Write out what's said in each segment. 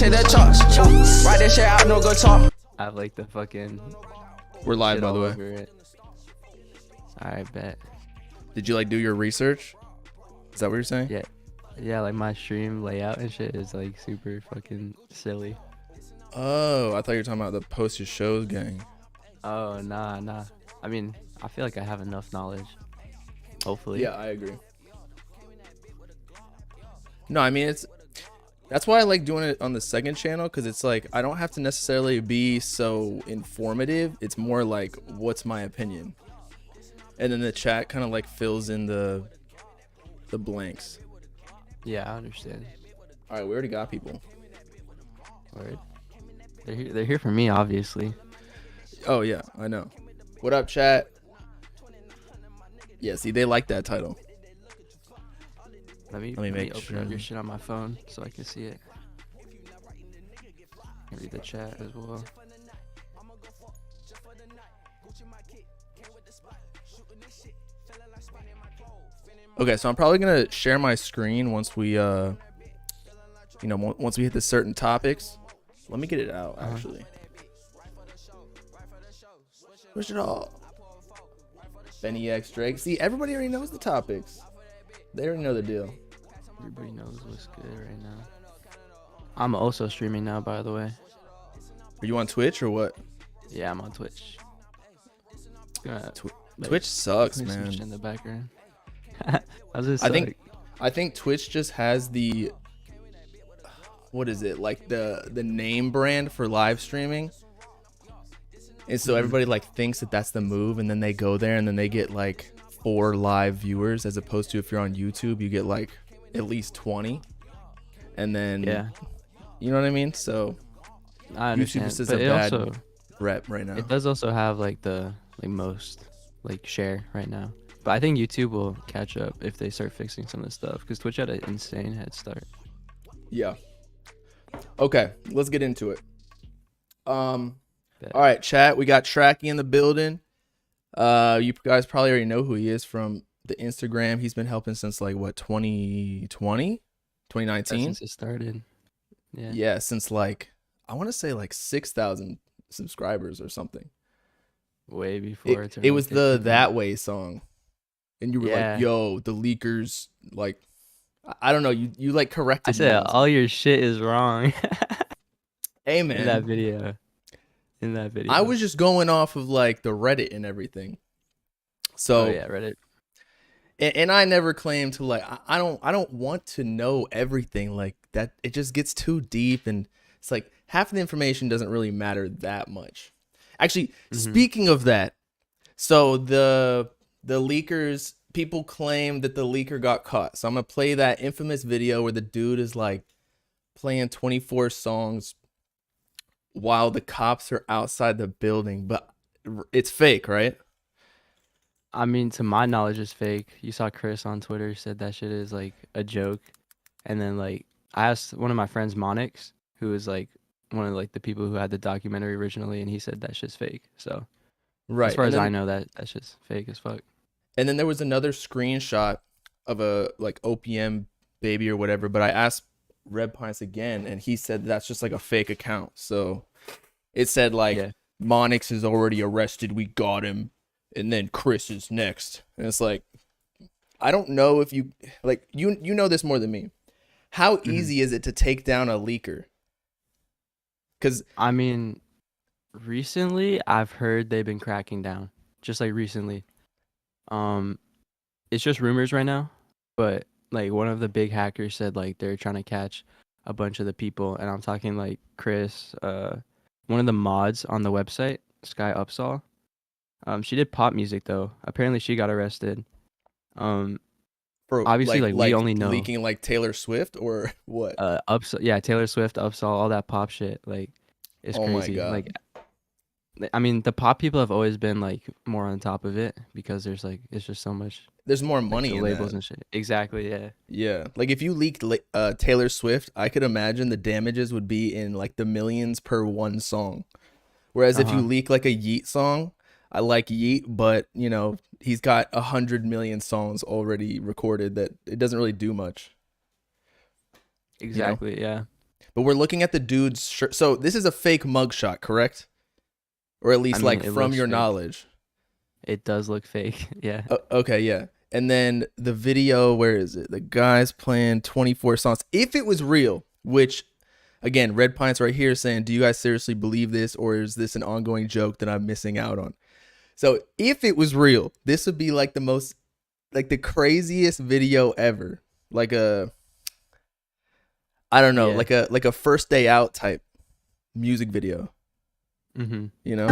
check that charts. Write that shit out, no go talk. I have like the fucking. We're live, shit by the all way. over it. I bet. Did you like do your research? Is that what you're saying? Yeah. Yeah, like my stream layout and shit is like super fucking silly. Oh, I thought you were talking about the post your shows gang. Oh, nah. I mean, I feel like I have enough knowledge. Hopefully. Yeah, I agree. No, I mean, that's why I like doing it on the second channel, because it's like I don't have to necessarily be so informative. It's more like, what's my opinion? And then the chat kind of like fills in the blanks. Yeah, I understand. All right, we already got people. Word. They're here for me, obviously. Oh yeah, I know. What up, chat? Yeah, see, they like that title. Let me make open sure. up your shit on my phone so I can see it. Read the chat as well. Okay, so I'm probably gonna share my screen once we once we hit the certain topics. Let me get it out actually. Push it all. Benny X Drake. See, everybody already knows the topics. They already know the deal. Everybody knows what's good right now. I'm also streaming now, by the way. Are you on Twitch or what? Yeah, I'm on Twitch. Twitch sucks, Some man. shit in the background. I think Twitch just has the, what is it, like the name brand for live streaming, and so everybody like thinks that that's the move, and then they go there and then they get like 4 live viewers, as opposed to if you're on YouTube you get like at least 20, and then you know what I mean. So I YouTube understand, just is but a it bad also rep right now. it does also have like the most like share right now. But I think YouTube will catch up if they start fixing some of this stuff, because Twitch had an insane head start. Yeah. Okay, let's get into it. All right, chat. We got Tracky in the building. You guys probably already know who he is from the Instagram. He's been helping since like what, 2020, 2019? Since it started. Yeah. Yeah, since like I want to say like 6,000 subscribers or something. Way before it was the 50. That Way song. And you were like, yo, the leakers, like, I don't know. You like corrected me. I said, all your shit is wrong. Hey, man. In that video. I was just going off of like the Reddit and everything. So, yeah, Reddit. And I never claimed to like, I don't want to know everything like that. It just gets too deep. And it's like half of the information doesn't really matter that much. Actually, speaking of that, so the leakers, people claim that the leaker got caught. So I'm going to play that infamous video where the dude is like playing 24 songs while the cops are outside the building. But it's fake, right? I mean, to my knowledge, it's fake. You saw Chris on Twitter said that shit is like a joke. And then like I asked one of my friends, Monix, who is like one of like the people who had the documentary originally, and he said that shit's fake. So as far as I know, that shit's fake as fuck. And then there was another screenshot of a like OPM baby or whatever, but I asked Red Pints again, and he said that's just like a fake account. So it said like Monix is already arrested, we got him, and then Chris is next. And it's like, I don't know if you like you know this more than me. How easy is it to take down a leaker? Because I mean, recently I've heard they've been cracking down. Just like recently. It's just rumors right now, but like one of the big hackers said like they're trying to catch a bunch of the people, and I'm talking like Chris, one of the mods on the website, Sky Upsall. She did pop music though. Apparently she got arrested. For, obviously like we only know leaking like Taylor Swift or what? Taylor Swift, Upsall, all that pop shit. Like it's crazy. My God. Like I mean, the pop people have always been like more on top of it because there's like it's just so much. There's more money in in labels that. and shit. Exactly. Yeah. Yeah. Like if you leaked Taylor Swift, I could imagine the damages would be in like the millions per one song. Whereas if you leak like a Yeet song, I like Yeet, but you know he's got 100 million songs already recorded that it doesn't really do much. Exactly. You know? Yeah. But we're looking at the dude's shirt. So this is a fake mugshot, correct? Or at least mean, like it from looks your fake. knowledge. It does look fake. Yeah. Okay, yeah. And then the video, where is it? The guy's playing 24 songs. If it was real, which, again, Red Pint's right here saying, do you guys seriously believe this, or is this an ongoing joke that I'm missing out on? So if it was real, this would be like the craziest video ever. Like a, I don't know, Yeah. like a first day out type music video. Mm-hmm. You know?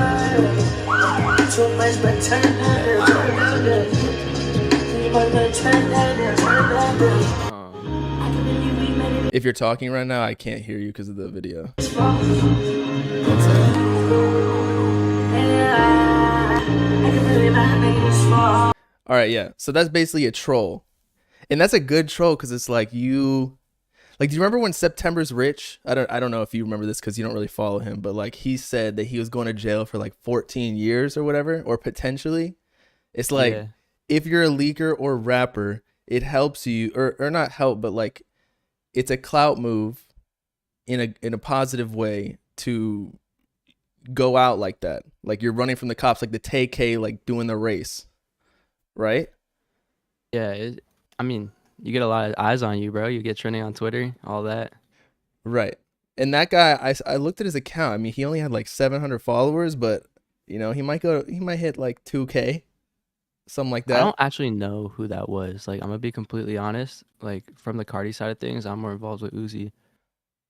If you're talking right now, I can't hear you because of the video. One second. All right, yeah. So that's basically a troll. And that's a good troll because it's like you... Like, do you remember when September's Rich? I don't know if you remember this because you don't really follow him, but like he said that he was going to jail for like 14 years or whatever, or potentially. It's like, Yeah. if you're a leaker or rapper, it helps you, or not help, but like it's a clout move in a positive way to go out like that. Like you're running from the cops, like the TK, like doing the race, right? Yeah. I mean, you get a lot of eyes on you, bro. You get trending on Twitter, all that. Right. And that guy, I looked at his account. I mean, he only had like 700 followers, but you know, he might hit like 2K, something like I that. don't actually know who that was. Like, I'm gonna be completely honest. Like, from the Cardi side of things, I'm more involved with Uzi.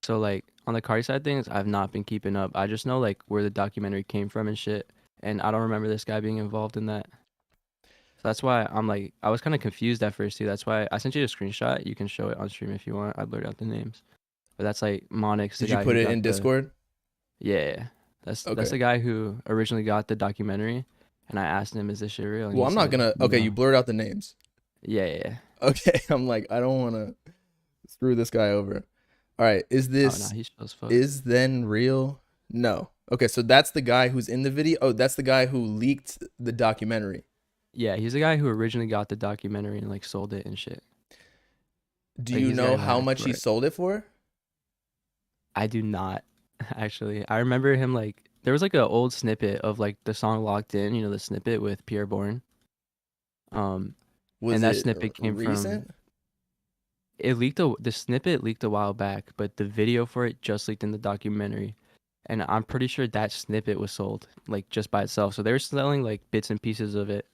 So, like, on the Cardi side of things, I've not been keeping up. I just know, like, where the documentary came from and shit. And I don't remember this guy being involved in that. So that's why I'm like, I was kind of confused at first, too. That's why I sent you a screenshot. You can show it on stream if you want. I blurred out the names. But that's, like, Monix, the Did you guy put who it got in the... Discord? Yeah. That's Okay. the guy who originally got the documentary. And I asked him, is this shit real? And Well, he I'm not said, gonna. Okay, no. you blurred out the names. Yeah. Okay, I'm like, I don't want to screw this guy over. All right, is Oh, this no, he's chill as fuck. is then real? No. Okay, so that's the guy who's in the video. Oh, that's the guy who leaked the documentary. Yeah, he's the guy who originally got the documentary and like sold it and shit. Do Like, you he's the guy know who how had it much for he it. sold it for? I do not actually. I remember him like there was like an old snippet of like the song Locked In, you know, the snippet with Pierre Bourne. Was And that it snippet came recent? from the snippet leaked a while back, but the video for it just leaked in the documentary. And I'm pretty sure that snippet was sold like just by itself. So they were selling like bits and pieces of it,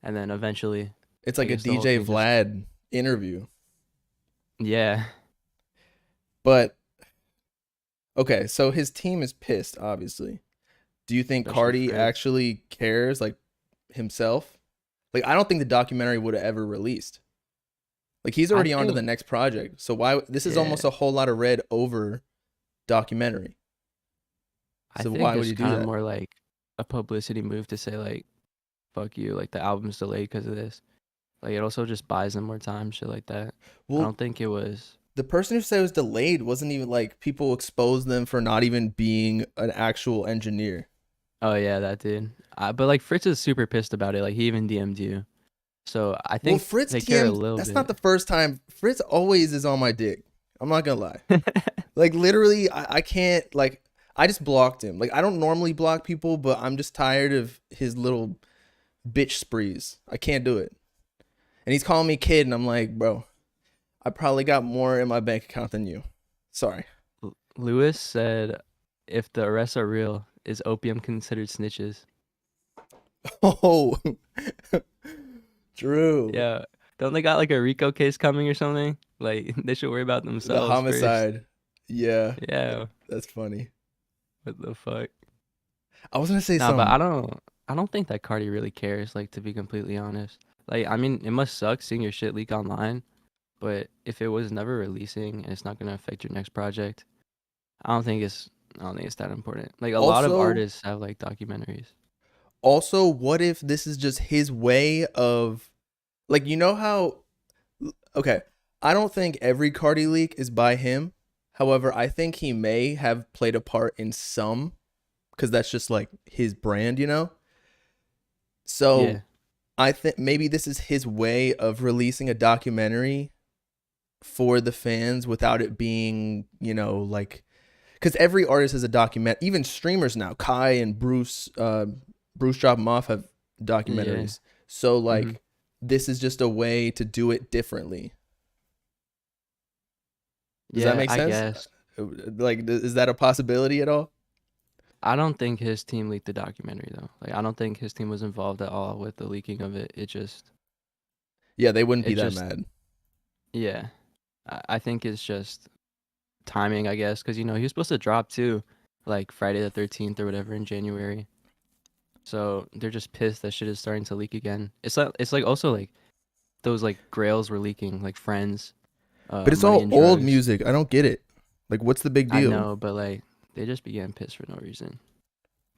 and then eventually, It's I like a guess the whole DJ thing just- Vlad interview. yeah, But okay, so his team is pissed, obviously. Do you think Especially Cardi Fred. actually cares, like himself? Like, I don't think the documentary would have ever released. Like, he's already on to the think- next project. So why? This is Yeah. almost a whole lot of red over documentary. I So think why would it's you do kind of that? more like a publicity move to say like, "Fuck you," like the album's delayed because of this. Like it also just buys them more time, shit like that. I Well, don't think it was. the person who said it was delayed wasn't even like people exposed them for not even being an actual engineer. Oh yeah, that dude. But like Fritz is super pissed about it. Like he even DM'd you. So I think Well, Fritz they care a DM'd, little that's bit. not the first time. Fritz always is on my dick. I'm not gonna lie. Like literally, I can't like. I just blocked him. Like I don't normally block people, but I'm just tired of his little bitch sprees. I can't do it. And he's calling me kid, and I'm like, bro, I probably got more in my bank account than you. Sorry. Lewis said, "If the arrests are real, is opium considered snitches?" Oh, Drew. Yeah. Don't they got like a RICO case coming or something? Like they should worry about The themselves. homicide. Yeah, First. Yeah. that's funny. What the fuck? I was gonna say No, something. but I don't think that Cardi really cares, like to be completely honest. Like I mean, it must suck seeing your shit leak online, but if it was never releasing and it's not gonna affect your next project, I don't think it's that important. Like a lot of Also- artists have like documentaries. Also, what if this is just his way of, like, you know how, okay, I don't think every Cardi leak is by him. However, I think he may have played a part in some, because that's just like his brand, you know? So Yeah. I think maybe this is his way of releasing a documentary for the fans without it being, you know, like because every artist has a document. Even streamers now, Kai and Bruce Drop 'Em Off have documentaries. So like, this is just a way to do it differently. Does that make sense? I guess. Like, is that a possibility at all? I don't think his team leaked the documentary though. Like, I don't think his team was involved at all with the leaking of it. It just. Yeah, they wouldn't be that mad. Yeah, I think it's just timing, I guess, because he was supposed to drop too, like Friday the 13th or whatever in January. So they're just pissed that shit is starting to leak again. It's like also like those like grails were leaking, like Friends. But it's all old music. I don't get it. Like, what's the big deal? I know, but like they just be getting pissed for no reason.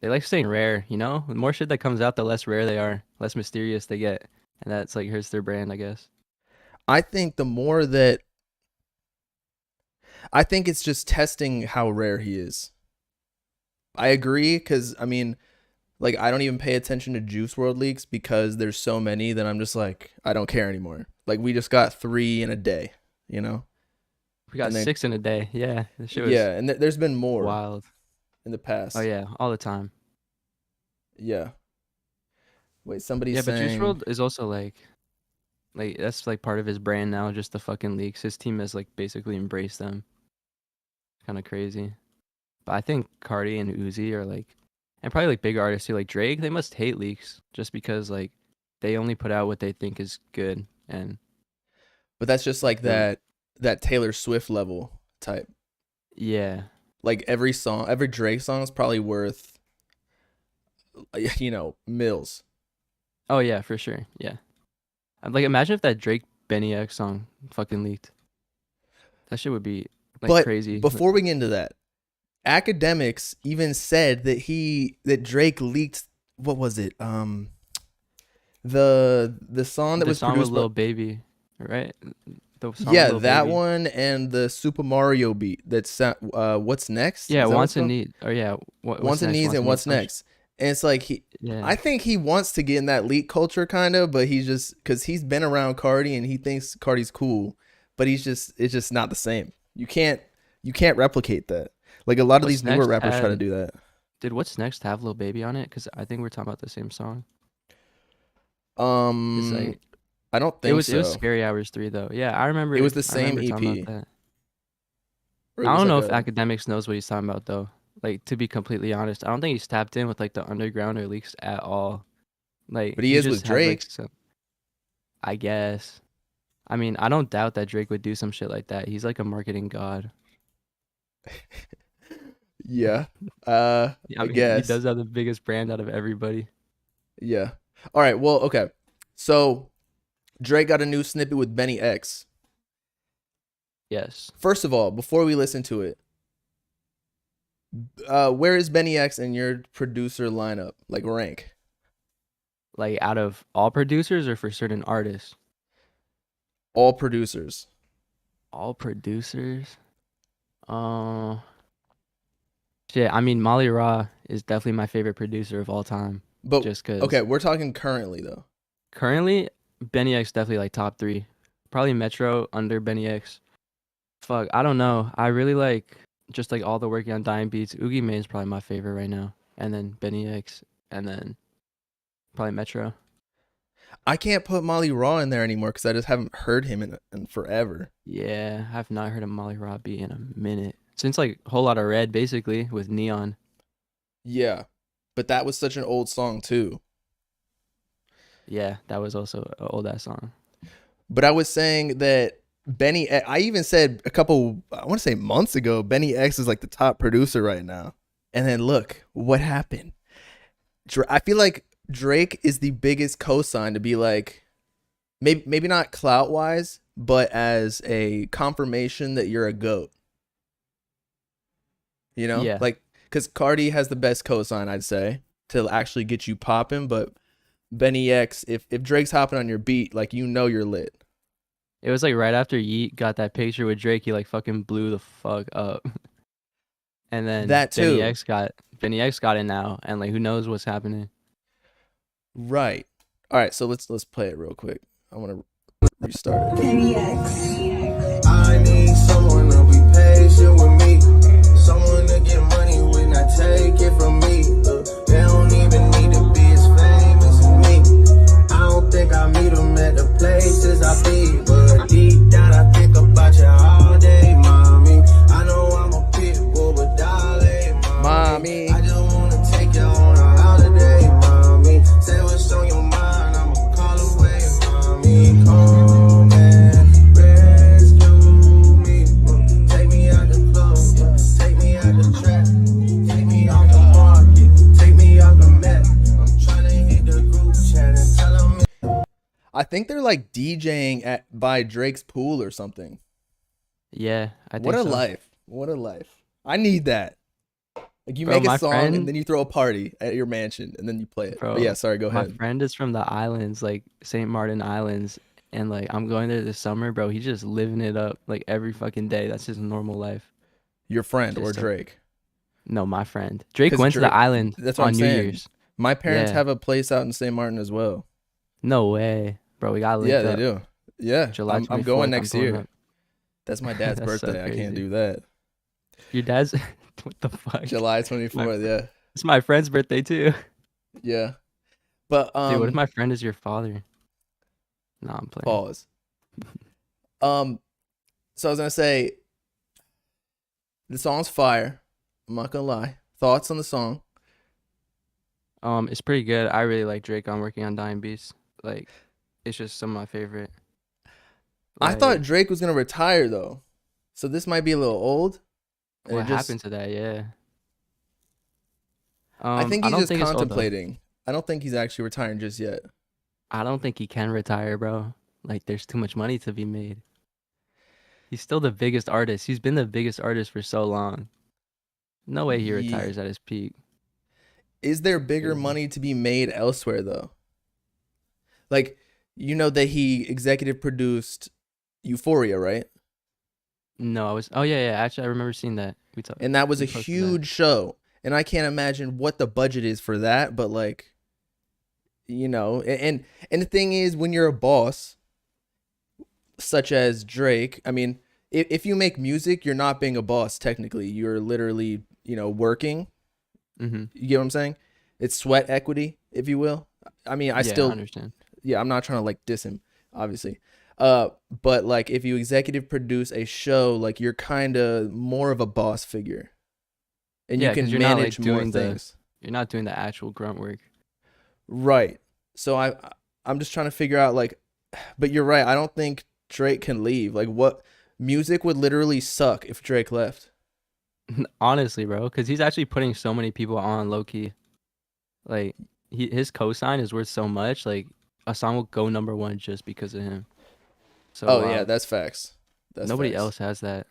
They like staying rare, The more shit that comes out, the less rare they are, less mysterious they get. And that's like hurts their brand, I guess. I think it's just testing how rare he is. I agree, because I mean, like, I don't even pay attention to Juice WRLD leaks because there's so many that I'm just like, I don't care anymore. Like, we just got 3 in a day, We got 6 in a day. Yeah, this shit was and there's been more wild in the past. Oh yeah, all the time. Yeah. Wait, somebody's but saying... Juice WRLD is also like that's like part of his brand now, just the fucking leaks. His team has like basically embraced them. Kind of crazy. But I think Cardi and Uzi are like, and probably like big artists too, like Drake, they must hate leaks just because like they only put out what they think is good. But that's just like that Taylor Swift level type. Yeah. Like every Drake song is probably worth, mills. Oh yeah, for sure. Yeah. Like, imagine if that Drake Benny X song fucking leaked. That shit would be like crazy. Before we get into that, academics even said that Drake leaked, what was it? The song that was produced with Lil Baby, right? That Baby. One and the Super Mario beat. That's What's Next? Yeah, Wants and Needs. Or yeah, Wants and Needs and What's Next. And it's like I think he wants to get in that leak culture kind of, but he's just, because he's been around Cardi and he thinks Cardi's cool, but it's just not the same. You can't replicate that. Like a lot of these newer rappers try to do that. Did What's Next have Lil Baby on it? Because I think we're talking about the same song. It's like, I don't think so. It was Scary Hours 3 though. Yeah, I remember. It was the same EP. I don't know if Academics knows what he's talking about though. Like, to be completely honest, I don't think he's tapped in with like the underground or leaks at all. Like, but he is with Drake. I guess. I mean, I don't doubt that Drake would do some shit like that. He's like a marketing god. Yeah. I guess he does have the biggest brand out of everybody. Yeah. All right. Well, okay. So Drake got a new snippet with Benny X. Yes. First of all, before we listen to it, where is Benny X in your producer lineup? Like, rank? Like, out of all producers or for certain artists? All producers. All producers? Shit, I mean, Molly Ra is definitely my favorite producer of all time. But just cause okay, we're talking currently though. Currently, Benny X definitely like top 3. Probably Metro under Benny X. Fuck, I don't know. I really like just like all the working on Dying Beats. Oogie Mane is probably my favorite right now, and then Benny X, and then probably Metro. I can't put Molly Ra in there anymore because I just haven't heard him in forever. Yeah, I've not heard a Molly Ra beat in a minute. Since like Whole Lotta Red, basically, with Neon. Yeah, but that was such an old song too. Yeah, that was also an old ass song. But I was saying that I even said I want to say months ago, Benny X is like the top producer right now. And then look what happened. I feel like Drake is the biggest cosign to be like, maybe not clout wise, but as a confirmation that you're a GOAT. Yeah. Like, because Cardi has the best cosign, I'd say, to actually get you popping. But Benny X, if Drake's hopping on your beat, like, you're lit. It was like right after Yeet got that picture with Drake, he like fucking blew the fuck up. And then that too. Benny X got it now, and like who knows what's happening. Right. All right, so let's play it real quick. I want to restart it. Benny X. I need someone to be patient with me. Someone to mommy. I just wanna take you on a holiday, mommy. Say what's on your mind, I'ma call away, mommy. Come and rescue me. Take me out the club, take me out the trap, take me off the market, take me off the map. I'm tryna hit the group chat and tell them. I think they're like DJing by Drake's pool or something. Yeah, I think What a so. life. What a life. I need that. Like you Bro, make a my song friend- and then you throw a party at your mansion and then you play it. Bro, But yeah, sorry, go My ahead. friend is from the islands, like St. Martin Islands, and like I'm going there this summer, bro. He's just living it up like every fucking day. That's his normal life. Your friend or Just a- Drake. No, my friend. Drake 'Cause went to Drake- the island that's what on I'm New saying. Year's. My parents Yeah. have a place out in St. Martin as well. No way, bro. We got linked Yeah, they up. do. Yeah, July I'm 24th, going I'm next going year. up. That's my dad's That's so birthday. I can't crazy. do that. Your dad's what the fuck? July 24th. Yeah, It's my friend's birthday too. yeah. But Dude, what if my friend is your father? Nah, I'm playing. pause. So I was gonna say, the song's fire. I'm not gonna lie. Thoughts on the song? It's pretty good. I really like Drake on Working on Dying Beats. Like, it's just some of my favorite. I Like, thought Drake was gonna retire though, so this might be a little old. and what it just- happened to that? Yeah. I think he's don't just think it's old, though. contemplating. I don't think he's actually retiring just yet. I don't think he can retire, bro. Like, there's too much money to be made. He's still the biggest artist. He's been the biggest artist for so long. No way he Ye- retires at his peak. Is there bigger Crazy. money to be made elsewhere though? Like, you know that he executive produced Euphoria, right? No, I was. Oh yeah, yeah. Actually, I remember seeing that. We talked. And that was a You posted that. huge show. And I can't imagine what the budget is for that, but like, you know, and the thing is, when you're a boss, such as Drake, I mean, if you make music, you're not being a boss technically. You're literally, you know, working. Mm-hmm. You get what I'm saying? It's sweat equity, if you will. I mean, I I still, understand. yeah, I'm not trying to like diss him, obviously. But like if you executive produce a show, like you're kind of more of a boss figure, and Yeah, you can 'cause you're not, like, manage more doing the- things. You're not doing the actual grunt work. Right. So I'm just trying to figure out like, but you're right. I don't think Drake can leave. Like, what music would literally suck if Drake left? Honestly, bro, because he's actually putting so many people on low key. Like, his cosign is worth so much. Like, a song will go #1 just because of him. So Oh yeah, wow. that's facts. That's Nobody facts. else has that.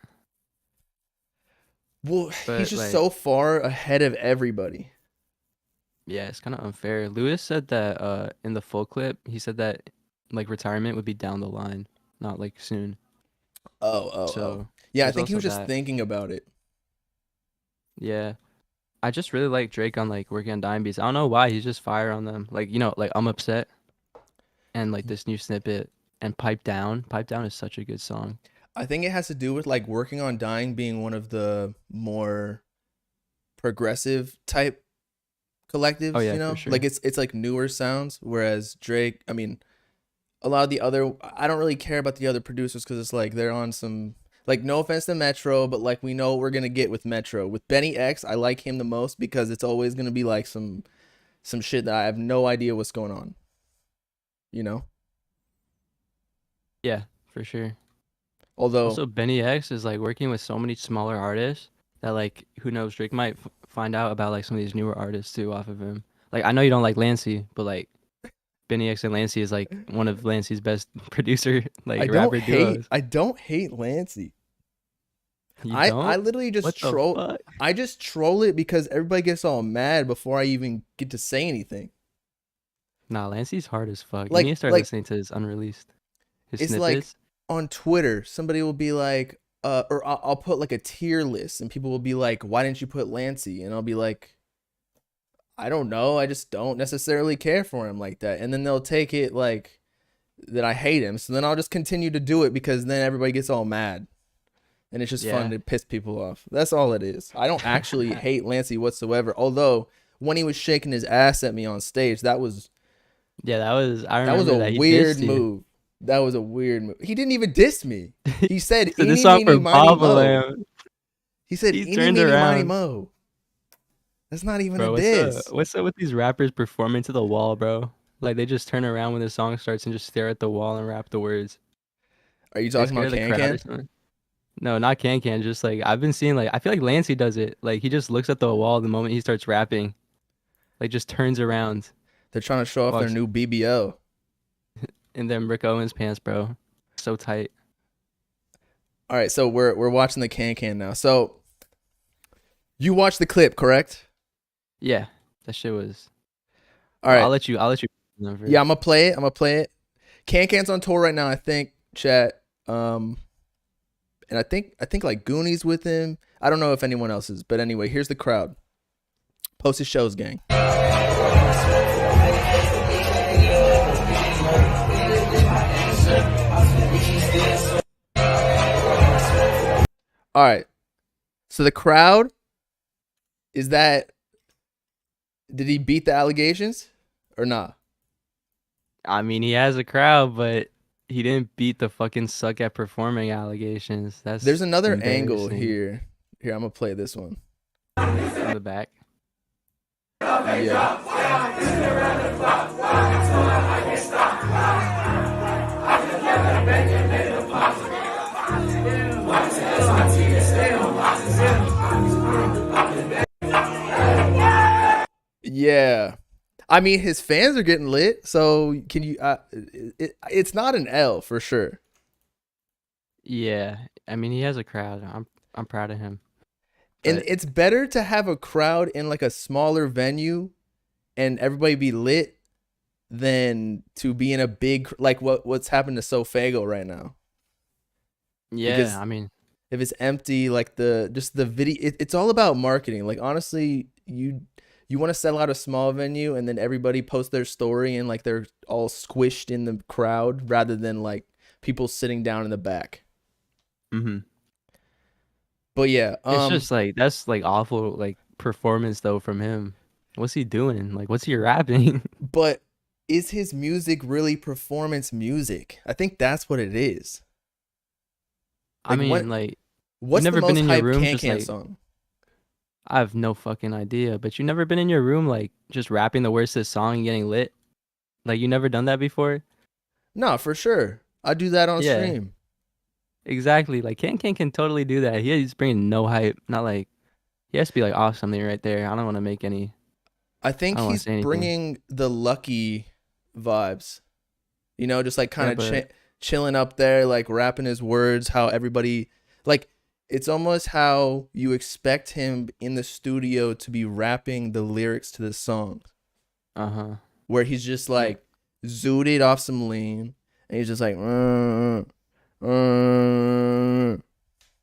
Well, But, he's just like- so far ahead of everybody. Yeah, it's kind of unfair. Lewis said that in the full clip, he said that like retirement would be down the line, not like soon. Oh. So Yeah, I there's think he was also just that. thinking about it. yeah, I just really like Drake on like Working on Dime Beats. I don't know why he's just fire on them. Like, you know, like I'm Upset, and like this new snippet and Pipe Down. Pipe Down is such a good song. I think it has to do with like Working on Dying being one of the more progressive type collectives, Oh, yeah, you for know? sure. Like it's like newer sounds, whereas Drake, I mean, a lot of the other, I don't really care about the other producers because it's like they're on some, like, no offense to Metro, but like we know what we're gonna get with Metro. With Benny X, I like him the most because it's always gonna be like some shit that I have no idea what's going on. You know? Yeah, for sure. Although Also, Benny X is like working with so many smaller artists that like who knows, Drake might find out about like some of these newer artists too off of him. Like, I know you don't like Lancey, but like Benny X and Lancey is like one of Lancey's best producer like rapper duos. I don't hate Lancey. You I don't? literally just What the troll. fuck? I just troll it because everybody gets all mad before I even get to say anything. Nah, Lancey's hard as fuck. Like- you need to start like- listening to his unreleased. His It's like- snippets. On Twitter, somebody will be like, or I'll put like a tier list, and people will be like, "Why didn't you put Lancey?" And I'll be like, "I don't know. I just don't necessarily care for him like that." And then they'll take it like that I hate him. So then I'll just continue to do it because then everybody gets all mad, and it's just fun Yeah. to piss people off. That's all it is. I don't actually hate Lancey whatsoever. Although when he was shaking his ass at me on stage, that was Yeah, that was. I that was remember a he weird dissed you. move. That was a weird move. He didn't even diss me. He said, So "Eeny, this song meeny, for miny, Baba mo." Lamb. He said, He "Eeny, turned meeny, miny, around. mo." That's not even a Bro, diss. what's up with these rappers performing to the wall, bro? Like they just turn around when the song starts and just stare at the wall and rap the words. Are you They talking scared about of the Can crowd or Can? something? No, not Can Can. Just like I've been seeing, like I feel like Lancey does it. Like he just looks at the wall the moment he starts rapping, like just turns around, They're trying to show off their walks new BBO. in them Rick Owens pants, bro. So tight. All right, so we're watching the Can Can now. So you watched the clip, correct? Yeah, that shit was. All Well, right. I'll let you know Yeah, first. I'm gonna play it. I'm gonna play it. Can Can's on tour right now, I think, chat. And I think like Goonies with him. I don't know if anyone else is, but anyway, here's the crowd. Post his shows, gang. All right. So the crowd, is that, did he beat the allegations or not? I mean, he has a crowd, but he didn't beat the fucking suck at performing allegations. There's That's another angle embarrassing. here. Here, I'm gonna play this one. From the back. Yeah. Yeah. I mean, his fans are getting lit. So can you? It's not an L for sure. Yeah, I mean, he has a crowd. I'm proud of him. And But it's better to have a crowd in like a smaller venue and everybody be lit than to be in a big, like what's happened to Sofago right now. yeah, Because I mean, if it's empty, like the video, it's all about marketing. Like honestly, you want to sell out a small venue and then everybody posts their story and like they're all squished in the crowd rather than like people sitting down in the back. mhm. But yeah, It's just like that's like awful like performance though from him. What's he doing? Like, what's he rapping? but is his music really performance music? I think that's what it is. I Like mean, like you what's the never been most in your hyped room Can just Can like song? I have no fucking idea, but you never been in your room like just rapping the words to the song and getting lit? Like you never done that before? No, for sure. I do that on Yeah, stream. exactly. Like can totally do that. He's bringing no hype. Not like he has to be like off something right there. I don't want to make any. I I think don't want he's to say anything. bringing the Lucky vibes. You know, just like Yeah, kind of but chilling up there, like rapping his words. How everybody, like, it's almost how you expect him in the studio to be rapping the lyrics to the song, uh-huh. where he's just Yeah. like zooted off some lean, and he's just like,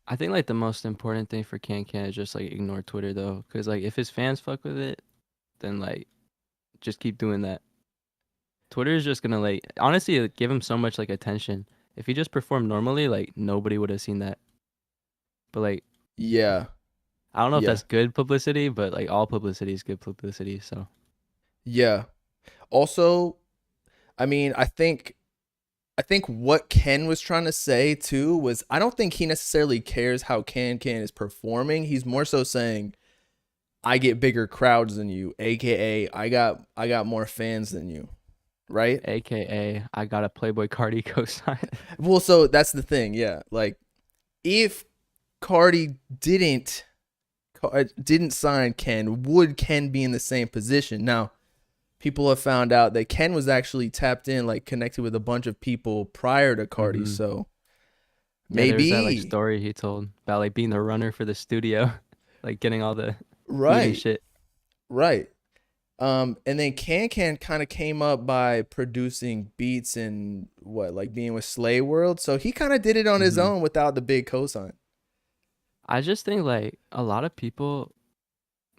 I think like the most important thing for Can is just like ignore Twitter though, because like if his fans fuck with it, then like just keep doing that. Twitter is just gonna like honestly like, give him so much like attention. If he just performed normally, like nobody would have seen that. But like yeah, I don't know if yeah, that's good publicity, but like all publicity is good publicity. So yeah. Also, I mean, I think what Ken was trying to say too was I don't think he necessarily cares how Can is performing. He's more so saying I get bigger crowds than you, aka I got more fans than you, right? AKA I got a Playboy Cardi cosign. Well, so that's the thing, yeah. Like if Cardi didn't sign Ken, would Ken be in the same position? Now, people have found out that Ken was actually tapped in, like connected with a bunch of people prior to Cardi. Mhm. So Yeah, there was that like maybe, story he told about like being the runner for the studio, like getting all the food and right, shit. right. And then Can kind of came up by producing beats and what, like being with Slay World. So he kind of did it on his Mhm. own without the big cosign. I just think like a lot of people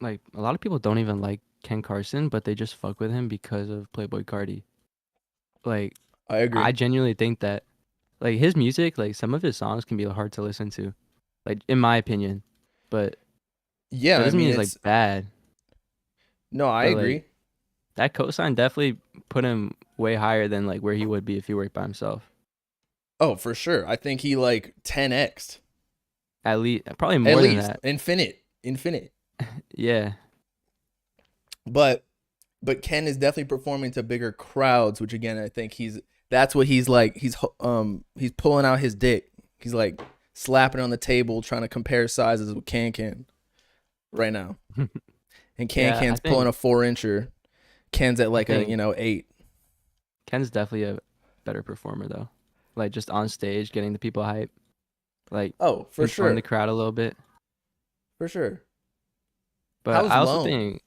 don't even like Ken Carson, but they just fuck with him because of Playboy Cardi. Like I agree. I genuinely think that like his music, like some of his songs can be hard to listen to, like in my opinion. But Yeah, that I doesn't mean mean it's like it's bad. no, I But like agree. that cosign definitely put him way higher than like where he would be if he worked by himself. Oh, for sure. I think he like 10x'd. At least probably At more than least that. infinite. Yeah. But Ken is definitely performing to bigger crowds, which again I think that's what he's like. He's pulling out his dick. He's like slapping on the table, trying to compare sizes with Can right now. And Yeah, I Can's think pulling a 4-incher. Ken's at like a think 8. Ken's definitely a better performer though. Like just on stage, getting the people hype. Like Oh, for controlling sure, the crowd a little bit. for sure. But How's I also Lone? think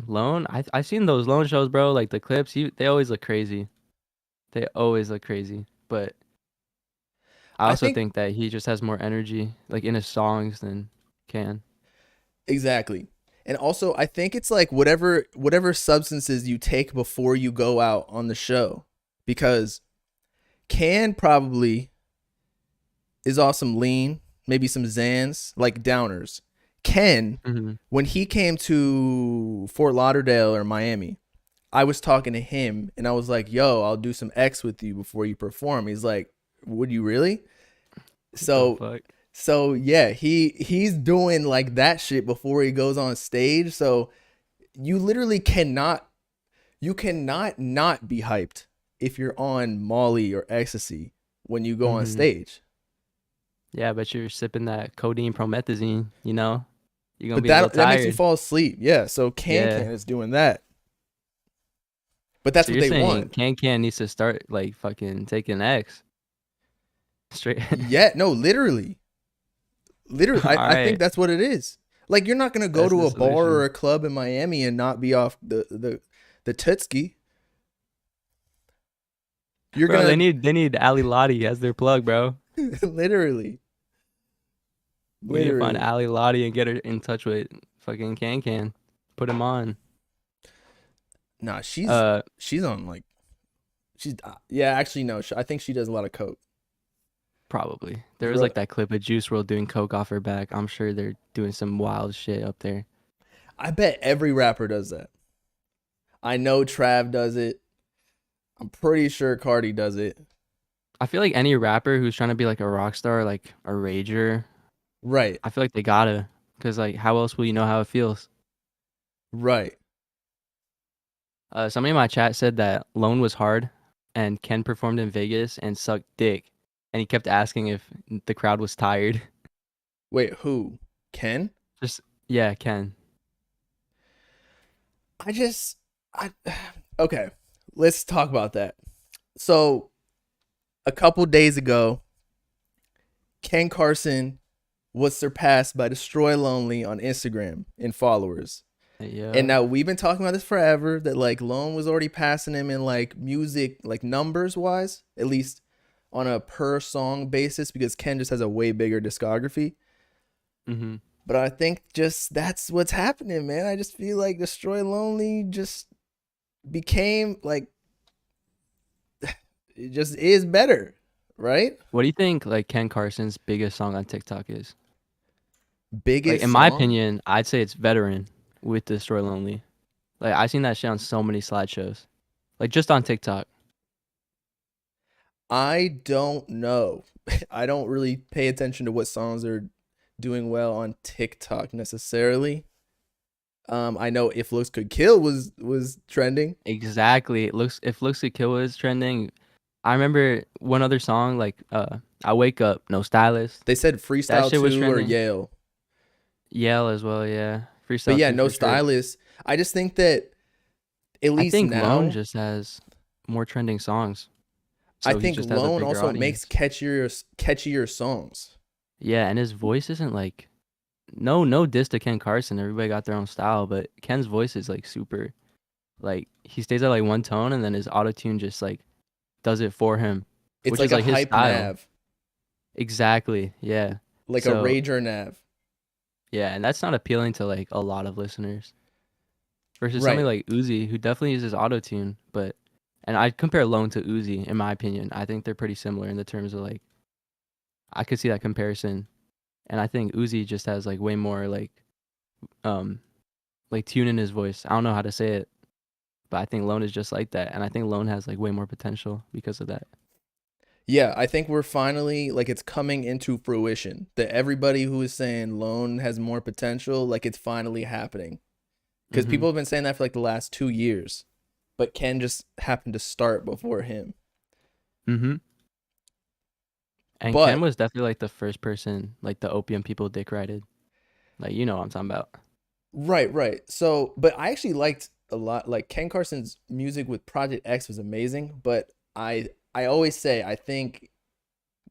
Lone, I seen those Lone shows, bro. Like the clips, they always look crazy. They always look crazy. But I I also think think that he just has more energy, like in his songs, than Can. exactly. And also I think it's like whatever substances you take before you go out on the show, because Can probably is off some lean, maybe some Xans, like downers. Ken, Hmm. when he came to Fort Lauderdale or Miami, I was talking to him and I was like, "Yo, I'll do some X with you before you perform." He's like, "Would you really?" The So fuck? yeah, he's doing like that shit before he goes on stage. So you literally cannot not be hyped if you're on Molly or ecstasy when you go on Hmm. stage. Yeah, but you're sipping that codeine promethazine, you know? You're gonna But be a little that makes you tired. fall asleep. Yeah. So Can Yeah. is doing that. But that's So what you're they saying want. Can needs to start like fucking taking X straight. Yeah, no, literally. Literally, All I think right, that's what it is. Like you're not gonna go that's to the a bar or solution, a club in Miami and not be off the Tutski. You're bro. They gonna need Ali Lottie as their plug, bro. literally, We need to find literally. Ali Lottie and get her in touch with fucking Can. Put him on. Nah, Uh, she's on like she's yeah. Actually, no. I think she does a lot of coke. Probably. There was Dro- like that clip of Juice WRLD doing coke off her back. I'm sure they're doing some wild shit up there. I bet every rapper does that. I know Trav does it. I'm pretty sure Cardi does it. I feel like any rapper who's trying to be like a rock star, like a rager, Right, I feel like they gotta, cause like how else will you know how it feels? right. Somebody in my chat said that Lone was hard, and Ken performed in Vegas and sucked dick, and he kept asking if the crowd was tired. Wait, who? Ken? Just yeah, Ken. I just I okay. Let's talk about that. So a couple days ago, Ken Carson was surpassed by Destroy Lonely on Instagram in followers. And Yeah. now we've been talking about this forever that like Lone was already passing him in like music, like numbers wise, at least on a per song basis, because Ken just has a way bigger discography. Mm-hmm. But I think just that's what's happening, man. I just feel like Destroy Lonely just became like it just is better, right? What do you think like Ken Carson's biggest song on TikTok is? Like in Biggest my song? opinion, I'd say it's Veteran with Destroy Lonely. Like I seen that shit on so many slideshows. Like just on TikTok. I don't know. I don't really pay attention to what songs are doing well on TikTok necessarily. I know If Looks Could Kill was trending. Exactly. If Looks Like Kill was trending. I remember one other song like I Wake Up, No Stylist. They said That Freestyle shit was 2 or trending. Yale. Yell as well, yeah. But Freestyle yeah, 2 no for sure. stylist. I just think that at I least think Lone now, just has more trending songs. I So he think just has a Lone bigger also makes audience. catchier songs. Yeah, and his voice isn't like no diss to Ken Carson. Everybody got their own style, but Ken's voice is like super like he stays at like one tone and then his auto tune just like does it for him, It's which like is a like his hype style. nav, Exactly. Yeah. like a So rager nav. yeah, and that's not appealing to like a lot of listeners. Versus somebody Right. like Uzi who definitely uses auto tune, but and I'd compare Lone to Uzi in my opinion. I think they're pretty similar in the terms of like I could see that comparison. And I think Uzi just has like way more um like tune in his voice. I don't know how to say it, but I think Lone is just like that, and I think Lone has like way more potential because of that. Yeah, I think we're finally like it's coming into fruition. That everybody who is saying Lone has more potential, like it's finally happening. because people have been saying that for like the last 2 years, but Ken just happened to start before him. Mm-hmm. And But Ken was definitely like the first person, like the opium people dick rided. Like, you know what I'm talking about. right. So, but I actually liked a lot. Like Ken Carson's music with Project X was amazing. But I always say I think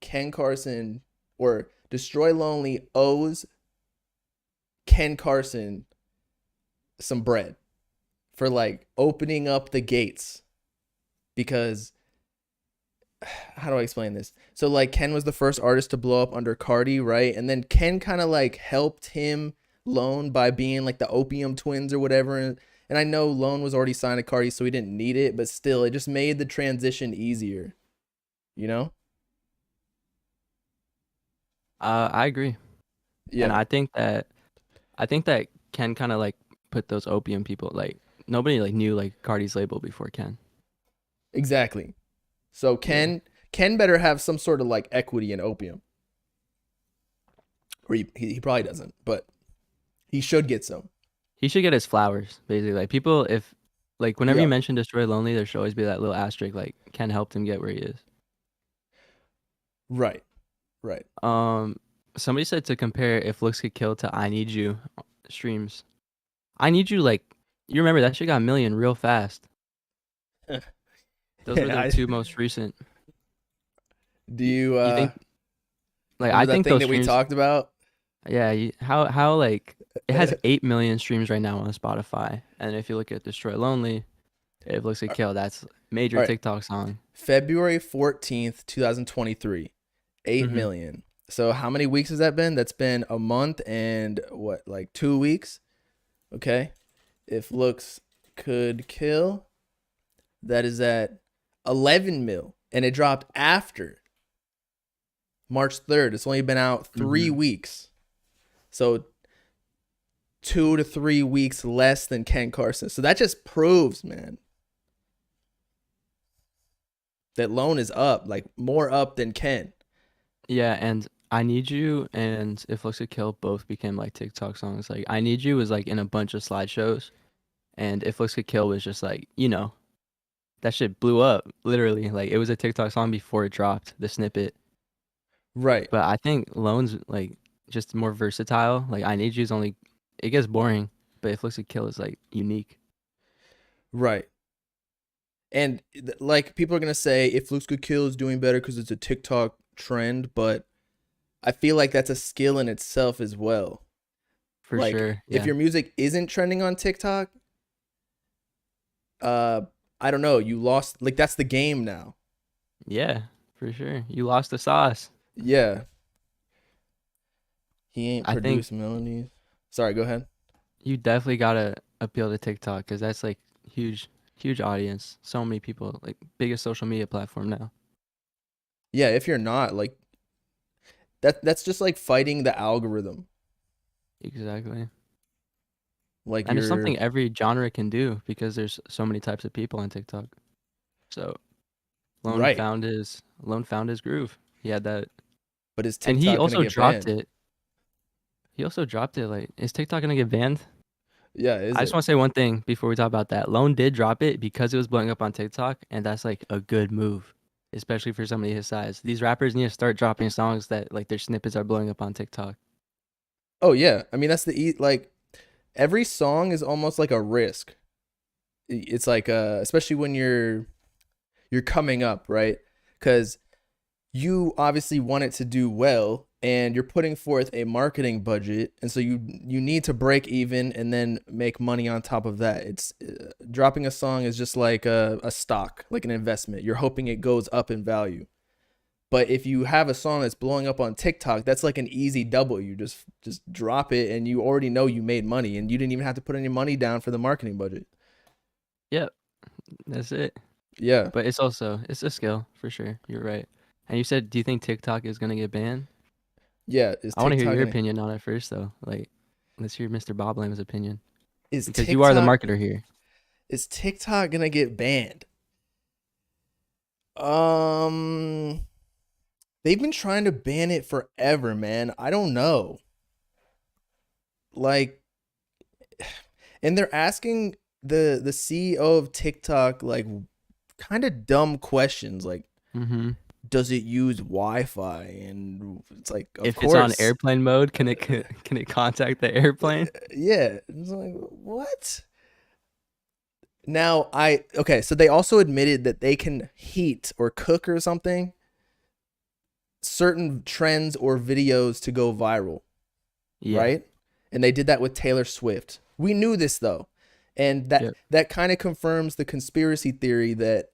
Ken Carson or Destroy Lonely owes Ken Carson some bread for like opening up the gates, because how do I explain this? So like Ken was the first artist to blow up under Cardi, right? And then Ken kind of like helped him Lone by being like the Opium Twins or whatever. And I know Lone was already signed to Cardi, so he didn't need it, but still, it just made the transition easier, you know? I agree. Yeah, And I think that Ken kind of like put those opium people, like nobody like knew like Cardi's label before Ken. exactly. So Ken better have some sort of like equity in Opium, or he probably doesn't, but he should get some. He should get his flowers, basically. Like people, if like whenever you Yeah, mention Destroy Lonely, there should always be that little asterisk like Ken helped him get where he is. right. Um, Somebody said to compare If Looks Could Kill to I Need You streams. I Need You, like, you remember that shit got a million real fast. Those were Yeah, their two most recent. do you You think like remember I that think thing those that we streams, talked about? yeah, how like it has 8 million streams right now on Spotify. And if you look at Destroy Lonely, If Looks Could Kill, that's major All right. TikTok song. February 14th, 2023, 8 Mhm. million. So how many weeks has that been? That's been a month and what, like 2 weeks? Okay. If Looks Could Kill, that is at 11 mil. And it dropped after March 3rd. It's only been out 3 weeks. So 2 to 3 weeks less than Ken Carson. So that just proves, man, that Lone is up, like more up than Ken. Yeah, and I Need You and If Looks Could Kill both became like TikTok songs. Like I Need You was like in a bunch of slideshows, and If Looks Could Kill was just like, that shit blew up literally. Like it was a TikTok song before it dropped the snippet. Right. But I think Lone's like just more versatile. Like I Need You is only, it gets boring, but If Looks Could Kill is like unique. Right. And like people are going to say If Looks Could Kill is doing better because it's a TikTok trend, but I feel like that's a skill in itself as well. For like, sure. if Yeah. your music isn't trending on TikTok, I don't know, you lost, like that's the game now. Yeah, for sure. You lost the sauce. Yeah. He ain't I think produced melodies. Sorry, go ahead. you definitely gotta appeal to TikTok because that's like huge audience. So many people, like biggest social media platform now. Yeah, if you're not, like that's just like fighting the algorithm. Exactly. Like And it's you're something every genre can do because there's so many types of people on TikTok. So right. Lone found his groove. He had that, But is and he TikTok gonna also get dropped banned? it. He also dropped it. Like, is TikTok gonna get banned? Yeah, is I just it? want to say one thing before we talk about that. Lone did drop it because it was blowing up on TikTok, and that's like a good move, especially for somebody his size. These rappers need to start dropping songs that like their snippets are blowing up on TikTok. Oh yeah. I mean, that's like every song is almost like a risk. It's like especially when you're coming up, right? Cuz you obviously want it to do well and you're putting forth a marketing budget, and so you need to break even and then make money on top of that. It's dropping a song is just like a stock, like an investment. You're hoping it goes up in value. But if you have a song that's blowing up on TikTok, that's like an easy double. You just drop it and you already know you made money and you didn't even have to put any money down for the marketing budget. Yep, that's it. Yeah. But it's a skill for sure. You're right. And you said, do you think TikTok is gonna get banned? Yeah, is I want to hear TikTok your gonna opinion on it first, though. Like, let's hear Mr. Bob Lamb's opinion is because you are the TikTok marketer here. is TikTok gonna get banned? They've been trying to ban it forever, man. I don't know. Like And they're asking the CEO of TikTok like kind of dumb questions like, does it use Wi-Fi? And it's like, of If course. it's on airplane mode, can it contact the airplane? Yeah. It's like, what? Now so they also admitted that they can heat or cook or something certain trends or videos to go viral. Yeah. Right? And they did that with Taylor Swift. We knew this though. And that kind of confirms the conspiracy theory that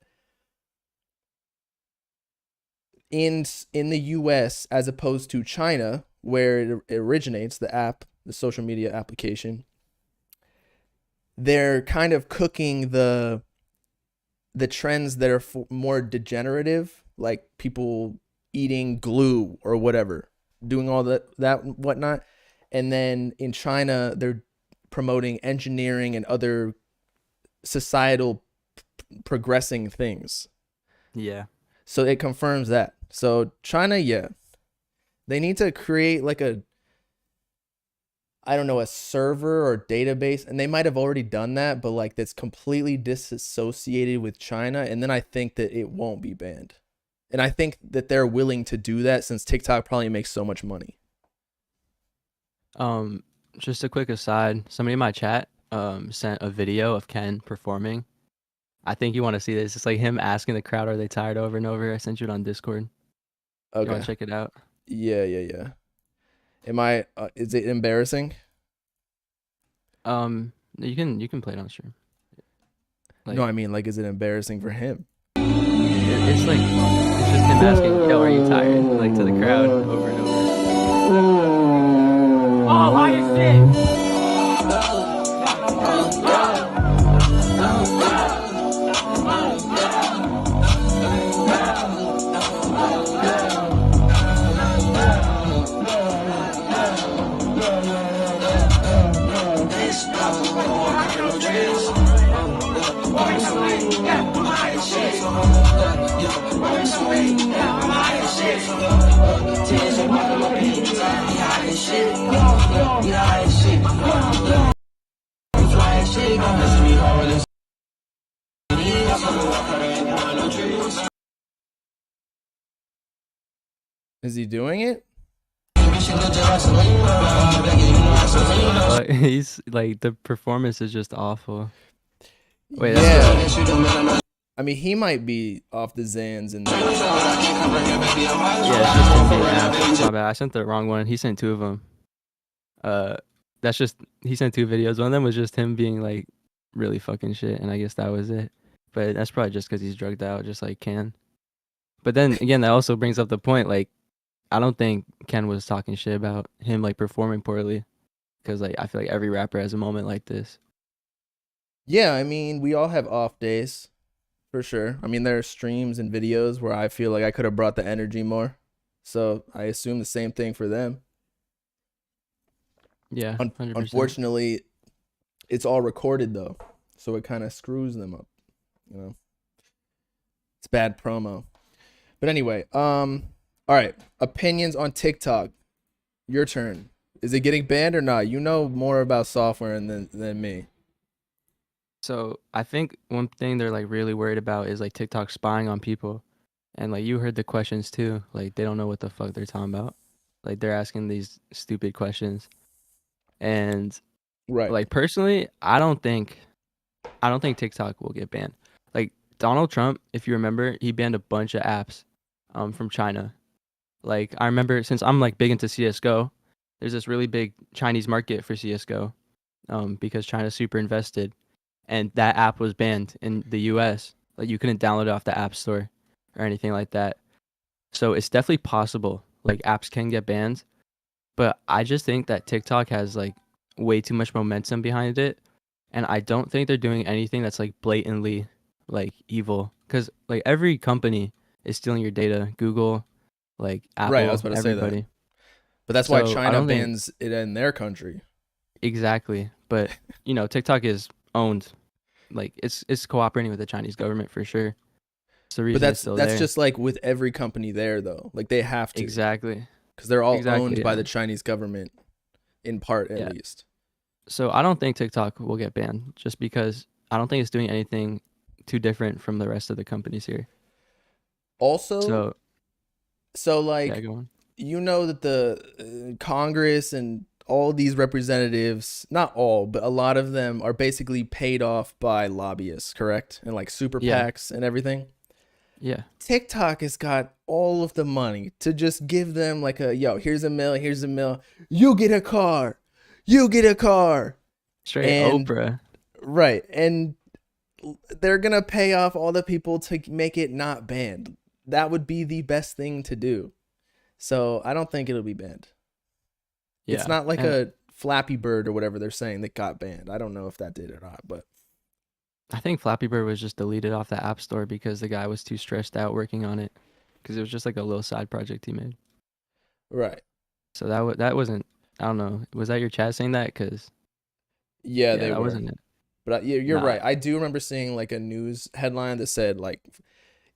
in the US, as opposed to China, where it originates, the social media application, they're kind of cooking the trends that are more degenerative, like people eating glue or whatever, doing all that whatnot. And then in China, they're promoting engineering and other societal progressing things. Yeah. So it confirms that. So China, yeah, they need to create like a server or database, and they might have already done that, but like that's completely disassociated with China. And then I think that it won't be banned. And I think that they're willing to do that since TikTok probably makes so much money. Just a quick aside, somebody in my chat sent a video of Ken performing. I think you want to see this. It's like him asking the crowd, are they tired, over and over. I sent you it on Discord. Okay. You want to check it out? Yeah. Am I is it embarrassing? You can play it on stream. No, I mean, like, is it embarrassing for him? It's just him asking, yo, are you tired? Like, to the crowd over and over. Oh, how you shit? Is he doing it? He's like, the performance is just awful. Wait, yeah. I mean, he might be off the Zans and. Yeah, it's just him being ass. My bad. I sent the wrong one. He sent two of them. He sent two videos. One of them was just him being like really fucking shit, and I guess that was it. But that's probably just because he's drugged out, just like Ken. But then again, that also brings up the point, like, I don't think Ken was talking shit about him like performing poorly, because like I feel like every rapper has a moment like this. Yeah, I mean, we all have off days, for sure. I mean, there are streams and videos where I feel like I could have brought the energy more. So I assume the same thing for them. Yeah, 100%. Unfortunately, it's all recorded though, so it kind of screws them up. You know, it's bad promo. But anyway, all right. Opinions on TikTok. Your turn. Is it getting banned or not? You know more about software than me. So I think one thing they're like really worried about is like TikTok spying on people. And like you heard the questions too. Like they don't know what the fuck they're talking about. Like they're asking these stupid questions. And right. Like personally, I don't think TikTok will get banned. Like Donald Trump, if you remember, he banned a bunch of apps from China. Like I remember, since I'm like big into CS:GO, there's this really big Chinese market for CS:GO because China's super invested. And that app was banned in the US. Like you couldn't download it off the App Store or anything like that. So it's definitely possible. Like apps can get banned. But I just think that TikTok has like way too much momentum behind it. And I don't think they're doing anything that's like blatantly like evil. Because like every company is stealing your data. Google, like Apple, right, I was about to everybody. say that. But that's why China bans it in their country. Exactly. But you know, TikTok is owned, like it's cooperating with the Chinese government for sure. It's the reason. But it's still that's there. just like with every company there though. Like they have to. Exactly. Because they're all owned by the Chinese government, in part at least. So I don't think TikTok will get banned just because I don't think it's doing anything too different from the rest of the companies here. Also, So like, go on. you know that the Congress and all these representatives, not all, but a lot of them are basically paid off by lobbyists, correct? And like super Yeah. PACs and everything. Yeah. TikTok has got all of the money to just give them like here's a mill, you get a car, Straight and Oprah. right, and they're gonna pay off all the people to make it not banned. That would be the best thing to do. So I don't think it'll be banned. Yeah. It's not like and a Flappy Bird or whatever they're saying that got banned. I don't know if that did or not, but I think Flappy Bird was just deleted off the App Store because the guy was too stressed out working on it. Because it was just like a little side project he made. right. So that wasn't. I don't know. Was that your chat saying that? Because Yeah, they that were. wasn't it. But you're Nah. right. I do remember seeing like a news headline that said like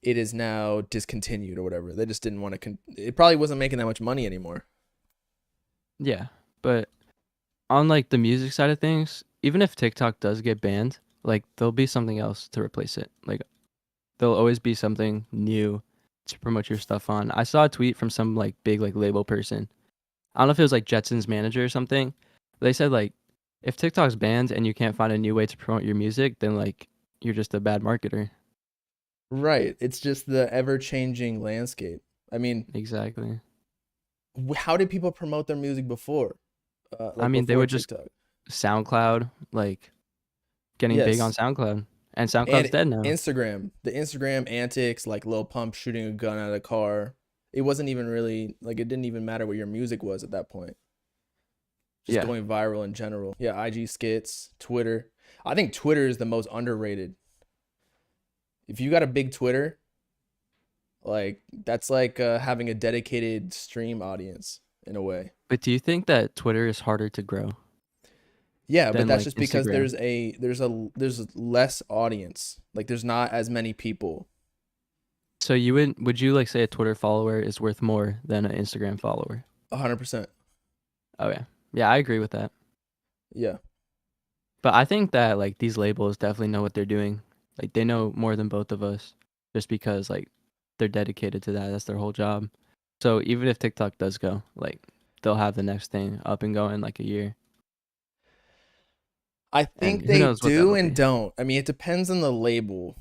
it is now discontinued or whatever. They just didn't want to. It probably wasn't making that much money anymore. Yeah, but on like the music side of things, even if TikTok does get banned, like there'll be something else to replace it. Like there'll always be something new to promote your stuff on. I saw a tweet from some like big like label person. I don't know if it was like Jetson's manager or something. They said like if TikTok's banned and you can't find a new way to promote your music, then like you're just a bad marketer. Right. It's just the ever changing landscape. I mean, Exactly. how did people promote their music before? I mean, they before would just TikTok. SoundCloud, like getting big on Yes. SoundCloud. And And SoundCloud's dead now. Instagram, the Instagram antics, like Lil Pump shooting a gun out of a car. It wasn't even really like it didn't even matter what your music was at that point. Just Yeah. going viral in general. Yeah, IG skits, Twitter. I think Twitter is the most underrated. If you got a big Twitter, like that's like having a dedicated stream audience in a way. But do you think that Twitter is harder to grow Yeah, but than that's like just because Instagram? there's less audience. Like there's not as many people. So would you like say a Twitter follower is worth more than an Instagram follower? 100%. Oh yeah. Yeah, I agree with that. Yeah. But I think that like these labels definitely know what they're doing. Like they know more than both of us just because like they're dedicated to that. That's their whole job. So even if TikTok does go, like they'll have the next thing up and going in like a year. I And think who they knows what do that'll and be. don't. I mean, it depends on the label.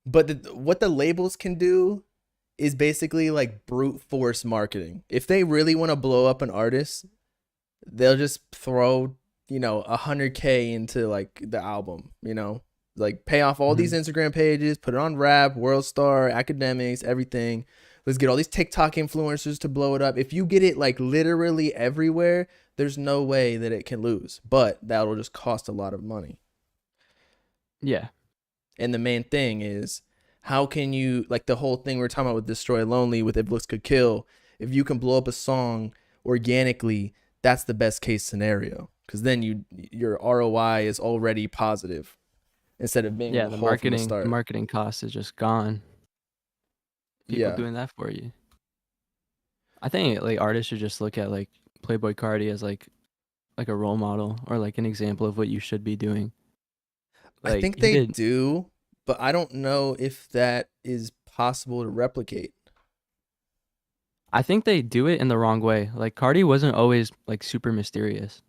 But what the labels can do is basically like brute force marketing. If they really want to blow up an artist, they'll just throw 100K into like the album. Like pay off all these Mhm. Instagram pages, put it on Rap, World Star, Academics, everything. Let's get all these TikTok influencers to blow it up. If you get it like literally everywhere, there's no way that it can lose. But that'll just cost a lot of money. Yeah. And the main thing is, how can you, like the whole thing we are talking about with Destroy Lonely, with If Looks Could Kill, if you can blow up a song organically, that's the best case scenario. Because then your ROI is already positive instead of being Yeah, in the the hole from the marketing start. marketing cost is just gone. People Yeah. doing that for you. I think like artists should just look at like Playboy Cardi as like a role model or like an example of what you should be doing. I Like think he they did. do, but I don't know if that is possible to replicate. I think they do it in the wrong way. Like Cardi wasn't always like super mysterious.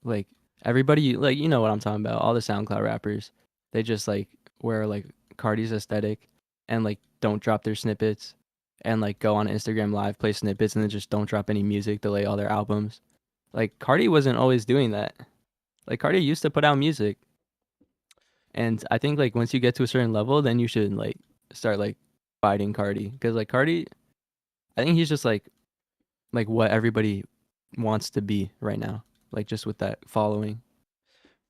Like everybody, like you know what I'm talking about. All the SoundCloud rappers, they just like wear like Cardi's aesthetic and like don't drop their snippets and like go on Instagram Live, play snippets, and then just don't drop any music, delay all their albums. Like Cardi wasn't always doing that. Like Cardi used to put out music, and I think like once you get to a certain level, then you should like start like fighting Cardi because like Cardi, I think he's just like what everybody wants to be right now, like just with that following.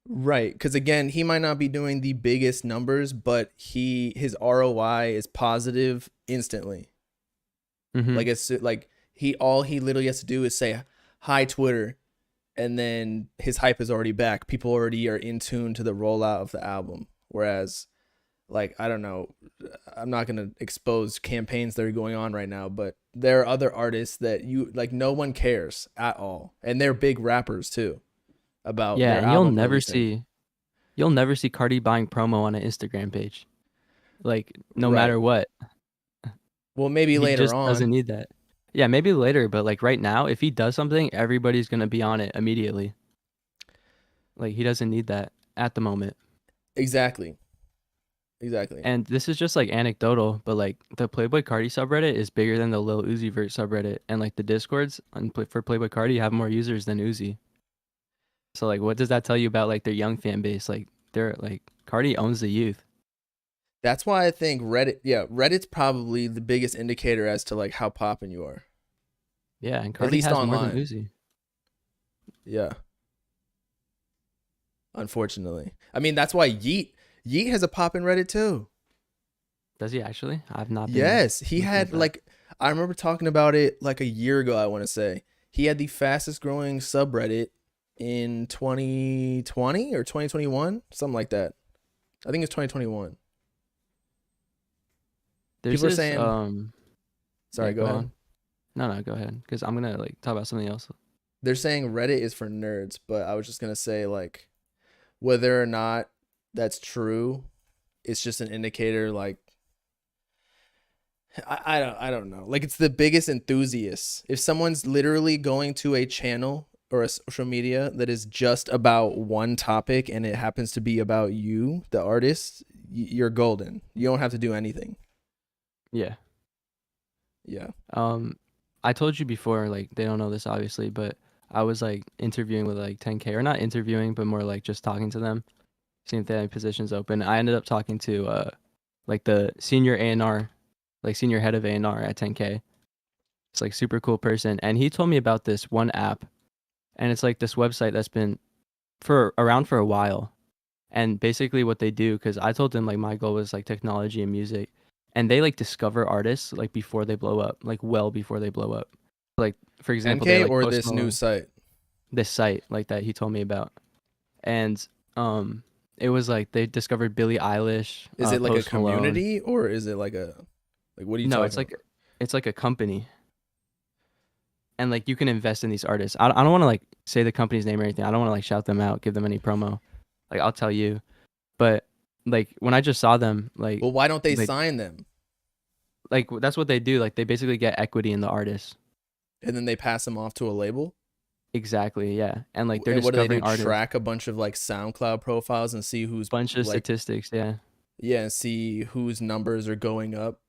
Right, because again, he might not be doing the biggest numbers, but his ROI is positive instantly. Mm-hmm. Like it's like all he literally has to do is say hi Twitter, and then his hype is already back. People already are in tune to the rollout of the album. Whereas like, I don't know, I'm not going to expose campaigns that are going on right now, but there are other artists that you like, no one cares at all. And they're big rappers too about Yeah, their and album releasing. you'll never see Cardi buying promo on an Instagram page. Like no Right. matter what. Well, maybe He later just doesn't on. need that. Yeah, maybe later, but like right now, if he does something, everybody's gonna be on it immediately. Like he doesn't need that at the moment. Exactly. And this is just like anecdotal, but like the Playboy Cardi subreddit is bigger than the Lil Uzi Vert subreddit, and like the Discords for Playboy Cardi have more users than Uzi. So like, what does that tell you about like their young fan base? Like they're like Cardi owns the youth. That's why I think Reddit's probably the biggest indicator as to like how poppin' you are. Yeah, and Cardi least has more online. than Uzi. Yeah. Unfortunately. I mean, that's why Yeet has a pop in Reddit too. Does he actually? I've not been. Yes, he looking at had that. like, I remember talking about it like a year ago, I want to say. He had the fastest growing subreddit in 2020 or 2021, something like that. I think it's 2021. There's people are this, saying- Sorry, yeah, go ahead. on. No, go ahead, because I'm gonna like talk about something else. They're saying Reddit is for nerds, but I was just gonna say like, whether or not that's true, it's just an indicator. Like, I don't know. Like, it's the biggest enthusiasts. If someone's literally going to a channel or a social media that is just about one topic and it happens to be about you, the artist, you're golden. You don't have to do anything. Yeah. Yeah. I told you before, like they don't know this obviously, but I was like interviewing with like 10K, or not interviewing, but more like just talking to them, seeing if they had positions open. I ended up talking to like the senior A&R, like senior head of A&R at 10K. It's like super cool person, and he told me about this one app, and it's like this website that's been around for a while. And basically what they do, because I told them like my goal was like technology and music, and they like discover artists like before they blow up, like well before they blow up. Like for example, they NK like or Post this new Malone, site? this site like that he told me about, and it was like they discovered Billie Eilish. Is it like Post a community or is it like a, like, what are you Malone. No, talking it's like a company, and like you can invest in these artists. I don't want to like say the company's name or anything. I don't want to like shout them out, give them any promo. Like I'll tell you, but like when I just saw them, like Well, why don't they like, sign them? like that's what they do. Like they basically get equity in the artist. And then they pass them off to a label? Exactly, yeah. And like they're And what do they discovering do? artists. Track a bunch of like SoundCloud profiles and see who's Bunch of like, statistics, yeah. yeah, and see whose numbers are going up.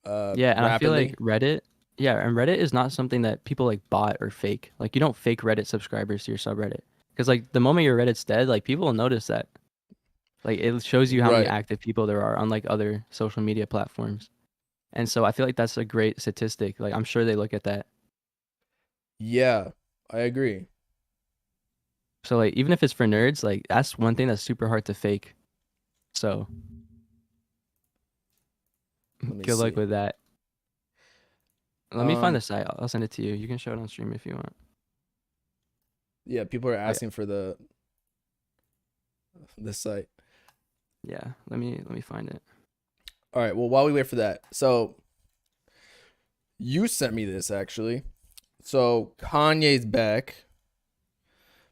Yeah, and rapidly. I feel like Reddit, yeah, and Reddit is not something that people like bot or fake. Like you don't fake Reddit subscribers to your subreddit. Because like the moment your Reddit's dead, like people will notice that. Like it shows you how many Right. active people there are on like other social media platforms. And so I feel like that's a great statistic. Like I'm sure they look at that. Yeah, I agree. So like even if it's for nerds, like that's one thing that's super hard to fake. So Let me good luck see. with that. Let me find Um, the site. I'll send it to you. You can show it on stream if you want. Yeah, people are asking for the site. Yeah, let me find it. All right, well, while we wait for that, so you sent me this actually. So Kanye's back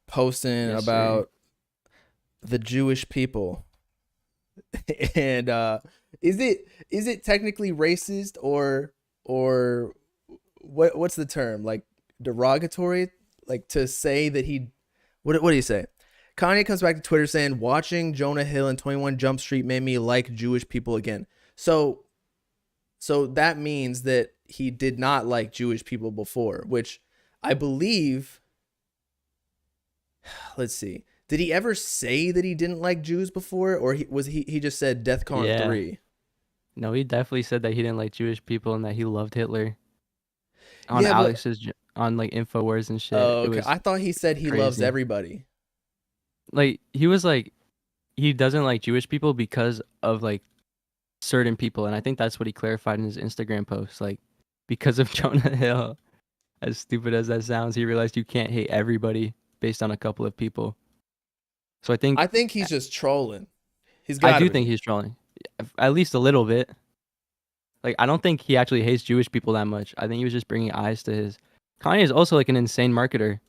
posting Yes, sir. about the Jewish people. And is it technically racist or what's the term? Like derogatory, like to say that he what do you say? Kanye comes back to Twitter saying, "Watching Jonah Hill and 21 Jump Street made me like Jewish people again." So that means that he did not like Jewish people before, which I believe. Let's see. Did he ever say that he didn't like Jews before, or he just said DEFCON Yeah. 3? No, he definitely said that he didn't like Jewish people and that he loved Hitler. On Yeah, but- Alex's on like InfoWars and shit. Oh, It okay. was I thought he said he loves crazy. everybody. like he was like he doesn't like Jewish people because of like certain people, and I think that's what he clarified in his Instagram post. Like because of Jonah Hill, as stupid as that sounds, he realized you can't hate everybody based on a couple of people. So I think I think he's just trolling. He's got. I do think he's trolling. at least a little bit. Like, I don't think he actually hates Jewish people that much. I think he was just bringing eyes to his. Kanye is also like an insane marketer.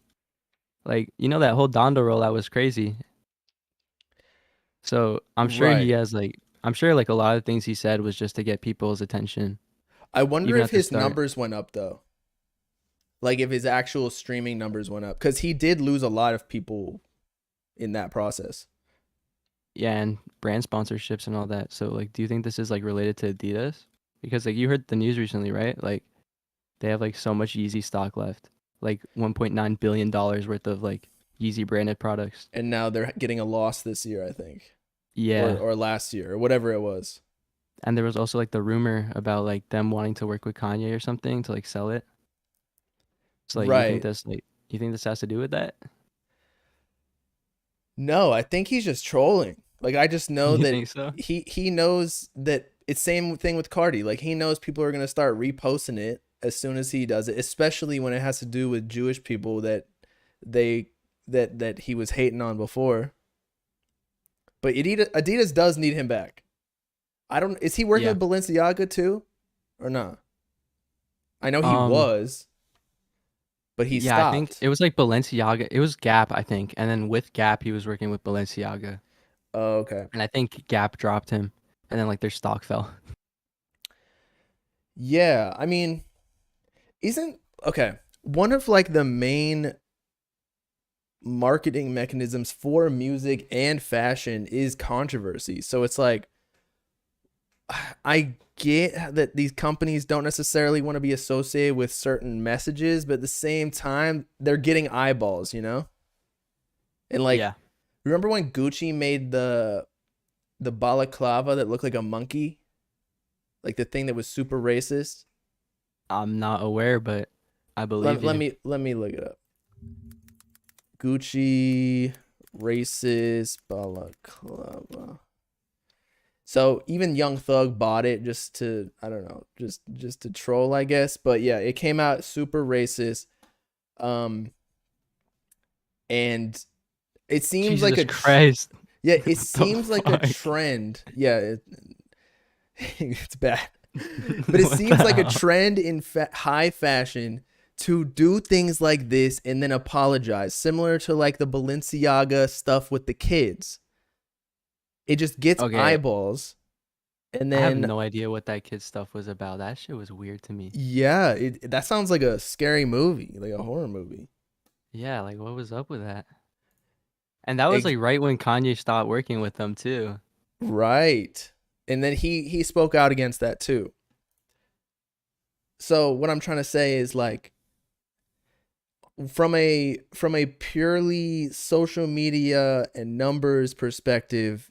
Like, you know, that whole Donda rollout was crazy. So I'm sure he Right. has like, I'm sure like a lot of things he said was just to get people's attention. I wonder Even if at the his start. numbers went up though. Like if his actual streaming numbers went up, because he did lose a lot of people in that process. Yeah, and brand sponsorships and all that. So like, do you think this is like related to Adidas? Because like you heard the news recently, right? Like they have like so much Yeezy stock left, like $1.9 billion worth of like Yeezy branded products. And now they're getting a loss this year, I think, Yeah, or last year, or whatever it was. and there was also like the rumor about like them wanting to work with Kanye or something to like sell it. So like, Right. you think this has to do with that? No, I think he's just trolling. Like I just know You that think so? he knows that it's same thing with Cardi. Like he knows people are gonna start reposting it as soon as he does it, especially when it has to do with Jewish people that he was hating on before. But Adidas does need him back. I don't. Is he working Yeah. with Balenciaga too, or not? I know he Um, was, but he Yeah, stopped. I think it was like Balenciaga. It was Gap, I think, and then with Gap, he was working with Balenciaga, Oh, okay. and I think Gap dropped him, and then like their stock fell. Yeah, I mean, isn't okay. One of like the main marketing mechanisms for music and fashion is controversy. So it's like I get that these companies don't necessarily want to be associated with certain messages, but at the same time, they're getting eyeballs, you know? And like, Yeah, remember when Gucci made the balaclava that looked like a monkey? Like the thing that was super racist? I'm not aware, but I believe Let you. me look it up. Gucci racist balaclava. So even Young Thug bought it just to, I don't know, just to troll, I guess. But yeah, it came out super racist. And it seems like Jesus Christ! yeah, it What the seems like a fuck? trend. Yeah, it's bad. But it What seems the like a hell? trend in high fashion to do things like this and then apologize, similar to like the Balenciaga stuff with the kids. It just gets Okay, eyeballs, and I have then no idea what that kid stuff was about. That shit was weird to me. yeah, that sounds like a scary movie, like a horror movie. Yeah, like what was up with that? And that was Ex- like right when Kanye stopped working with them too. right, and then he spoke out against that too. So what I'm trying to say is like from a purely social media and numbers perspective,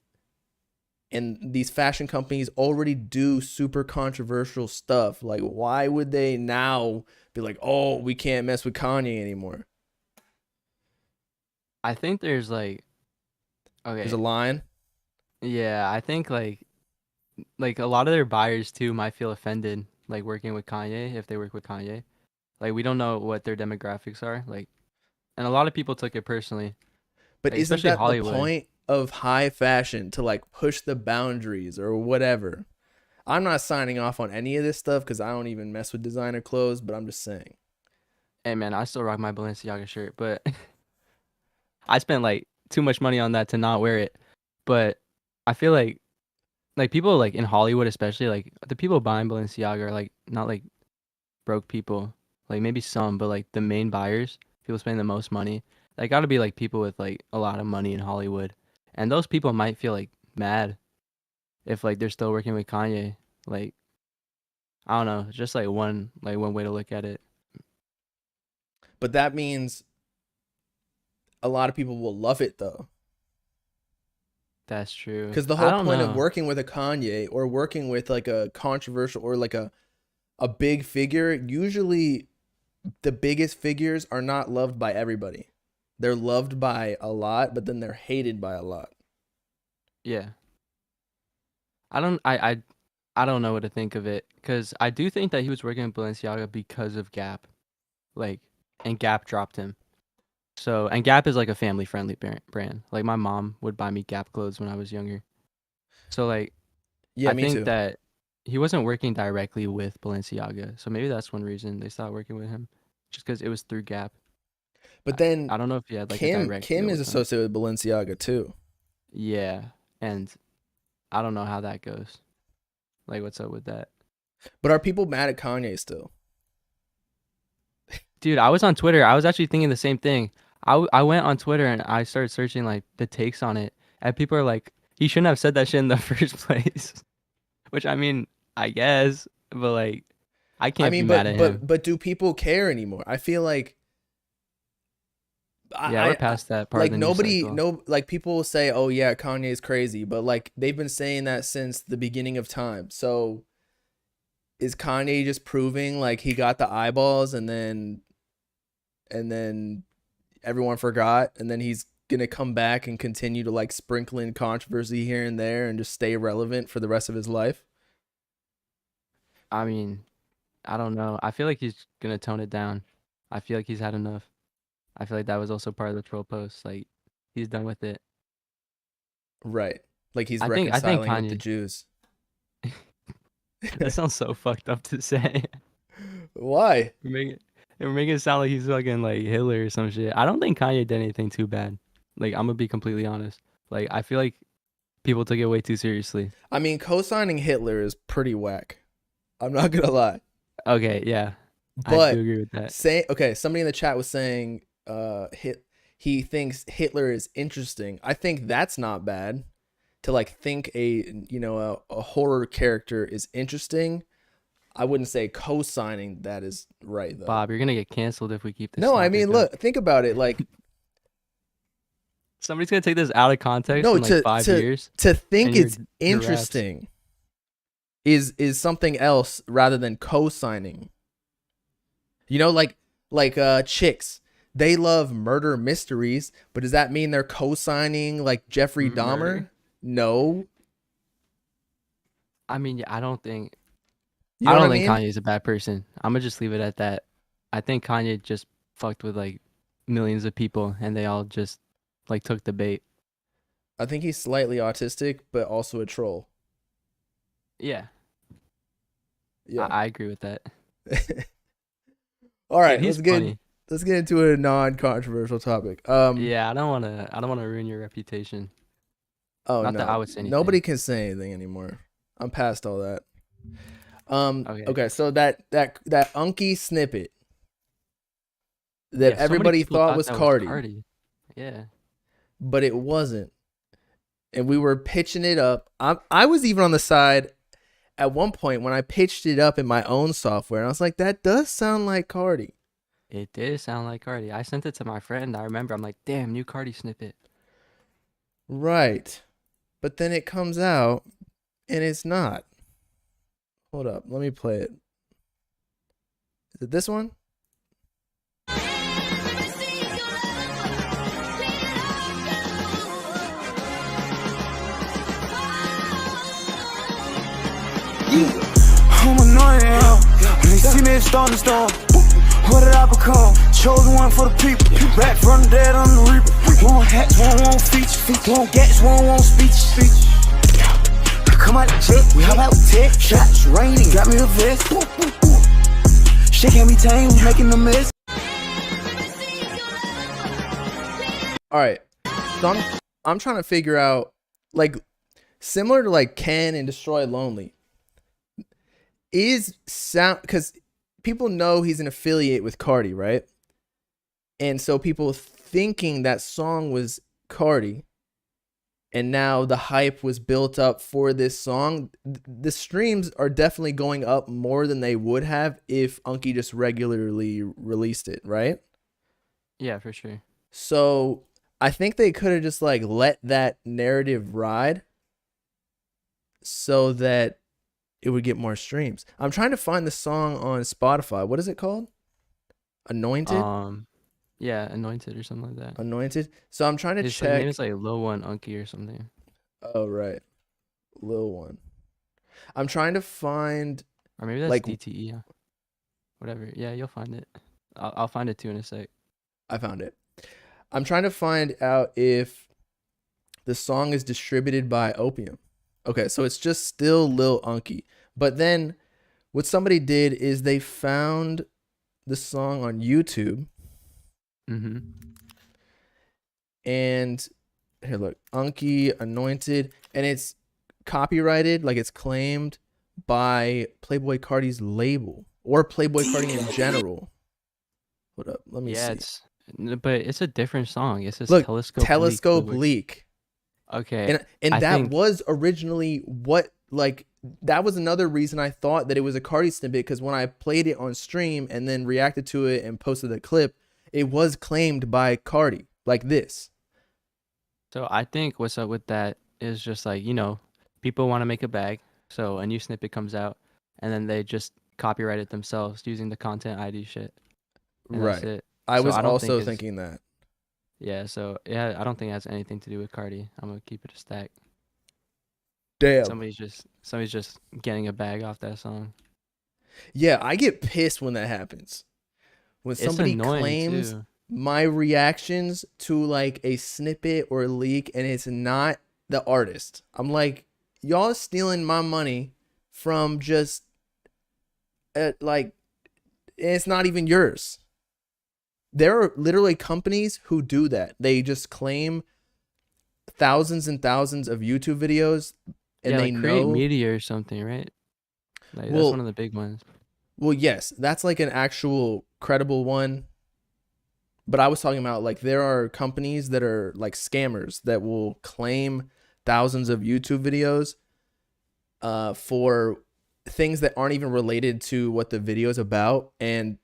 and these fashion companies already do super controversial stuff, like why would they now be like, oh, we can't mess with Kanye anymore? I think there's like, There's okay, a line. yeah, I think like a lot of their buyers too might feel offended like working with Kanye if they work with Kanye. Like we don't know what their demographics are, like, and a lot of people took it personally, But like isn't especially that the Hollywood. point of high fashion, to like push the boundaries or whatever? I'm not signing off on any of this stuff because I don't even mess with designer clothes, but I'm just saying. Hey man, I still rock my Balenciaga shirt, but I spent like too much money on that to not wear it. But I feel like people like in Hollywood especially, like the people buying Balenciaga are like not like broke people. Like maybe some, but like the main buyers, people spending the most money, they got to be like people with like a lot of money in Hollywood. And those people might feel like mad if like they're still working with Kanye. Like I don't know, just like one way to look at it. But that means a lot of people will love it though. That's true. Because the I whole don't point of know. working with a Kanye or working with like a controversial or like a big figure, usually the biggest figures are not loved by everybody. They're loved by a lot, but then they're hated by a lot. Yeah. I don't know what to think of it because I do think that he was working with Balenciaga because of Gap, like, and Gap dropped him. So, and Gap is like a family friendly brand. Like my mom would buy me Gap clothes when I was younger. So like Yeah, I me think too. that he wasn't working directly with Balenciaga, so maybe that's one reason they stopped working with him, just because it was through Gap. But then I don't know if he had like a Kim direct Kim deal is with them. associated with Balenciaga too. Yeah, and I don't know how that goes. Like, what's up with that? But are people mad at Kanye still? Dude, I was on Twitter. I was actually thinking the same thing. I went on Twitter and I started searching like the takes on it, and people are like, he shouldn't have said that shit in the first place. Which I mean, I guess, but like, I can't be mad at him. but do people care anymore? I feel like Yeah, we're I past that part of like the news nobody cycle. no like people will say, "Oh yeah, Kanye's crazy," but like they've been saying that since the beginning of time. So is Kanye just proving like he got the eyeballs and then everyone forgot and then he's gonna come back and continue to like sprinkle in controversy here and there and just stay relevant for the rest of his life? I mean, I don't know. I feel like he's gonna tone it down. I feel like he's had enough. I feel like that was also part of the troll post. Like, he's done with it. Right. Like he's I think reconciling with the Kanye. Jews. That sounds so fucked up to say. Why? We're making it sound like he's fucking like Hitler or some shit. I don't think Kanye did anything too bad. Like, I'm gonna be completely honest. Like, I feel like people took it way too seriously. I mean, co-signing Hitler is pretty whack. I'm not gonna lie. Okay, yeah, I But do agree with that. somebody in the chat was saying he thinks Hitler is interesting. I think that's not bad to like think a horror character is interesting. I wouldn't say co-signing that is right though. Bob, you're gonna get canceled if we keep this. No, I topic mean, up. look, think about it. Like, Somebody's gonna take this out of context no, in like 5 years. to think and you're- it's you're raps. interesting is something else rather than co-signing. You know, like chicks, they love murder mysteries, but does that mean they're co-signing like Jeffrey Dahmer? Murder? No. I mean, I don't think. You know I what don't I think mean? Kanye's a bad person. I'm gonna just leave it at that. I think Kanye just fucked with like millions of people, and they all just like took the bait. I think he's slightly autistic, but also a troll. Yeah, Yeah. I agree with that. All right, Dude, he's let's funny. get into a non-controversial topic. Yeah, I don't wanna ruin your reputation. Oh Not no. that I would say anything. Nobody can say anything anymore. I'm past all that. Okay. Okay, so that Unky snippet that Yeah, so many everybody people thought was that Cardi, Yeah. but it wasn't. And we were pitching it up. I was even on the side at one point when I pitched it up in my own software, and I was like, that does sound like Cardi. It did sound like Cardi. I sent it to my friend. I remember. I'm like, damn, new Cardi snippet. Right. But then it comes out and it's not. Hold up, let me play it. Is it this one? I'm annoying, yo. When they see me, it's starting to storm. What did I become? Chosen one for the people. Back from the dead, I'm the reaper. One hats, one won't feature. One gats, one won't speech. Come out the jet, we hop out with tech. Shots raining, got me a vest. Shit can't be tamed, we making a mess. All right. So I'm trying to figure out, like, similar to like Ken and Destroy Lonely, is sound, because people know he's an affiliate with Cardi, right? And so people thinking that song was Cardi, and now the hype was built up for this song. The streams are definitely going up more than they would have if Unky just regularly released it, right? Yeah, for sure. So I think they could have just like let that narrative ride so that it would get more streams. I'm trying to find the song on Spotify. What is it called? Anointed? Yeah, Anointed or something like that. Anointed. So I'm trying to His check. name is like Lil One Unky or something. Oh, right. Lil One. I'm trying to find. Or maybe that's Like- DTE. Yeah. Whatever. Yeah, you'll find it. I'll find it too in a sec. I found it. I'm trying to find out if the song is distributed by Opium. Okay, so it's just still Lil Unky. But then what somebody did is they found the song on YouTube. Mm-hmm. And here, look, Unky Anointed, and it's copyrighted, like it's claimed by Playboy Cardi's label or Playboy Cardi in general. Hold up, let me see. But it's a different song. It says Look, Telescope Telescope Playboy. Leak. Okay. And I that think was originally what, like, that was another reason I thought that it was a Cardi snippet, because when I played it on stream and then reacted to it and posted the clip, it was claimed by Cardi, like this. so. I think what's up with that is just like, people want to make a bag. So a new snippet comes out, and then they just copyright it themselves using the content ID shit. And that's Right. it. I So was I don't also think it's, thinking that. yeah. So yeah, I don't think it has anything to do with Cardi. I'm gonna keep it a stack. Damn. Somebody's just getting a bag off that song. Yeah, I get pissed when that happens. When It's somebody annoying claims too. my reactions to like a snippet or a leak and it's not the artist. I'm like, y'all stealing my money from just like, it's not even yours. There are literally companies who do that. They just claim thousands and thousands of YouTube videos, and Yeah, they like Create know. Media or something, right? Like that's Well, one of the big ones. well, yes, that's like an actual credible one. But I was talking about, like, there are companies that are like scammers that will claim thousands of YouTube videos for things that aren't even related to what the video is about, and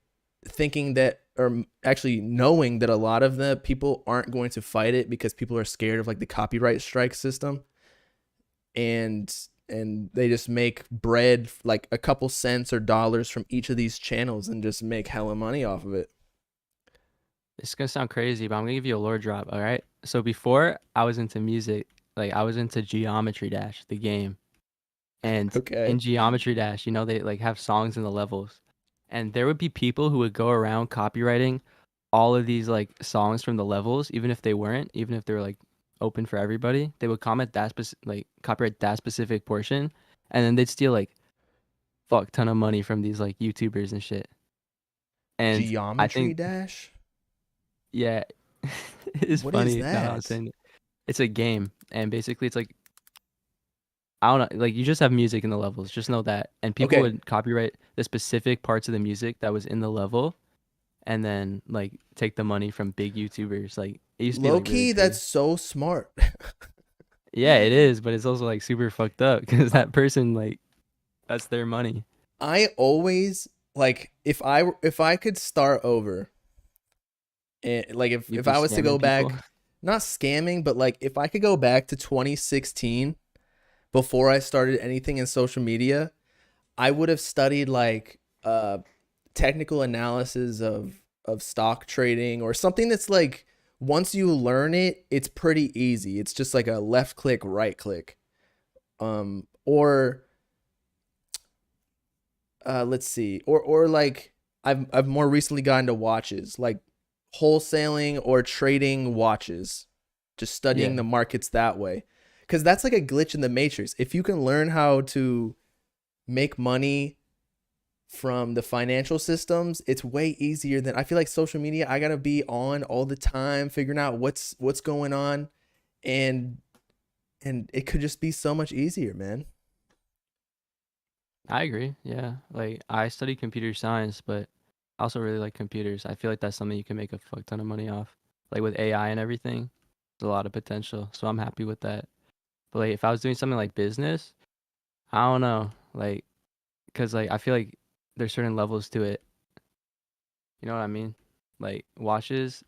thinking that, or actually knowing that a lot of the people aren't going to fight it because people are scared of like the copyright strike system, and they just make bread, like a couple cents or dollars from each of these channels, and just make hella money off of it. It's gonna sound crazy, but I'm gonna give you a lore drop, all right? So before I was into music, like I was into Geometry Dash, the game. And Okay. in Geometry Dash, they like have songs in the levels. And there would be people who would go around copywriting all of these like songs from the levels, even if they weren't, even if they were like open for everybody. They would comment that like copyright that specific portion, and then they'd steal like fuck ton of money from these like YouTubers and shit. And I Geometry think Dash? yeah, it's What is funny now I'm that? saying it. It's a game, and basically it's like I don't know, like you just have music in the levels, just know that. And people Okay. would copyright the specific parts of the music that was in the level, and then like take the money from big YouTubers. Like it used to be Low like really key, big. that's so smart. Yeah, it is, but it's also like super fucked up because that person like that's their money. I always, like, if I could start over, and like You'd if be I was to go scamming people. back, not scamming, but like if I could go back to 2016 before I started anything in social media, I would have studied like technical analysis of stock trading, or something that's like, once you learn it, it's pretty easy. It's just like a left click, right click. Or let's see. Or like I've more recently gotten to watches, like wholesaling or trading watches. Just studying Yeah. the markets that way. Cuz that's like a glitch in the matrix. If you can learn how to make money from the financial systems, it's way easier than, I feel like social media, I got to be on all the time figuring out what's going on, and it could just be so much easier, man. I agree. Yeah. Like I studied computer science, but I also really like computers. I feel like that's something you can make a fuck ton of money off. Like with AI and everything, there's a lot of potential. So I'm happy with that. But like if I was doing something like business, I don't know. Like cuz like I feel like there's certain levels to it. You know what I mean? Like watches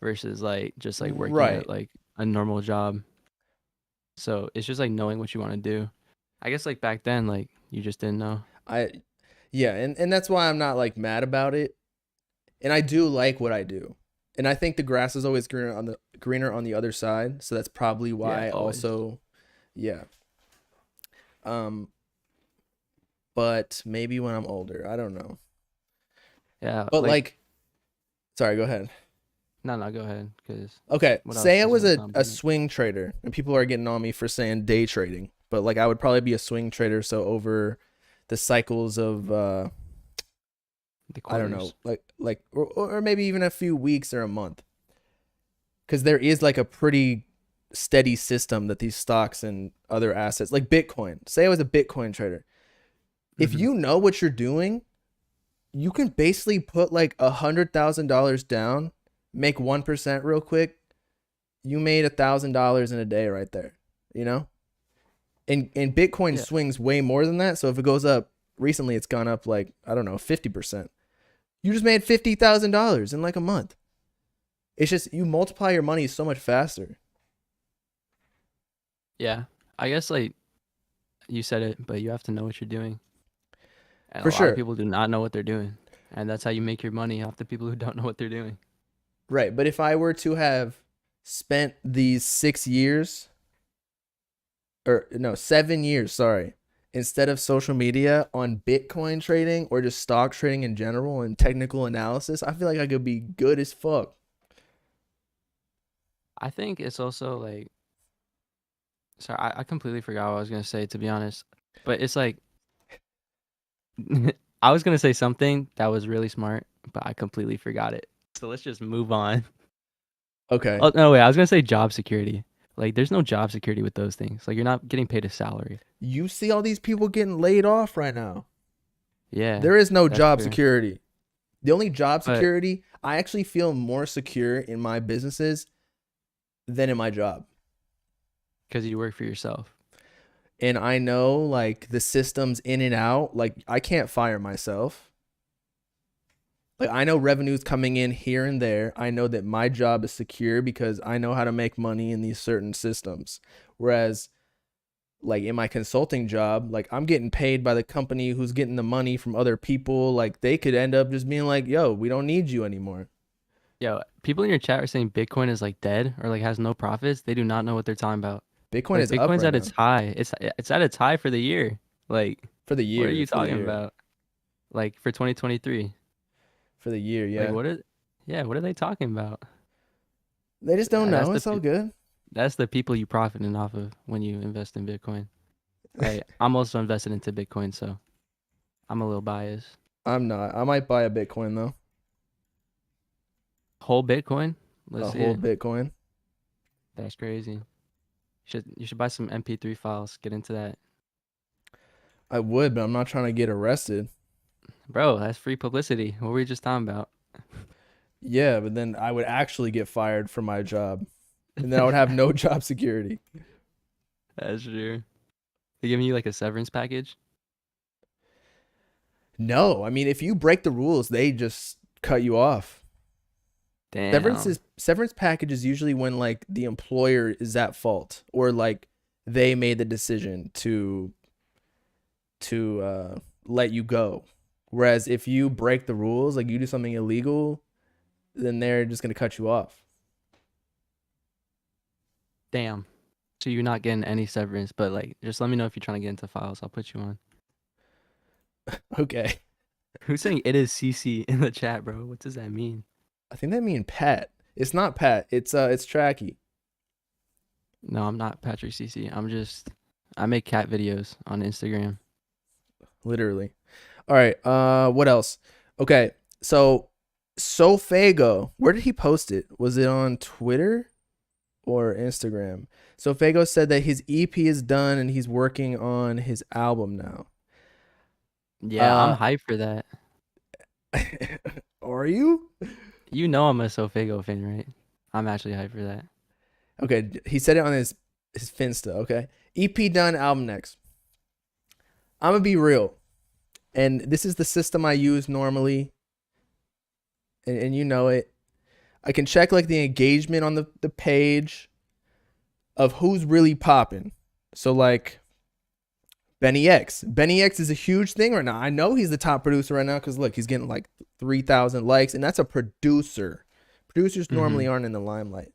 versus like just like working Right. at like a normal job. So it's just like knowing what you want to do. I guess like back then like you just didn't know. Yeah, and that's why I'm not like mad about it. And I do like what I do. And I think the grass is always greener on the other side, so that's probably why Yeah, I always. also, yeah. But maybe when I'm older, I don't know. Yeah, But like, sorry, go ahead. No, go ahead. Cause Okay, what else say I is was gonna a sound big? swing trader, and people are getting on me for saying day trading, but like I would probably be a swing trader, so over the cycles of The I don't quarters. know, or maybe even a few weeks or a month, because there is like a pretty steady system that these stocks and other assets, like Bitcoin. Say I was a Bitcoin trader. If Mhm. you know what you're doing, you can basically put like $100,000 down, make 1% real quick. You made $1,000 in a day right there, you know? And Bitcoin Yeah. swings way more than that. So if it goes up recently, it's gone up like, I don't know, 50%. You just made $50,000 in like a month. It's just you multiply your money so much faster. Yeah. I guess like you said it, but you have to know what you're doing. And For a lot of sure. people do not know what they're doing. And that's how you make your money off the people who don't know what they're doing. Right. But if I were to have spent these 6 years, or no, 7 years, sorry, instead of social media on Bitcoin trading or just stock trading in general and technical analysis, I feel like I could be good as fuck. I think it's also like, sorry, I completely forgot what I was gonna say, to be honest. But it's like I was gonna say something that was really smart, but I completely forgot it. So let's just move on. Okay. Oh no, wait, I was gonna say job security. Like there's no job security with those things. Like you're not getting paid a salary. You see all these people getting laid off right now. Yeah, There is no that's job true. security. The only job But security, I actually feel more secure in my businesses than in my job. because you work for yourself. And I know like the systems in and out, like I can't fire myself. Like I know revenues coming in here and there. I know that my job is secure because I know how to make money in these certain systems. Whereas like in my consulting job, like I'm getting paid by the company who's getting the money from other people. Like they could end up just being like, yo, we don't need you anymore. Yo, people in your chat are saying Bitcoin is like dead or like has no profits. They do not know what they're talking about. Bitcoin Like is up Bitcoin's right at its now high. It's at its high for the year. Like for the what are year, you talking about? Like for 2023. for the year. Like Yeah. what is yeah, what are they talking about? They just don't That's know. the It's all good. that's the people you profiting off of when you invest in Bitcoin. Right. I'm also invested into Bitcoin, so I'm a little biased. I'm not. I might buy a Bitcoin though. Whole Bitcoin? Let's A see whole it. Bitcoin. That's crazy. You should buy some MP3 files. Get into that. I would, but I'm not trying to get arrested. Bro, that's free publicity. What were we just talking about? Yeah, but then I would actually get fired from my job. And then I would have no job security. That's true. They giving you like a severance package? No, I mean if you break the rules, they just cut you off. Damn. Severance package is usually when like the employer is at fault or like they made the decision to let you go. Whereas if you break the rules, like you do something illegal, then they're just gonna cut you off. Damn. So you're not getting any severance, but like just let me know if you're trying to get into files. I'll put you on. Okay. Who's saying it is CC in the chat, bro? What does that mean? I think that means Pat. It's not Pat. It's Tracky. No, I'm not Patrick CC. I make cat videos on Instagram. Literally. All right. What else? Okay. So Sofago, where did he post it? Was it on Twitter or Instagram? Sofago said that his EP is done and he's working on his album now. Yeah, I'm hyped for that. Are you? You know I'm a Sofago fan, right? I'm actually hyped for that. Okay, he said it on his Finsta, okay? EP done, album next. I'm gonna be real. And this is the system I use normally. And you know it. I can check like the engagement on the page of who's really popping. So like Benny X. Benny X is a huge thing right now. I know he's the top producer right now because look, he's getting like 3,000 likes, and that's a producer. Producers normally aren't in the limelight.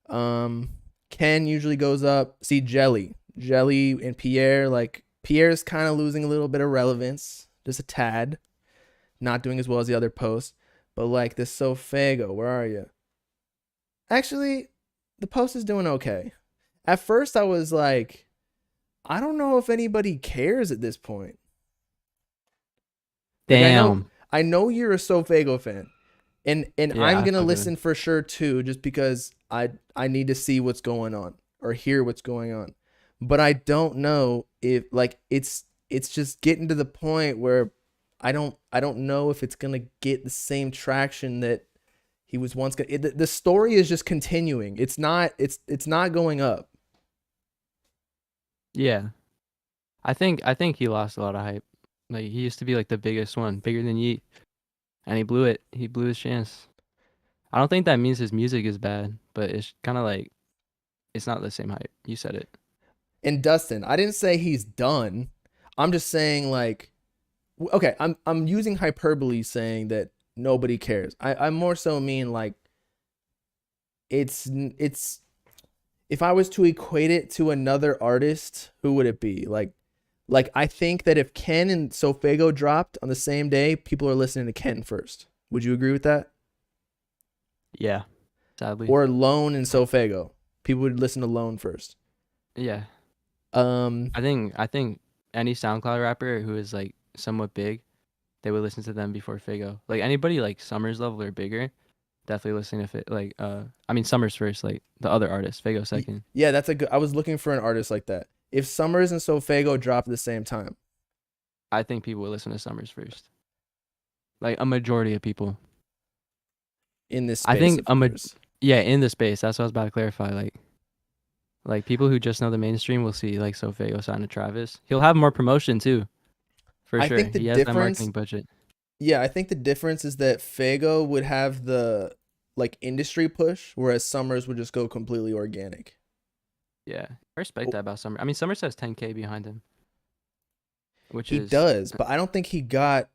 Ken usually goes up. See Jelly and Pierre. Like Pierre's kind of losing a little bit of relevance, just a tad. Not doing as well as the other posts. But like this Sofago, where are you? Actually, the post is doing okay. At first, I was like, I don't know if anybody cares at this point. Like, Damn. I know you're a SoFago fan, and Yeah, I'm I gonna fuck with listen him. for sure too, just because I need to see what's going on or hear what's going on. But I don't know if like it's just getting to the point where I don't know if it's gonna get the same traction that he was once gonna. The story is just continuing. It's not going up. Yeah. I think he lost a lot of hype. Like he used to be like the biggest one, bigger than Yeet, and he blew it. He blew his chance. I don't think that means his music is bad, but it's kind of like it's not the same hype. You said it. And Dustin, I didn't say he's done. I'm just saying like, okay, I'm using hyperbole saying that nobody cares. I more so mean like it's if I was to equate it to another artist, who would it be? Like I think that if Ken and SoFago dropped on the same day, people are listening to Ken first. Would you agree with that? Yeah. Sadly. Or Lone and SoFago, people would listen to Lone first. Yeah. Um, I think any SoundCloud rapper who is like somewhat big, they would listen to them before Fago. Like anybody like Summers level or bigger, definitely listening to I mean Summers first, like the other artist, Fago second. yeah, that's a good. I was looking for an artist like that. If Summers and SoFago drop at the same time, I think people would listen to Summers first. Like a majority of people. in this I space think of yours. Yeah, in the space. That's what I was about to clarify. Like people who just know the mainstream will see like SoFago sign to Travis. He'll have more promotion too. For I sure. think the He has that difference- marketing budget. Yeah, I think the difference is that Fago would have the like industry push, whereas Summers would just go completely organic. Yeah. I respect that about Summers. I mean Summers has 10K behind him. Which He is does, but I don't think he got.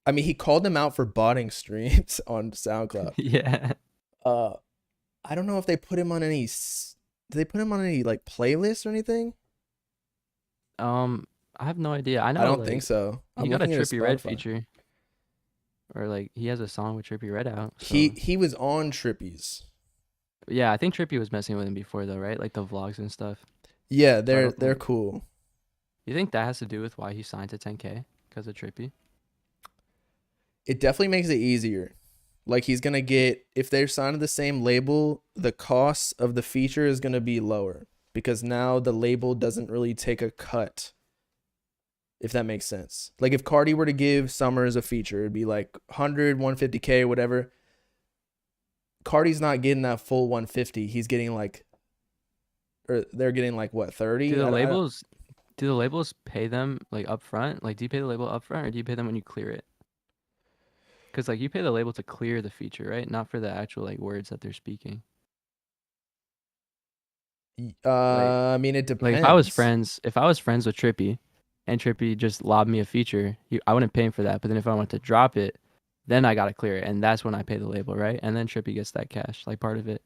I mean, he called them out for botting streams on SoundCloud. Yeah. I don't know if they put him on any. Did they put him on any like playlists or anything? I have no idea. I know I don't like, think so. He got a Trippie Red feature. Or like he has a song with Trippie Red out. So. He was on Trippie's. Yeah, I think Trippie was messing with him before though, right? Like the vlogs and stuff. Yeah, they're Probably. cool. You think that has to do with why he signed to 10K? Because of Trippie? It definitely makes it easier. Like he's gonna get, if they're signed to the same label, the cost of the feature is gonna be lower because now the label doesn't really take a cut. If that makes sense. Like if Cardi were to give Summers a feature, it'd be like 100, 150K, whatever. Cardi's not getting that full 150. He's getting like, or they're getting like what, 30? Do the labels pay them like upfront? Like do you pay the label upfront or do you pay them when you clear it? Because like you pay the label to clear the feature, right? Not for the actual like words that they're speaking. I mean, it depends. Like if I was friends with Trippie, and Trippie just lobbed me a feature, I wouldn't pay him for that. But then if I want to drop it, then I gotta clear it, and that's when I pay the label, right? And then Trippie gets that cash, like part of it.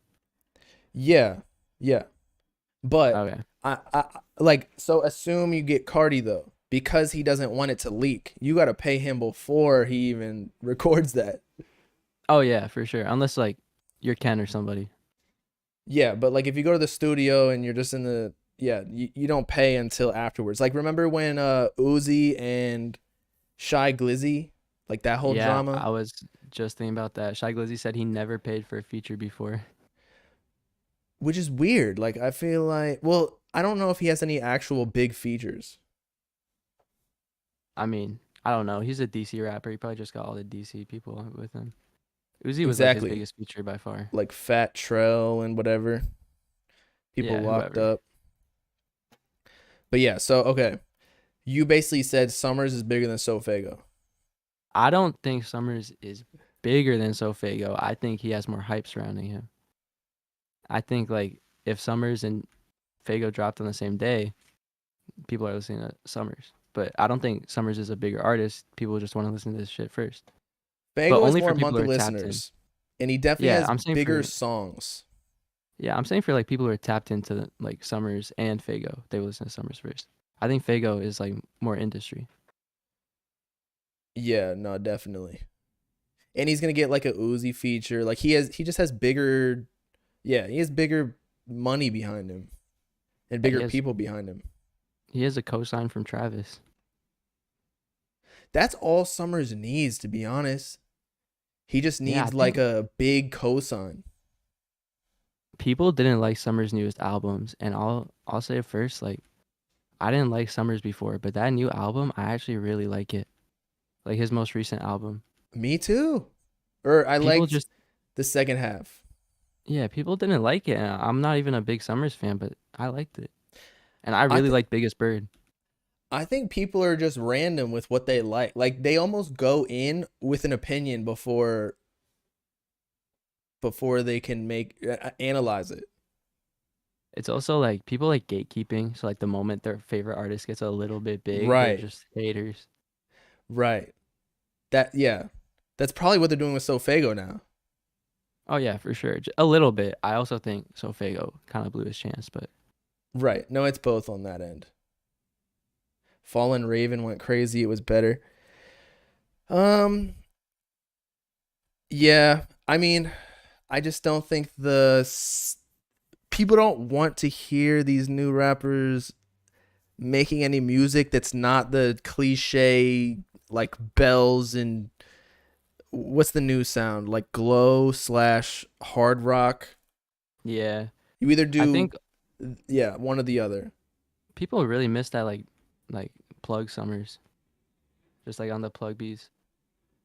Yeah. But Okay. I like, so assume you get Cardi though, because he doesn't want it to leak. You got to pay him before he even records that. Oh yeah, for sure. Unless like you're Ken or somebody. Yeah, but like if you go to the studio and you're just in the, you don't pay until afterwards. Like remember when Uzi and Shy Glizzy, like that whole drama? I was just thinking about that. Shy Glizzy said he never paid for a feature before. Which is weird. Like I feel like, well, I don't know if he has any actual big features. I mean, I don't know. He's a DC rapper. He probably just got all the DC people with him. Uzi was Exactly. like his biggest feature by far. Like Fat Trell and whatever. People locked up. But yeah, so okay. You basically said Summers is bigger than SoFago. I don't think Summers is bigger than SoFago. I think he has more hype surrounding him. I think like if Summers and Fago dropped on the same day, people are listening to Summers. But I don't think Summers is a bigger artist. People just want to listen to this shit first. Fago has only more for people monthly who are tapped listeners. And he definitely Yeah, has I'm saying bigger for- songs. Yeah, I'm saying for like people who are tapped into like Summers and Fago, they will listen to Summers first. I think Fago is like more industry. Yeah, no, definitely. And he's gonna get like a Uzi feature. Like he just has bigger Yeah, he has bigger money behind him and bigger has- people behind him. He has a cosign from Travis. That's all Summers needs, to be honest. He just Yeah, I needs like think- a big cosign. People didn't like Summer's newest albums, and I'll say it first, like I didn't like Summer's before, but that new album, I actually really like it. Like his most recent album. Me too. Or I People liked just the second half. Yeah, people didn't like it. And I'm not even a big Summers fan, but I liked it. And I I really thi- like Biggest Bird. I think people are just random with what they like. Like they almost go in with an opinion before they can analyze it. It's also like people like gatekeeping. So like the moment their favorite artist gets a little bit big, Right. they're just haters. Right. That's probably what they're doing with Sofago now. Oh yeah, for sure. A little bit. I also think Sofago kind of blew his chance, but Right. No, it's both on that end. Fallen Raven went crazy. It was better. Yeah. I mean, I just don't think people don't want to hear these new rappers making any music that's not the cliche like bells and what's the new sound like glow / hard rock. yeah. You either do I think one or the other. people really miss that like Plug Summers. Just like on the Plug beats.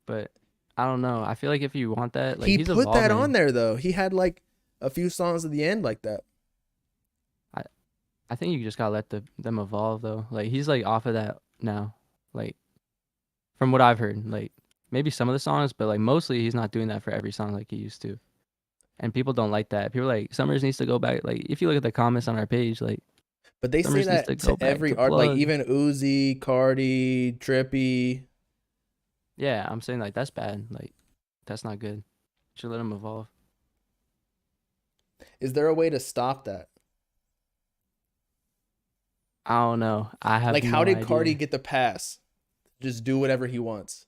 But I don't know. I feel like if you want that, like He he's put that evolving. on there though. He had like a few songs at the end like that. I think you just gotta let them evolve though. Like he's like off of that now. Like from what I've heard, like maybe some of the songs, but like mostly he's not doing that for every song like he used to. And people don't like that. People are like Summers needs to go back. Like if you look at the comments on our page, like But they Summers say needs that to go to back every to art, like Plug. even Uzi, Cardi, Trippy. yeah, I'm saying like that's bad. Like that's not good. Should let him evolve. Is there a way to stop that? I don't know. I have Like, how no did idea. Cardi get the pass? Just do whatever he wants.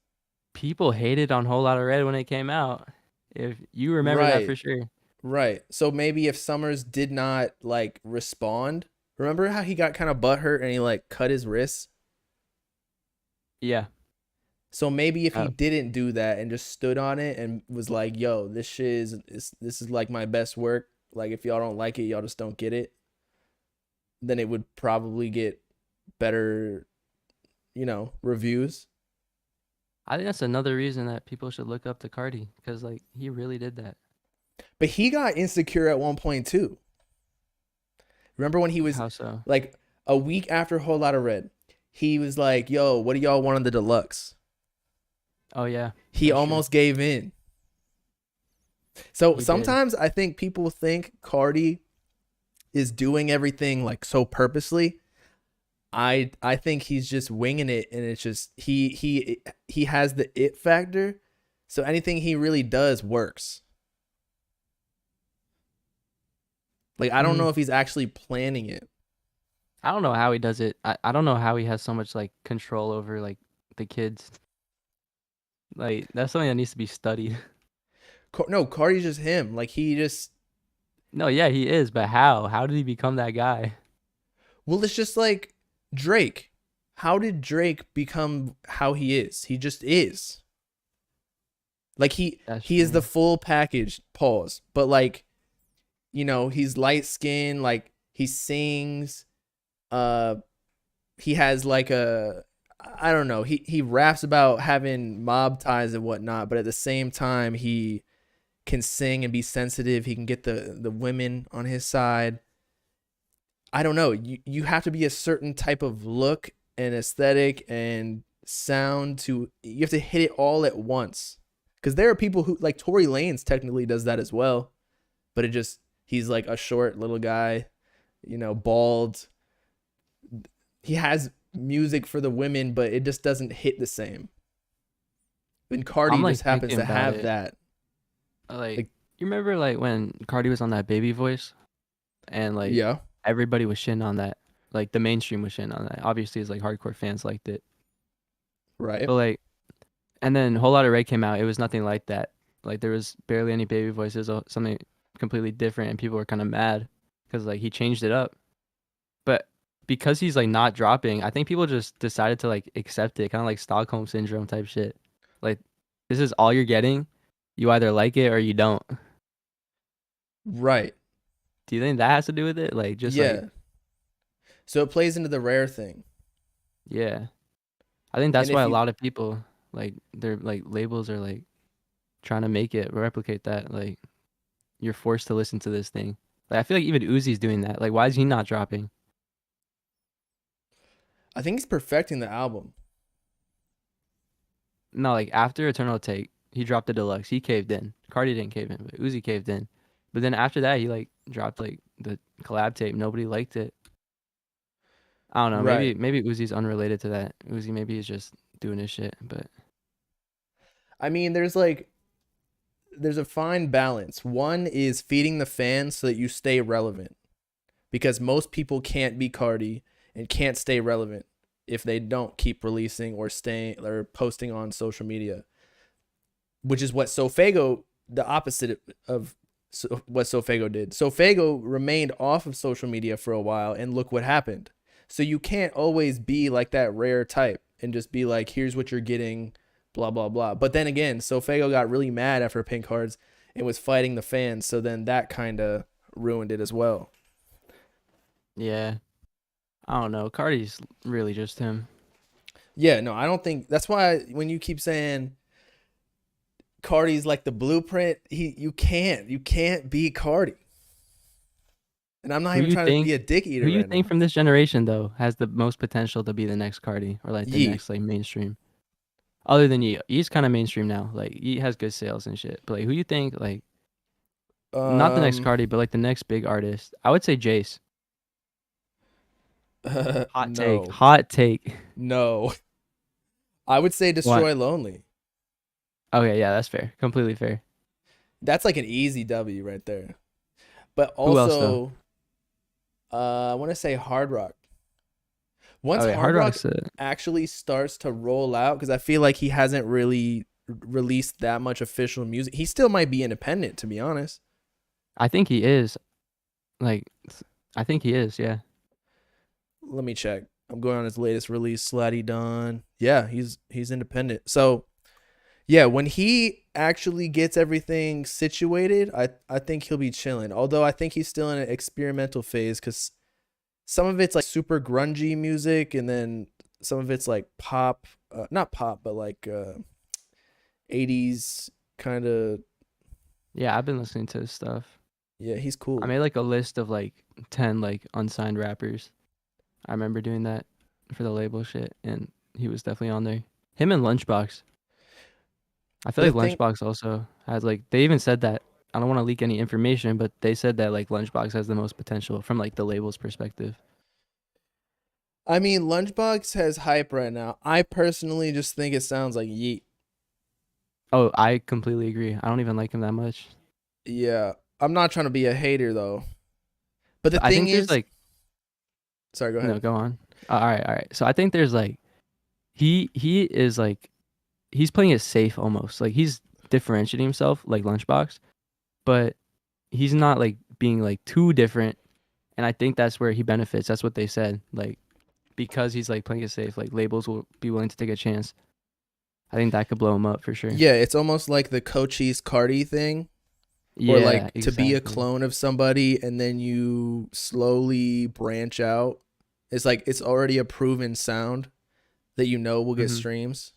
People hated on Whole Lotta Red when it came out. If you remember that Right. for sure. Right. So maybe if Summers did not like respond, remember how he got kind of butthurt and he like cut his wrists? Yeah. So maybe if he Oh. didn't do that and just stood on it and was like, "Yo, this shit this is like my best work. Like if y'all don't like it, y'all just don't get it." Then it would probably get better, reviews. I think that's another reason that people should look up to Cardi because like he really did that. But he got insecure at one point too. Remember when he was How so? like a week after Whole Lotta Red, he was like, "Yo, what do y'all want on the deluxe?" Oh yeah. He That's true. almost gave in. So He did. sometimes I think people think Cardi is doing everything like so purposely. I think he's just winging it, and it's just he has the it factor. So anything he really does works. Like I don't know if he's actually planning it. I don't know how he does it. I don't know how he has so much like control over like the kids. Like that's something that needs to be studied. No, Cardi's just him. Like he just No, yeah, he is, but how? How did he become that guy? well, it's just like Drake. How did Drake become how he is? He just is. Like he That's is true. the full package. Pause. But like, he's light skinned. Like he sings. He has like I don't know. He raps about having mob ties and whatnot, but at the same time, he can sing and be sensitive. He can get the women on his side. I don't know. You have to be a certain type of look and aesthetic and sound you have to hit it all at once. Because there are people who like Tory Lanez technically does that as well, but he's like a short little guy, bald. He has music for the women, but it just doesn't hit the same. And Cardi I'm, like, just happens to thinking about have it. that. Like you remember like when Cardi was on that Baby Voice, and like Yeah. everybody was shitting on that. Like the mainstream was shitting on that. Obviously, it's like hardcore fans liked it, Right. but like, and then Whole Lotta Red came out. It was nothing like that. Like there was barely any Baby Voices. Something completely different, and people were kind of mad because like he changed it up. But because he's like not dropping, I think people just decided to like accept it, kind of like Stockholm syndrome type shit. Like this is all you're getting. You either like it or you don't. Right. Do you think that has to do with it? Like just yeah. like So it plays into the rare thing. yeah. I think that's And if why a you- lot of people like their like labels are like trying to make it replicate that. Like you're forced to listen to this thing. Like I feel like even Uzi's doing that. Like why is he not dropping? I think he's perfecting the album. No, like after Eternal Take, he dropped the deluxe. He caved in. Cardi didn't cave in, but Uzi caved in. But then after that, he like dropped like the collab tape. Nobody liked it. I don't know. Right. Maybe Uzi's unrelated to that. Uzi maybe is just doing his shit. But I mean, there's a fine balance. One is feeding the fans so that you stay relevant, because most people can't be Cardi and can't stay relevant if they don't keep releasing or staying or posting on social media, which is what Sofago, the opposite of what Sofago did. Sofago remained off of social media for a while, and look what happened. So you can't always be like that rare type and just be like, here's what you're getting, blah, blah, blah. But then again, Sofago got really mad after Pink Cards and was fighting the fans. So then that kind of ruined it as well. yeah, I don't know. Cardi's really just him. Yeah, no, I don't think that's why when you keep saying Cardi's like the blueprint, you can't be Cardi. And I'm not Who even you trying think- to be a dick eater. Who you right think now. from this generation though has the most potential to be the next Cardi or like the Yeet. next like mainstream? Other than Yeet, Yeet's kind of mainstream now. Like Yeet has good sales and shit. But like, who you think like not the next Cardi, but like the next big artist? I would say Jace. Hot take. Hot take. No. I would say Destroy Lonely. Okay, yeah, that's fair. Completely fair. That's like an easy W right there. But Who else, also, I want to say Hard Rock. Once Okay, Hard Rock Rock's actually starts to roll out, because I feel like he hasn't really released that much official music. He still might be independent, to be honest. I think he is. Like, I think he is. Yeah. Let me check. I'm going on his latest release, Slatty Don. Yeah, he's independent. So, yeah, when he actually gets everything situated, I think he'll be chilling. Although I think he's still in an experimental phase, because some of it's like super grungy music, and then some of it's like pop, not pop, but like 80s kind of. Yeah, I've been listening to his stuff. Yeah, he's cool. I made like a list of like 10 like unsigned rappers. I remember doing that for the label shit, and he was definitely on there. Him and Lunchbox. I feel The like thing- Lunchbox also has like, they even said that. I don't want to leak any information, but they said that like Lunchbox has the most potential from like the label's perspective. I mean, Lunchbox has hype right now. I personally just think it sounds like Yeet. Oh, I completely agree. I don't even like him that much. Yeah, I'm not trying to be a hater though. But the I thing think is, there's like, sorry, go ahead. no, go on. All right. So I think there's like, he is like, he's playing it safe almost. Like he's differentiating himself like Lunchbox, but he's not like being like too different. And I think that's where he benefits. That's what they said. Like, because he's like playing it safe, like labels will be willing to take a chance. I think that could blow him up for sure. Yeah, it's almost like the Cochise Cardi thing, Yeah, or like to be a exactly. clone of somebody and then you slowly branch out. It's like it's already a proven sound that you know will get Mhm. streams.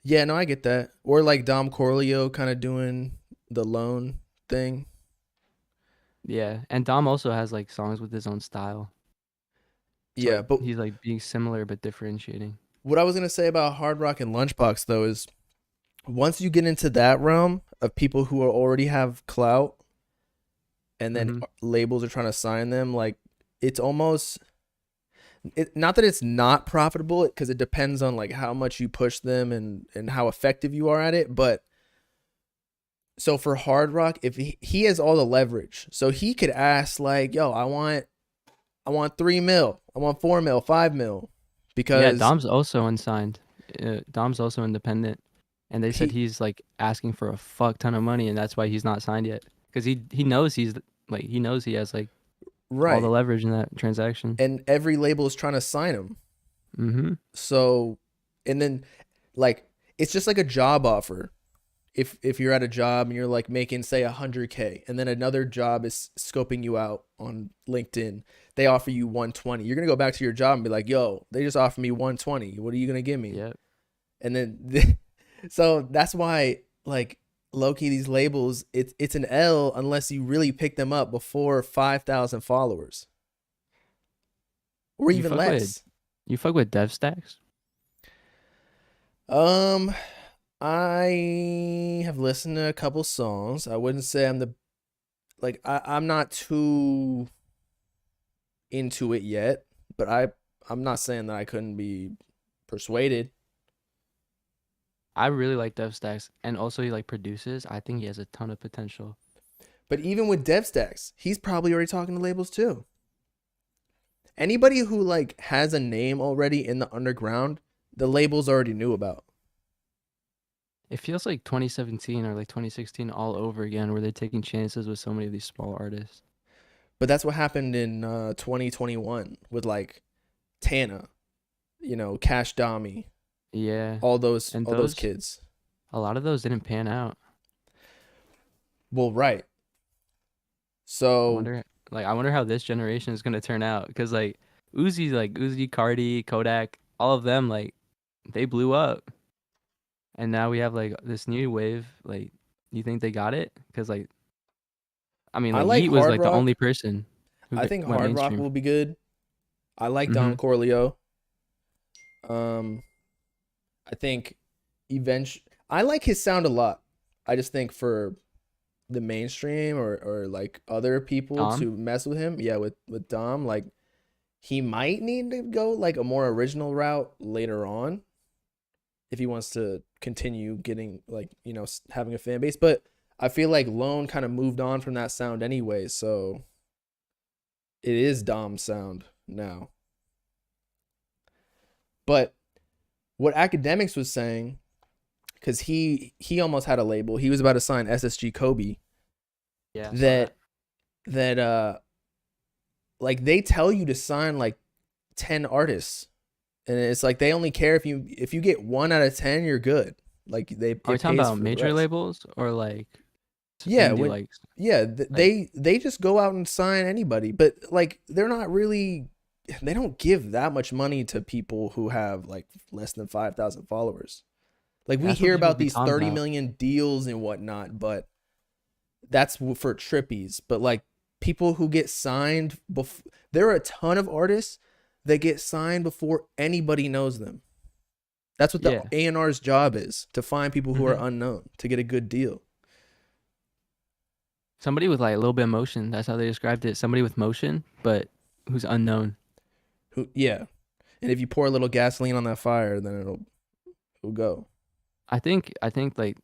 Yeah, no, I get that. Or like Dom Corleo kind of doing the lone thing. Yeah, and Dom also has like songs with his own style. So, Yeah, like, but he's like being similar but differentiating. what I was going to say about Hard Rock and Lunchbox, though, is once you get into that realm of people who already have clout and then Mhm. labels are trying to sign them, like it's almost not that it's not profitable, because it depends on like how much you push them and how effective you are at it. But so for Hard Rock, if he has all the leverage, so he could ask like, yo, I want 3 mil, I want 4 mil, 5 mil. Because Yeah, Dom's also unsigned. Dom's also independent, and they said He- he's like asking for a fuck ton of money, and that's why he's not signed yet. because he knows he knows he has like all Right. the leverage in that transaction. And every label is trying to sign him. Mm-hmm. So, and then like it's just like a job offer. If you're at a job and you're like making say 100K, and then another job is scoping you out on LinkedIn, they offer you 120. You're gonna go back to your job and be like, "Yo, they just offered me 120. What are you gonna give me?" Yep. And then, so that's why like low-key these labels, it's an L unless you really pick them up before 5,000 followers, or You even fuck less. You fuck with DevStacks? I have listened to a couple songs. I wouldn't say I'm I'm not too into it yet, but I'm not saying that I couldn't be persuaded. I really like DevStacks, and also he like produces. I think he has a ton of potential. But even with DevStacks, he's probably already talking to labels too. Anybody who like has a name already in the underground, the labels already knew about. It feels like 2017 or like 2016 all over again, where they're taking chances with so many of these small artists. But that's what happened in 2021 with like Tana, Cash Dami, Yeah, all those and kids. a lot of those didn't pan out. Well, right. I So wonder how this generation is gonna turn out, because like Uzi, Cardi, Kodak, all of them like they blew up, and now we have like this new wave. Like, you think they got it? Because like, I mean, I like like Yeet was hard like the rock. only person who I think went hard rock mainstream. will be good. I like Dom Mm-hmm. Corleo. I think I like his sound a lot. I just think for the mainstream or like other people Dom? to mess with him, yeah, with Dom, like he might need to go like a more original route later on if he wants to continue getting like, having a fan base. But I feel like Lone kind of moved on from that sound anyway, so it is Dom's sound now. But what Academics was saying, because he almost had a label, he was about to sign SSG Kobe. Yeah. I saw that like they tell you to sign like 10 artists, and it's like they only care if you get 1 out of 10, you're good. Like Are we talking about major labels or like Yeah, indie they just go out and sign anybody, but like they're not really, they don't give that much money to people who have like less than 5,000 followers. Like we That's what hear people about be these talking 30 about. million deals and whatnot, but that's for trippies. But like people who get signed there are a ton of artists that get signed before anybody knows them. That's what the Yeah. A&R's job is, to find people who are Mhm. unknown to get a good deal. Somebody with like a little bit of motion. That's how they described it. Somebody with motion, but who's unknown. Yeah. And if you pour a little gasoline on that fire, then it'll go. I think like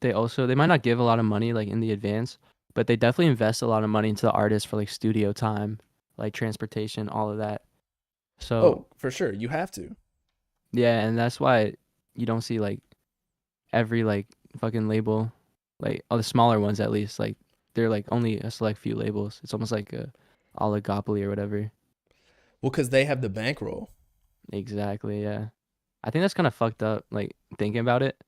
they might not give a lot of money like in the advance, but they definitely invest a lot of money into the artist for like studio time, like transportation, all of that. So Oh, for sure. You have to. yeah, and that's why you don't see like every like fucking label, like all the smaller ones at least, like they're like only a select few labels. It's almost like a oligopoly or whatever. Well, because they have the bankroll. Exactly, yeah. I think that's kind of fucked up, like thinking about it,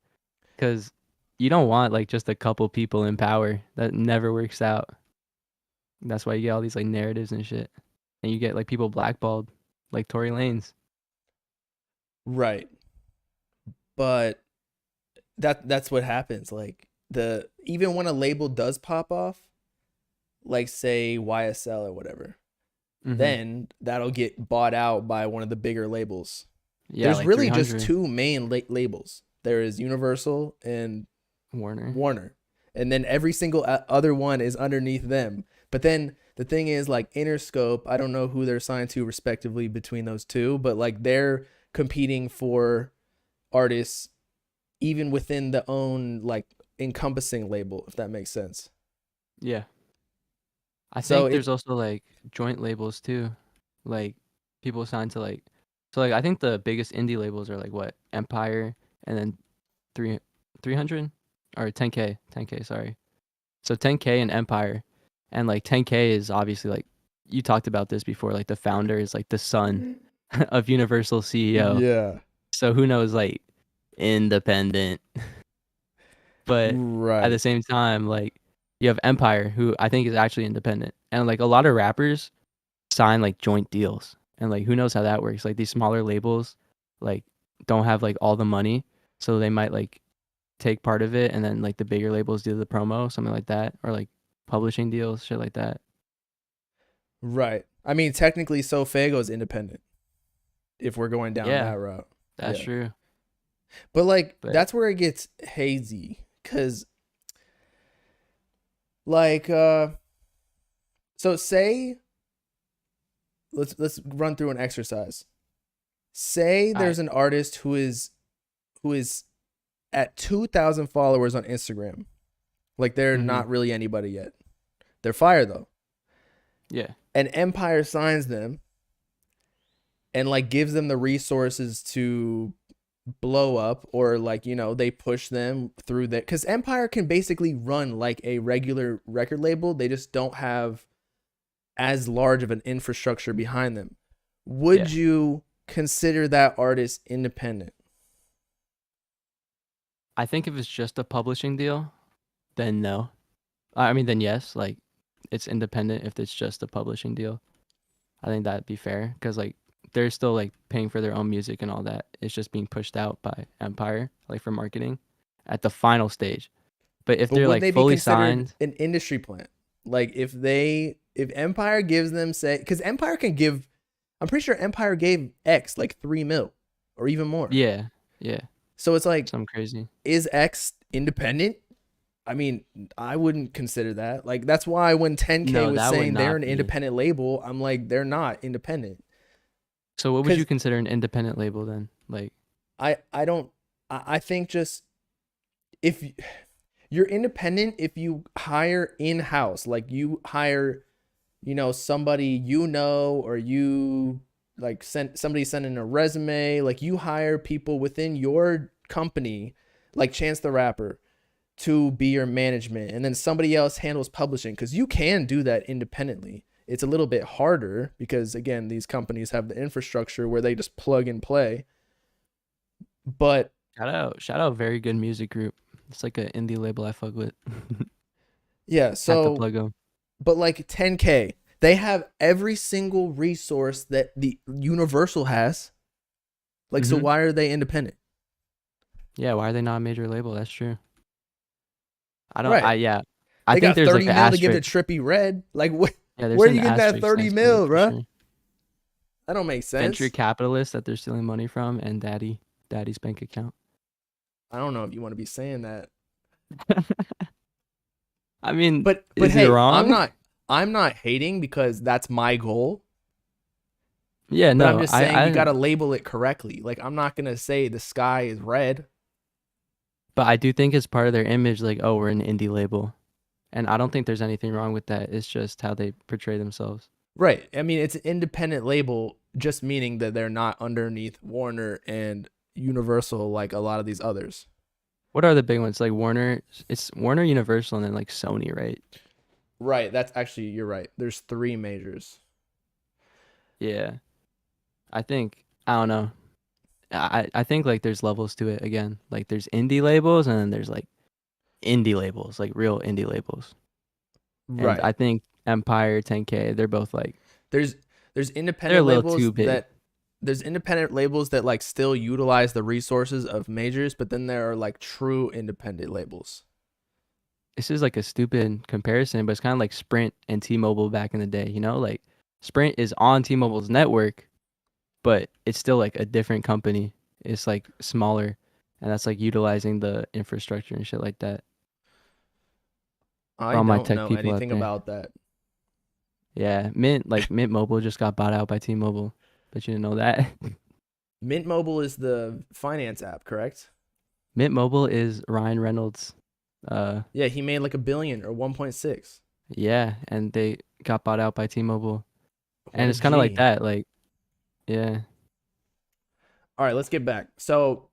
because you don't want like just a couple people in power. That never works out. That's why you get all these like narratives and shit, and you get like people blackballed, like Tory Lanez. Right. But that's what happens. Like even when a label does pop off, like say YSL or whatever, Mhm. then that'll get bought out by one of the bigger labels. Yeah, There's like really just 300. two main labels. There is Universal and Warner. And then every single other one is underneath them. But then the thing is, like Interscope, I don't know who they're signed to respectively between those two, but like they're competing for artists even within the own like encompassing label, if that makes sense. Yeah. I So think there's also like joint labels too, like people signed to like, so like I think the biggest indie labels are like what, Empire, and then 300 or 10K, sorry. So 10K and Empire, and like 10K is obviously like you talked about this before. Like the founder is like the son of Universal CEO. Yeah. So who knows, like independent. But at Right. the same time, like you have Empire, who I think is actually independent, and like a lot of rappers sign like joint deals, and like who knows how that works. Like these smaller labels, like don't have like all the money, so they might like take part of it, and then like the bigger labels do the promo, something like that, or like publishing deals, shit like that. Right. I mean, technically, SoFago is independent if we're going down Yeah. that route. That's Yeah. true. But like, But- that's where it gets hazy, because like, so say, let's run through an exercise. Say there's an artist who is at 2,000 followers on Instagram. Like they're not really anybody yet. They're fire though. Yeah. And Empire signs them and like gives them the resources to blow up, or like, you know, they push them through that, because Empire can basically run like a regular record label. They just don't have as large of an infrastructure behind them. Would you consider that artist independent? I think if it's just a publishing deal, then no. I mean, then yes, like it's independent if it's just a publishing deal. I think that'd be fair, because like they're still like paying for their own music and all that. It's just being pushed out by Empire, like for marketing at the final stage. But if they're would like they fully be considered signed, an industry plant? Like if Empire gives them, say, because Empire can give, I'm pretty sure Empire gave X like 3 mil or even more. yeah, So it's like, something crazy. is X independent? I mean, I wouldn't consider that. Like that's why when 10K No, was that would saying they're not an be. independent label, I'm like, they're not independent. So what would 'Cause- you consider an independent label then? Like, I think just if you're independent, if you hire in-house, like you hire, you know, somebody, you know, or you like somebody sending a resume, like you hire people within your company, like Chance the Rapper, to be your management, and then somebody else handles publishing, because you can do that independently. It's a little bit harder because, again, these companies have the infrastructure where they just plug and play. But shout out, very good music group. It's like an indie label I fuck with. yeah, Have to so plug 'em. but like 10K, they have every single resource that the Universal has. Like, so why are they independent? Yeah, why are they not a major label? That's true. I don't. Right. I They think got there's 30 like an mil to give to asterisk. Trippy Red. Like, what? Yeah, there's where are an you getting that asterisk 30 next to mil, it, for bruh? sure. That don't make sense. Venture capitalists that they're stealing money from, and daddy's bank account. I don't know if you want to be saying that. I mean, But is hey, it wrong? I'm not hating, because that's my goal. Yeah, But no. I'm just saying I you got to label it correctly. Like, I'm not going to say the sky is red. But I do think it's part of their image, like, oh, we're an indie label, and I don't think there's anything wrong with that. It's just how they portray themselves. Right. I mean, it's an independent label, just meaning that they're not underneath Warner and Universal like a lot of these others. What are the big ones? Like Warner, it's Warner, Universal, and then like Sony, right? Right. That's actually, you're right. There's 3 majors. Yeah. I don't know. I think like there's levels to it again. Like there's indie labels, and then there's like indie labels, like real indie labels. Right. And I think Empire, 10K, they're both like, there's they're independent a little labels too big. there's independent labels that like still utilize the resources of majors, but then there are like true independent labels. This is like a stupid comparison, but it's kind of like Sprint and T-Mobile back in the day, you know? Like Sprint is on T-Mobile's network, but it's still like a different company. It's like smaller, and that's like utilizing the infrastructure and shit like that. I all my don't tech know people out anything there. about that. Yeah, Mint Mobile just got bought out by T-Mobile, but you didn't know that. Mint Mobile is the finance app, correct? Mint Mobile is Ryan Reynolds. Yeah, he made like $1 billion or 1.6. Yeah, and they got bought out by T-Mobile, What and a it's kind of like G. that. Like, yeah, All right, let's get back. So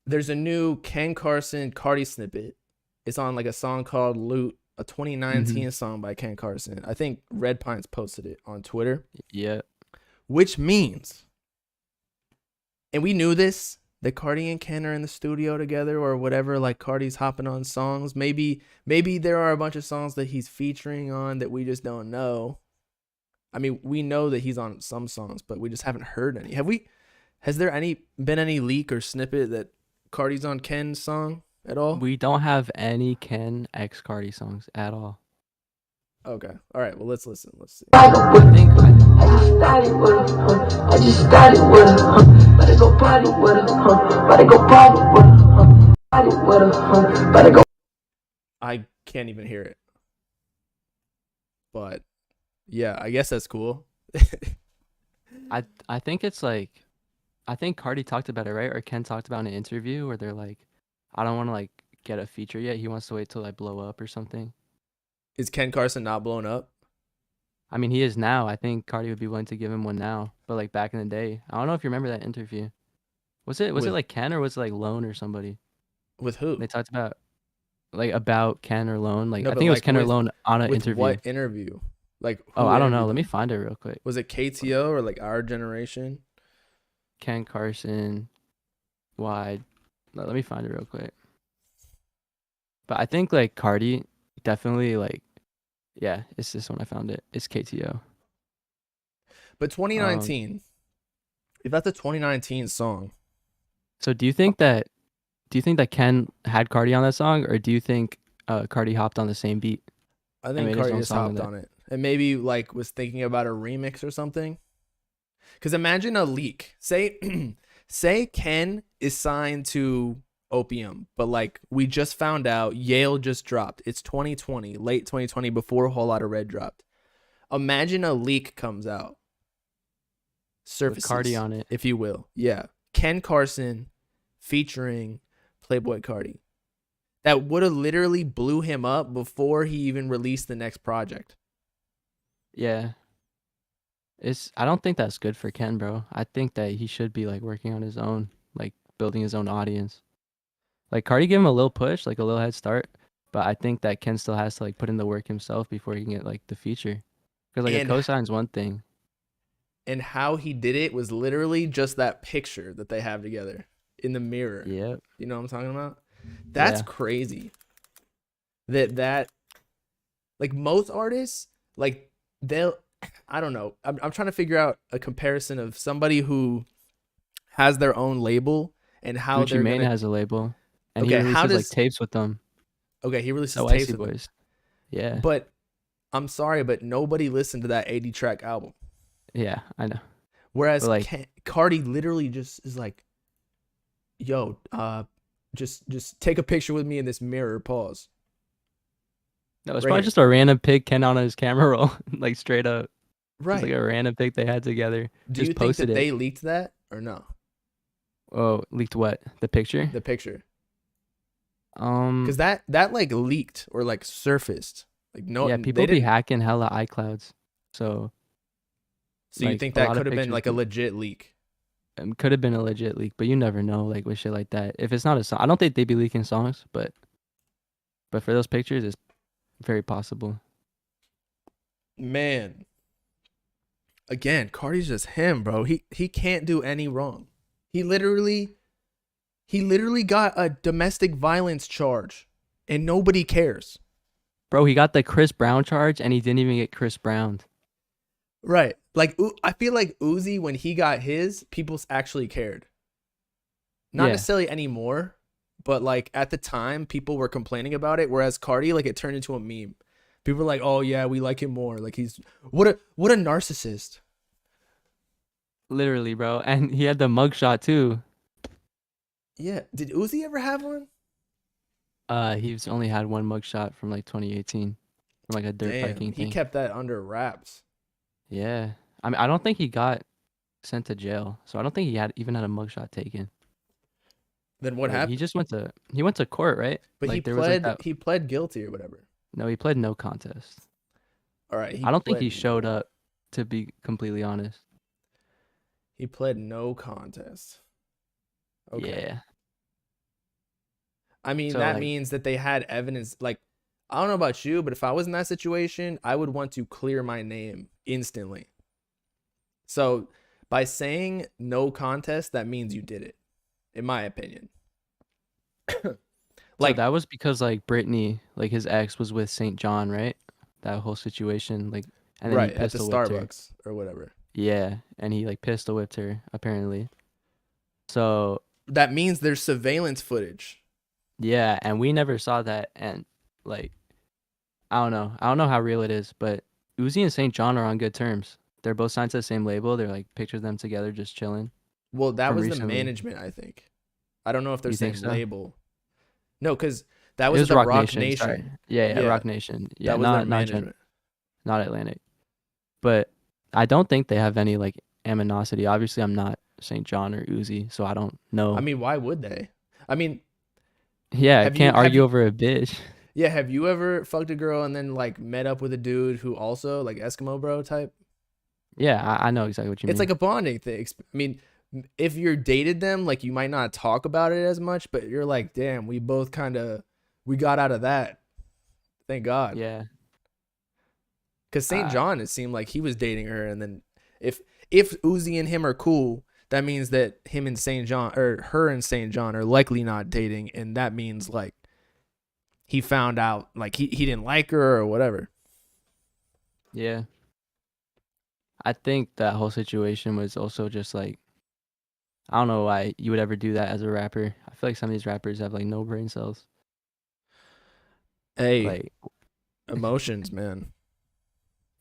there's a new Ken Carson Cardi snippet, It's on like a song called Loot, a 2019 song by Ken Carson. I think Red Pines posted it on Twitter. Yeah. Which means, and we knew this, that Cardi and Ken are in the studio together or whatever. Like Cardi's hopping on songs. Maybe there are a bunch of songs that he's featuring on that we just don't know. I mean, we know that he's on some songs, but we just haven't heard any. Has there been any leak or snippet that Cardi's on Ken's song at all? We don't have any Ken X Cardi songs at all. Okay. All right. Well, let's listen. Let's see. I think Started with her, I just started with her, better go party with her, better go party with her, party with her, better go. I can't even hear it. But yeah, I guess that's cool. I think it's like, I think Cardi talked about it, right? Or Ken talked about in an interview where they're like, I don't want to like get a feature yet. He wants to wait till I blow up or something. Is Ken Carson not blown up? I mean, he is now. I think Cardi would be willing to give him one now. But like back in the day, I don't know if you remember that interview. Was it like Ken or was it like Lone or somebody? With who? They talked about Ken or Lone. Like No, I but, think it was like, Ken or with- Lone on an With interview. what interview? Like, Oh, who I don't know. interviewed Let me him? find it real quick. Was it KTO or like Our Generation? Ken Carson, wide. Let me find it real quick. But I think like Cardi definitely like, yeah, it's this one. I found it. It's KTO. But 2019, if that's a 2019 song, So do you think that Ken had Cardi on that song, or do you think Cardi hopped on the same beat? I made think his Cardi own just song hopped with it. on it and maybe like was thinking about a remix or something. Because imagine a leak. Say Ken is signed to Opium, but like we just found out Yale just dropped. It's 2020, late 2020, before a whole lot of Red dropped. Imagine a leak comes out. Surfaces, Cardi on it. if you will. Yeah. Ken Carson featuring Playboy Cardi. That would have literally blew him up before he even released the next project. Yeah. I don't think that's good for Ken, bro. I think that he should be like working on his own, like building his own audience. Like Cardi gave him a little push, like a little head start, but I think that Ken still has to like put in the work himself before he can get like the feature. Because like And- a cosign's one thing. And how he did it was literally just that picture that they have together in the mirror. Yep. You know what I'm talking about? That's Yeah. crazy. That like most artists, like I don't know. I'm trying to figure out a comparison of somebody who has their own label and how Gucci they're Mane gonna, has a label, and Okay, he how releases does- like tapes with them. okay, he releases So tapes Icy with them. Boys. Yeah. But I'm sorry, but nobody listened to that 80 track album. Yeah, I know. Whereas But, like- Cardi literally just is like, yo, just take a picture with me in this mirror, pause. No, it's Right probably here. just a random pic Ken on his camera roll, like straight up. Right. Just like a random pic they had together. Do just you think posted that it. they leaked that or no? Oh, leaked what? The picture? The picture. Um, Because that like leaked or like surfaced. Like no, yeah, they people be didn't- hacking hella iClouds. So So you like, think a that lot of could have been pictures like a be- legit leak? it could have been a legit leak, but you never know, like with shit like that. If it's not a song, I don't think they'd be leaking songs, but for those pictures, it's very possible. Man. Again, Cardi's just him, bro. He can't do any wrong. He literally got a domestic violence charge and nobody cares. Bro, he got the Chris Brown charge, and he didn't even get Chris Brown. Right. Like I feel like Uzi, when he got his, people actually cared. Not Yeah. necessarily anymore, but like at the time, people were complaining about it. Whereas Cardi, like it turned into a meme. People were like, "Oh yeah, we like him more." Like he's what a narcissist. Literally, bro. And he had the mugshot too. Yeah. Did Uzi ever have one? He's only had one mugshot from like 2018, from like a dirt Damn, biking he thing. kept that under wraps. Yeah, I mean, I don't think he got sent to jail, so I don't think he even had a mugshot taken. Then what Like, happened? He went to court, right? But Like, he there was, like, pled that- he pled guilty or whatever. No, he pled no contest. All right. I don't think he pled- showed up, to be completely honest. He pled no contest. Okay. Yeah. I mean, So, that like- means that they had evidence. Like, I don't know about you, but if I was in that situation, I would want to clear my name instantly. So by saying no contest, that means you did it, in my opinion. Like that was because like Brittany, like his ex was with St. John, right? That whole situation, like, and then right he at the pistol whipped her. Starbucks or whatever. Yeah, and he like pistol whipped her apparently. So That means there's surveillance footage. yeah, and we never saw that, and like I don't know how real it is, but Uzi and St. John are on good terms. They're both signed to the same label. They're like pictures of them together just chilling. Well, that From was recently. the management, I think. I don't know if they're You same think so? label. No, because that It was, was the Rock Rock Nation. Nation. Sorry. Yeah, Yeah. Rock Nation. Yeah, That was their not management. not Atlantic. But I don't think they have any like animosity. Obviously, I'm not St. John or Uzi, so I don't know. I mean, why would they? I mean, yeah, I have you- can't have argue you- over a bitch. yeah, have you ever fucked a girl and then like met up with a dude who also like Eskimo bro type? Yeah, I know exactly what you mean. It's like a bonding thing. I mean, if you're dated them, like you might not talk about it as much, but you're like, damn, we both we got out of that. Thank God. yeah, Because St. John, it seemed like he was dating her, and then if Uzi and him are cool, that means that him and St. John or her and St. John are likely not dating, and that means like he found out like he didn't like her or whatever. yeah. I think that whole situation was also just like, I don't know why you would ever do that as a rapper. I feel like some of these rappers have like no brain cells. Hey, Like, emotions, man.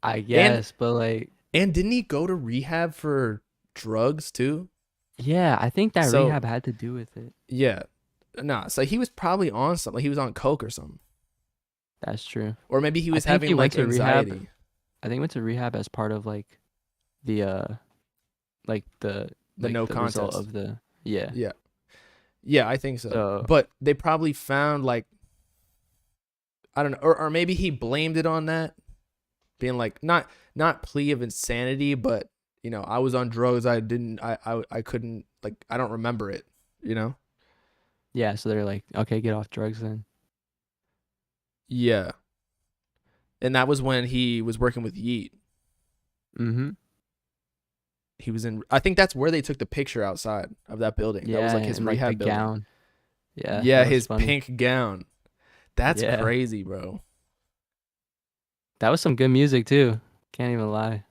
I guess, but like, And didn't he go to rehab for drugs too? yeah, I think that So- rehab had to do with it. Yeah. Nah, so he was probably on something. He was on coke or something. That's true. Or maybe he was think having he went like to rehab. anxiety. I think he went to rehab as part of like the like the no the result contest. of the yeah. Yeah, I think so. So- But they probably found like I don't know, or maybe he blamed it on that, being like not plea of insanity, but you know, I was on drugs. I couldn't like I don't remember it. You know. Yeah, so they're like, okay, get off drugs then. Yeah. And that was when he was working with Yeet. Mm-hmm. He was in. I think that's where they took the picture outside of that building. Yeah, that was like his and, rehab the building. gown. Yeah. Yeah, that was his funny. pink gown. That's Yeah. crazy, bro. That was some good music too. Can't even lie.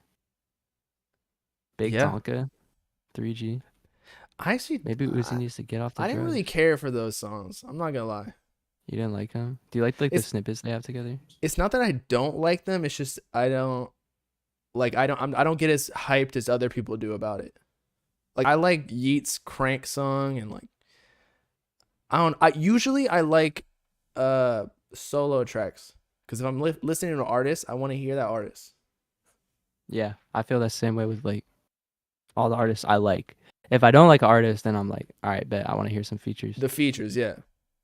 Big Yeah. Tonka, 3G. I actually Maybe Uzi needs to get off the I drugs. didn't really care for those songs. I'm not gonna lie. You didn't like them? Do you like the It's- snippets they have together? It's not that I don't like them. It's just I don't get as hyped as other people do about it. Like I like Yeet's Crank song and like I usually I like solo tracks because if I'm listening to an artist, I want to hear that artist. Yeah, I feel that same way with like all the artists I like. If I don't like an artist, then I'm like, all right, bet I want to hear some features. The features, yeah.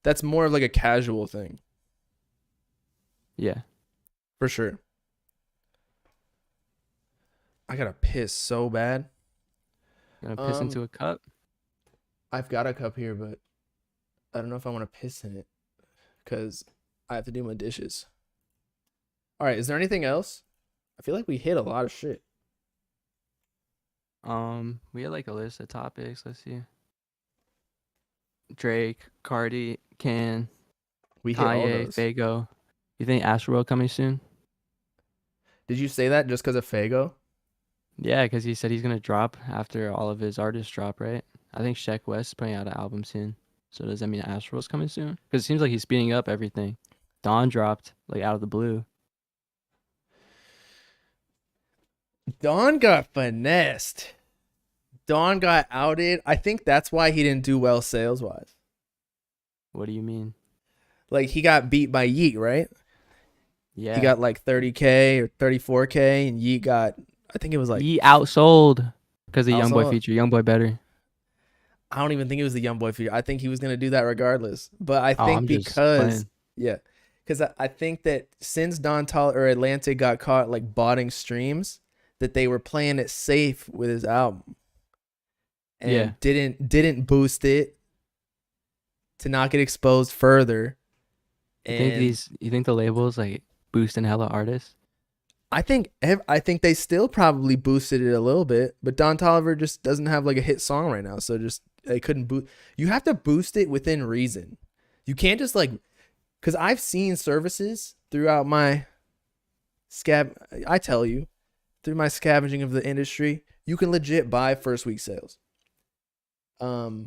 That's more of like a casual thing. Yeah. For sure. I gotta piss so bad. Gonna piss into a cup? I've got a cup here, but I don't know if I want to piss in it because I have to do my dishes. All right, is there anything else? I feel like we hit a lot of shit. We had like a list of topics. Let's see. Drake, Cardi, Can, We hit all Kanye, those. Fago. You think Astroworld coming soon? Did you say that just because of Fago? Yeah, because he said he's gonna drop after all of his artists drop, right? I think Sheck West is putting out an album soon. So does that mean Astroworld's coming soon? Because it seems like he's speeding up everything. Dawn dropped like out of the blue. Dawn got finessed. Dawn got outed. I think that's why he didn't do well sales wise. What do you mean? Like he got beat by Yeet, right? Yeah. He got like 30K or 34K, and Yeet got, I think it was like, he outsold because the YoungBoy Outsold? feature. YoungBoy better. I don't even think it was the YoungBoy feature. I think he was gonna do that regardless. But I Oh, think I'm just because playing. yeah, because I think that since Don Tol or Atlantic got caught like botting streams, that they were playing it safe with his album, and Yeah. didn't boost it. to not get exposed further. You think the labels like boosting hella artists? I think they still probably boosted it a little bit, but Don Toliver just doesn't have like a hit song right now, so just they couldn't boost. You have to boost it within reason. You can't just like, because I've seen services throughout my through my scavenging of the industry, you can legit buy first week sales. But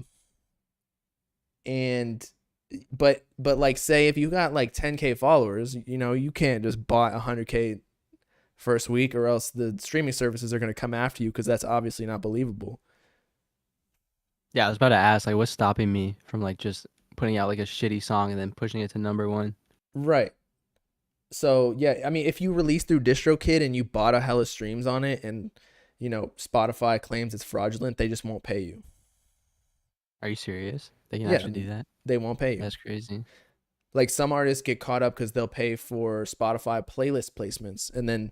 like, say if you got like 10K followers, you know, you can't just buy 100K first week, or else the streaming services are going to come after you, because that's obviously not believable. Yeah, I was about to ask, like, what's stopping me from like just putting out like a shitty song and then pushing it to #1? Right. So yeah, I mean, if you release through DistroKid and you bought a hella streams on it, and you know Spotify claims it's fraudulent, they just won't pay you. Are you serious? They can Yeah. actually do that? They won't pay you. That's crazy. Like, some artists get caught up because they'll pay for Spotify playlist placements, and then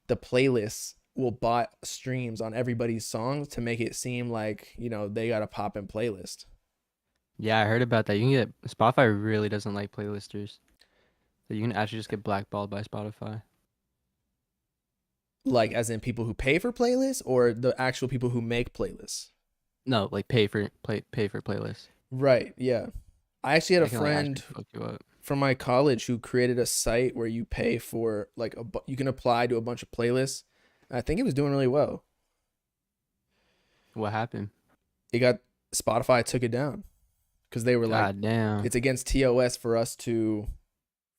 the playlists will buy streams on everybody's songs to make it seem like, you know, they got a pop-in playlist. Yeah, I heard about that. You can get Spotify really doesn't like playlisters. So you can actually just get blackballed by Spotify. Like, as in people who pay for playlists, or the actual people who make playlists? No, like pay for playlists. Right, yeah. I actually had a They can, like, actually friend fuck you up. from my college who created a site where you pay for like you can apply to a bunch of playlists. I think it was doing really well. What happened? Spotify took it down because they were like, God damn. it's against TOS for us to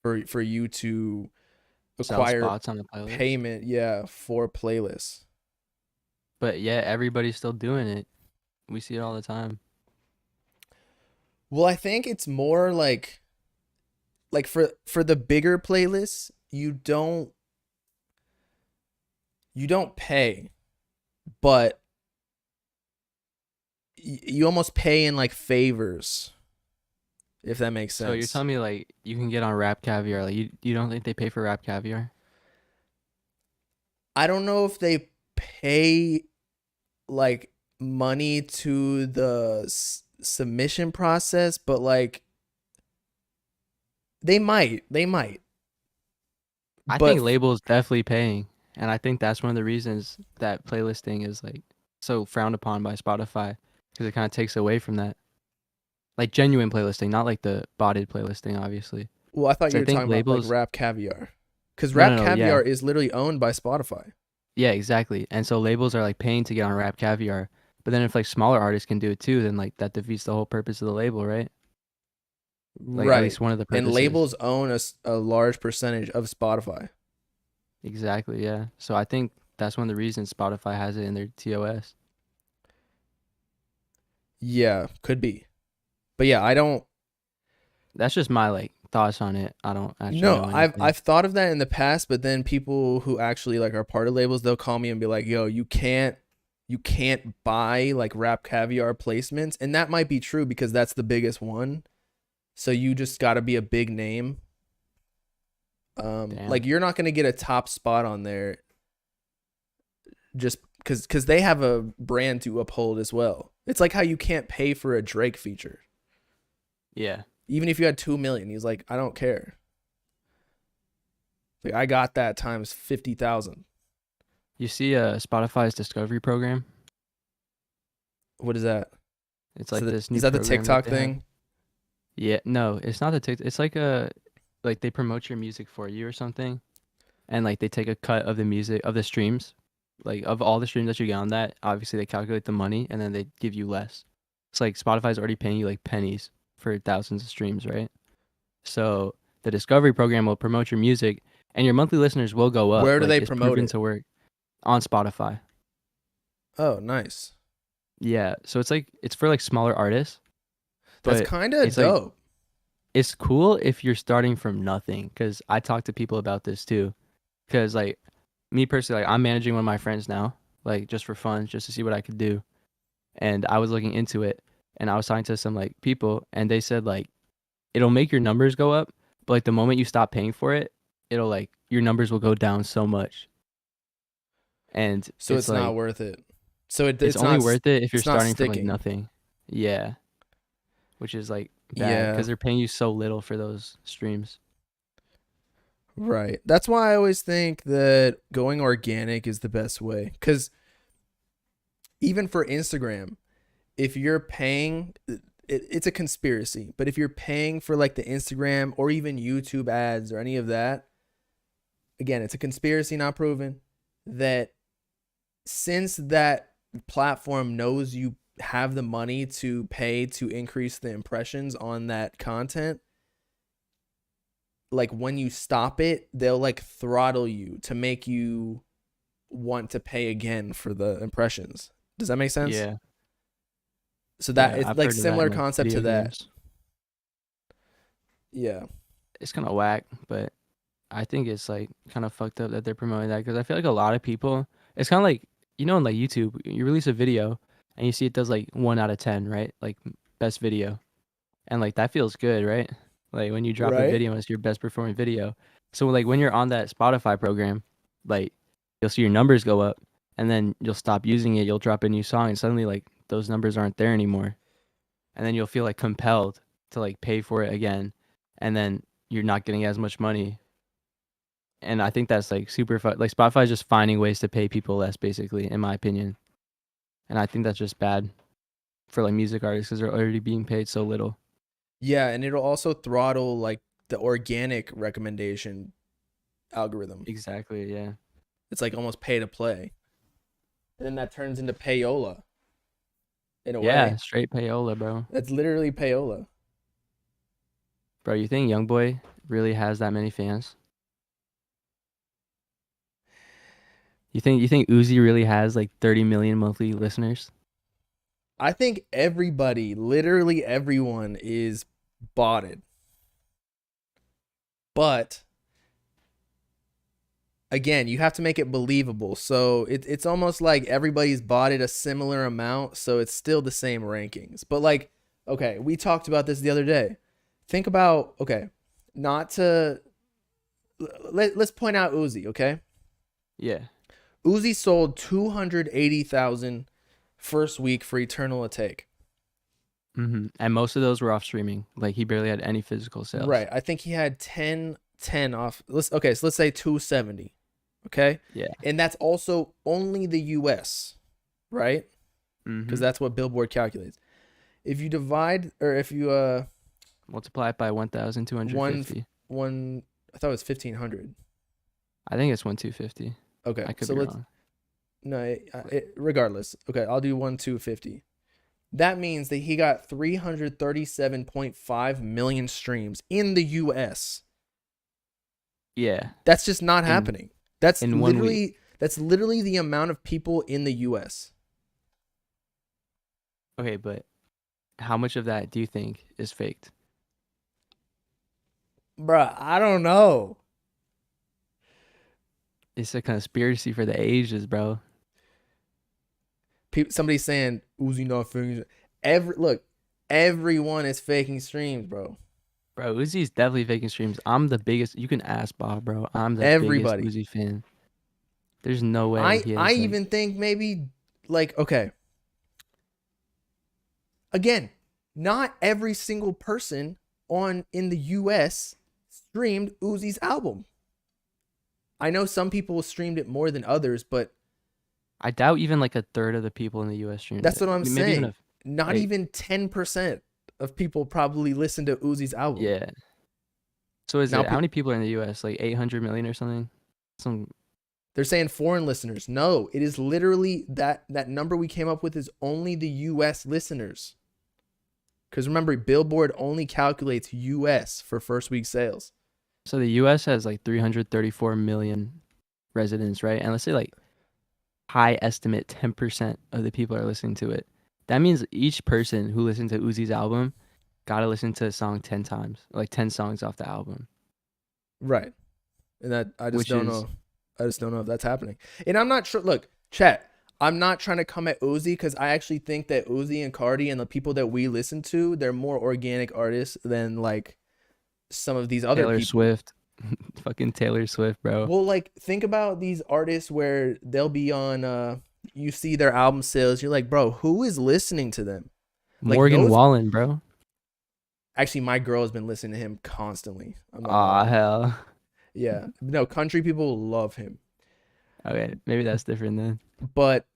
for you to Sell acquire spots on the playlist. payment, yeah, for playlists. But yeah, everybody's still doing it. We see it all the time. Well, I think it's more like for the bigger playlists, you don't pay, but you almost pay in like favors, if that makes sense. So you're telling me like you can get on Rap Caviar? Like you don't think they pay for Rap Caviar? I don't know if they pay like money to the submission process, but like they might. I But think labels definitely paying, and I think that's one of the reasons that playlisting is like so frowned upon by Spotify, because it kind of takes away from that, like genuine playlisting, not like the botted playlisting, obviously. Well, I thought So you I were think talking about labels- like Rap Caviar, because No, Rap no, no, Caviar yeah. is literally owned by Spotify. Yeah, exactly. And so labels are like paying to get on Rap Caviar, but then if like smaller artists can do it too, then like that defeats the whole purpose of the label, right? Like Right. at least one of the purposes. And labels own a large percentage of Spotify. Exactly, yeah. So I think that's one of the reasons Spotify has it in their TOS. Yeah, could be. But yeah, I don't. That's just my like thoughts on it. I don't actually No, know I've anything. thought of that in the past, but then people who actually like are part of labels, they'll call me and be like, "Yo, you can't buy like Rap Caviar placements," and that might be true because that's the biggest one. So you just got to be a big name. Damn. Like you're not gonna get a top spot on there just because they have a brand to uphold as well. It's like how you can't pay for a Drake feature. Yeah. Even if you had 2 million, he's like, I don't care. Like, I got that times 50,000. You see Spotify's discovery program? What is that? It's like So this new is that the program TikTok they have. thing? Yeah, no, it's not the TikTok. It's like like they promote your music for you or something, and like they take a cut of the music of the streams, like of all the streams that you get on that. Obviously, they calculate the money and then they give you less. It's like Spotify's already paying you like pennies for thousands of streams, right? So the discovery program will promote your music, and your monthly listeners will go up. Where do Like, they it's promote proven it? to work on Spotify. Oh, nice. Yeah, so it's for like smaller artists. That's but kind of it's like- dope. It's cool if you're starting from nothing, because I talk to people about this too. Because like me personally, like I'm managing one of my friends now, like just for fun, just to see what I could do. And I was looking into it, and I was talking to some like people, and they said like it'll make your numbers go up, but like the moment you stop paying for it, it'll like your numbers will go down so much. And So it's not like, worth it. So it's only not, worth it if you're it's not starting from like sticking. nothing. Yeah. Which is like bad Yeah. because they're paying you so little for those streams. Right. That's why I always think that going organic is the best way. Because even for Instagram, if you're paying, it's a conspiracy. But if you're paying for like the Instagram or even YouTube ads or any of that, again, it's a conspiracy, not proven, that since that platform knows you have the money to pay to increase the impressions on that content, like when you stop it, they'll like throttle you to make you want to pay again for the impressions. Does that make sense? Yeah. So that Yeah, it's I've like heard of that similar in, like, concept to video that. games. Yeah. It's kind of whack, but I think it's like kind of fucked up that they're promoting that because I feel like a lot of people, it's kind of like, you know, in like YouTube, you release a video and you see it does like 1 out of 10, right? Like best video. And like that feels good, right? Like when you drop a Right. video and it's your best performing video. So like when you're on that Spotify program, like you'll see your numbers go up and then you'll stop using it. You'll drop a new song and suddenly like those numbers aren't there anymore. And then you'll feel like compelled to like pay for it again. And then you're not getting as much money. And I think that's like super fun. Like Spotify is just finding ways to pay people less, basically, in my opinion. And I think that's just bad for like music artists because they're already being paid so little. Yeah, and it'll also throttle like the organic recommendation algorithm. Exactly. Yeah. It's like almost pay to play. And then that turns into payola. In a Yeah. way. Straight payola, bro. That's literally payola. Bro, you think YoungBoy really has that many fans? You think Uzi really has like 30 million monthly listeners? I think everybody, literally everyone, is botted. But again, you have to make it believable. So it's almost like everybody's botted a similar amount, so it's still the same rankings. But like, okay, we talked about this the other day. Think about, okay, not to let's point out Uzi, okay? Yeah. Uzi sold 280,000 first week for Eternal a Take. And most of those were off streaming. Like he barely had any physical sales. Right. I think he had 10 off. So let's say 270. Okay? Yeah. And that's also only the US, right? Because that's what Billboard calculates. If you divide, or if you multiply it by 1,250. I thought it was 1,500. I think it's 1,250. Okay. I could So be let's wrong. no, regardless. Okay, I'll do 1,250. That means that he got 337.5 million streams in the US. Yeah. That's just not happening. That's in 1 week. That's literally the amount of people in the US. Okay, but how much of that do you think is faked? Bruh, I don't know. It's a conspiracy for the ages, bro. Somebody's saying Uzi not faking. Everyone is faking streams, bro. Bro, Uzi's definitely faking streams. I'm the biggest. You can ask Bob, bro. I'm the Everybody. biggest Uzi fan. There's no way. I even think maybe like, okay. Again, not every single person in the US streamed Uzi's album. I know some people streamed it more than others, but I doubt even like a third of the people in the US streamed that's it. what I'm Maybe saying. even Not even 10% of people probably listen to Uzi's album. yeah. So is Now it how many people are in the US? Like 800 million or something? They're saying foreign listeners. No, it is literally that number we came up with is only the US listeners. Because remember, Billboard only calculates US for first week sales. So the US has like 334 million residents, right? And let's say like high estimate 10% of the people are listening to it. That means each person who listened to Uzi's album got to listen to a song 10 times, like 10 songs off the album. Right. And that I just Which don't is- know. I just don't know if that's happening. And I'm not sure. Look, chat, I'm not trying to come at Uzi because I actually think that Uzi and Cardi and the people that we listen to, they're more organic artists than like some of these other Taylor people. Swift. Fucking Taylor Swift, bro. Well, like think about these artists where they'll be on you see their album sales, you're like, bro, who is listening to them? Like, Morgan those- Wallen, bro. Actually, my girl has been listening to him constantly. I'm not Aw, gonna lie. hell. Yeah. No, country people love him. Okay, maybe that's different then. But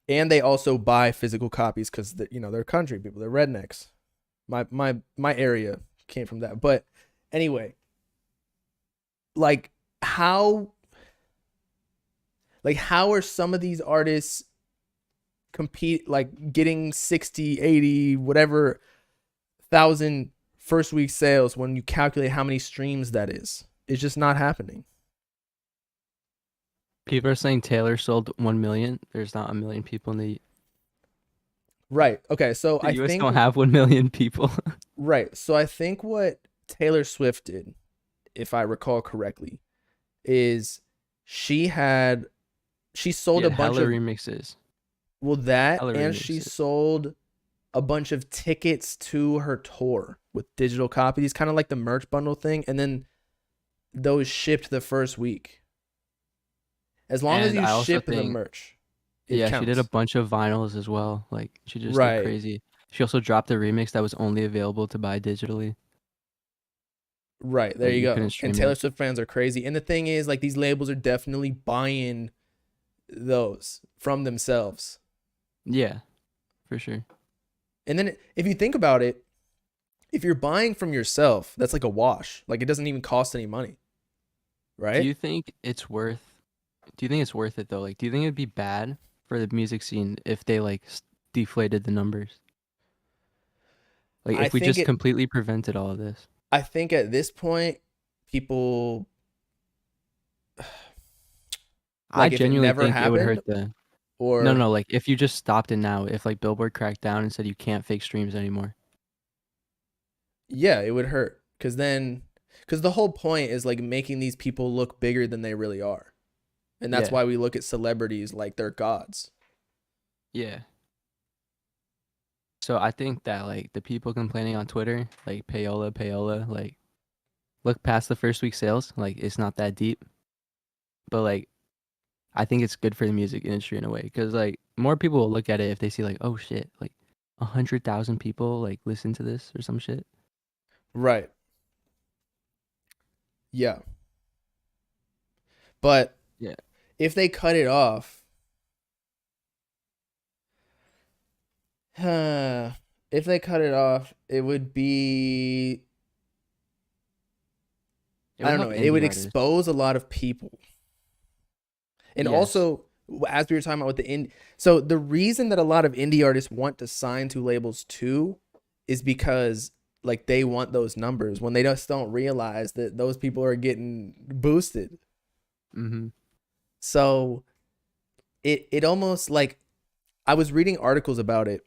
and they also buy physical copies because they're country people, they're rednecks. My area came from that. But anyway, like how are some of these artists compete, like getting 60, 80, whatever thousand first week sales when you calculate how many streams that is? It's just not happening. People are saying Taylor sold 1 million. There's not a million people in the Right. Okay. So The I US think don't have 1 million people. right. So I think what Taylor Swift did, if I recall correctly, is she sold Yeah, a bunch hella of remixes. that, hella and she remixes. sold a bunch of tickets to her tour with digital copies, kind of like the merch bundle thing, and then those shipped the first week. As long as And you I also ship the think- merch, it Yeah, counts. she did a bunch of vinyls as well. Like she just Right. did crazy. She also dropped a remix that was only available to buy digitally. Right, there Like, you you go. couldn't And stream Taylor it. Swift fans are crazy. And the thing is, like, these labels are definitely buying those from themselves. Yeah, for sure. And then if you think about it, if you're buying from yourself, that's like a wash. Like, it doesn't even cost any money. Right? Do you think it's worth it though? Like, do you think it'd be bad for the music scene if they like deflated the numbers? Like, I if we think just it- completely prevented all of this. I think at this point, people, I like, if it genuinely never think it would hurt happened, the. or No, like if you just stopped it now, if like Billboard cracked down and said you can't fake streams anymore. yeah, it would hurt. Because the whole point is like making these people look bigger than they really are. And that's Yeah. why we look at celebrities like they're gods. Yeah. So I think that like the people complaining on Twitter, like payola, like look past the first week sales, like it's not that deep. But like I think it's good for the music industry in a way because like more people will look at it if they see like, oh shit, like 100,000 people like listen to this or some shit. Right. Yeah. But Yeah. if they cut it off, it would be, I don't know, it would expose a lot of people. And Yes. also, as we were talking about with so the reason that a lot of indie artists want to sign to labels too is because like they want those numbers when they just don't realize that those people are getting boosted. Mm-hmm. So it almost like, I was reading articles about it.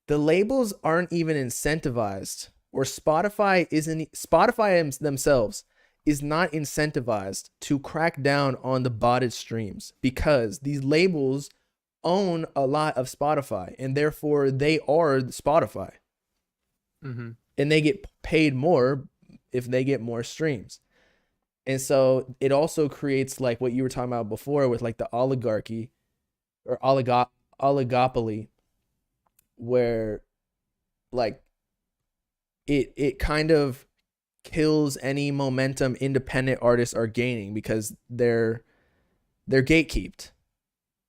The labels aren't even incentivized, or Spotify themselves is not incentivized to crack down on the botted streams because these labels own a lot of Spotify and therefore they are Spotify. Mm-hmm. And they get paid more if they get more streams. And so it also creates like what you were talking about before with like the oligarchy or oligopoly, where like it kind of kills any momentum independent artists are gaining because they're gatekept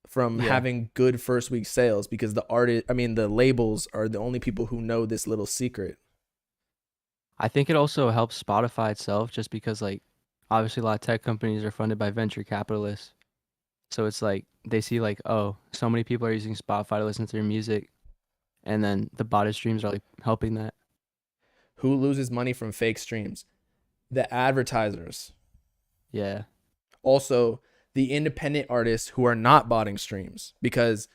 from having good first week sales because the labels are the only people who know this little secret. I think it also helps Spotify itself just because like obviously a lot of tech companies are funded by venture capitalists. So it's like they see like, oh, so many people are using Spotify to listen to their music, and then the botted streams are like helping that. Who loses money from fake streams? The advertisers. Yeah. Also, the independent artists who are not botting streams, because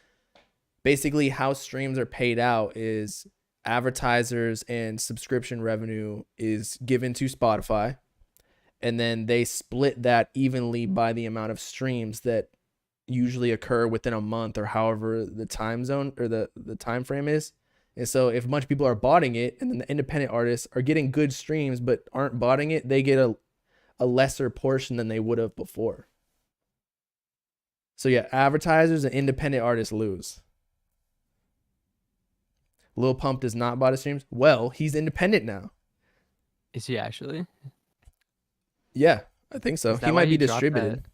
basically how streams are paid out is advertisers and subscription revenue is given to Spotify, and then they split that evenly by the amount of streams that usually occur within a month or however the time zone or the time frame is. And so if a bunch of people are botting it and then the independent artists are getting good streams but aren't botting it, they get a lesser portion than they would have before. So yeah, advertisers and independent artists lose. Lil Pump does not buy the streams. Well, he's independent now. Is he actually? Yeah, I think so. Is He that might why be he dropped distributed.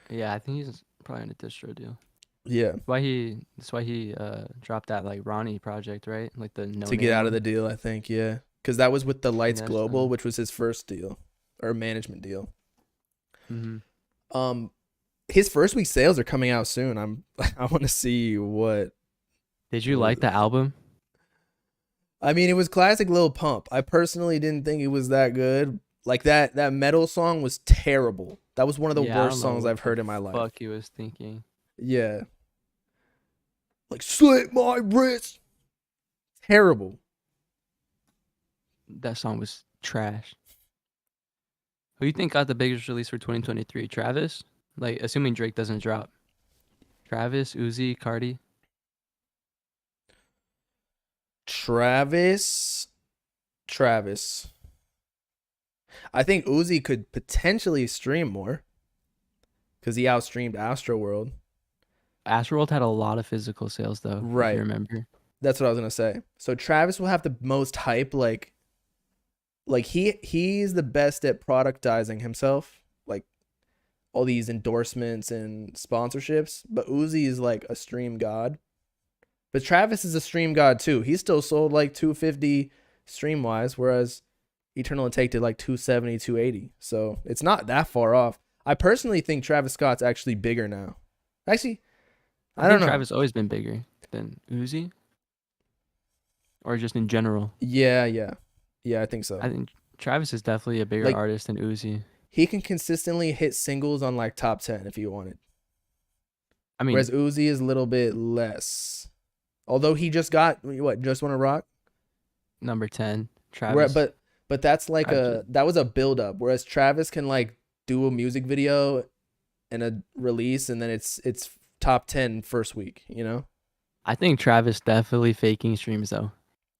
Yeah, I think he's probably on a distro deal. Yeah, That's why he dropped that like Ronnie project, right? Like the no to get out of the deal, I think. Yeah, because that was with the Lights that's Global, done. which was his first deal or management deal. Mm-hmm. His first week sales are coming out soon. I want to see what. Did you like the album? I mean, it was classic Lil Pump. I personally didn't think it was that good. Like that metal song was terrible. That was one of the Yeah, I worst don't know songs what I've heard in my life. Fuck, he was thinking. Yeah. Like slit my wrist. Terrible. That song was trash. Who you think got the biggest release for 2023? Travis? Like, assuming Drake doesn't drop. Travis, Uzi, Cardi. Travis. I think Uzi could potentially stream more because he outstreamed Astroworld. Astroworld had a lot of physical sales though. Right. If you remember. That's what I was gonna say. So Travis will have the most hype. Like he's the best at productizing himself. Like all these endorsements and sponsorships. But Uzi is like a stream god. But Travis is a stream god too. He still sold like 250 stream wise, whereas Eternal Intake did like 270, 280. So it's not that far off. I personally think Travis Scott's actually bigger now. Actually, I don't think know. Travis always been bigger than Uzi. Or just in general. Yeah, I think so. I think Travis is definitely a bigger Like- artist than Uzi. He can consistently hit singles on like top 10 if he wanted. I mean, Whereas Uzi is a little bit less. Although he just got Just Wanna Rock? number 10, Travis. But that's like that was a build up. Whereas Travis can like do a music video and a release and then it's top 10 first week, you know? I think Travis definitely faking streams though.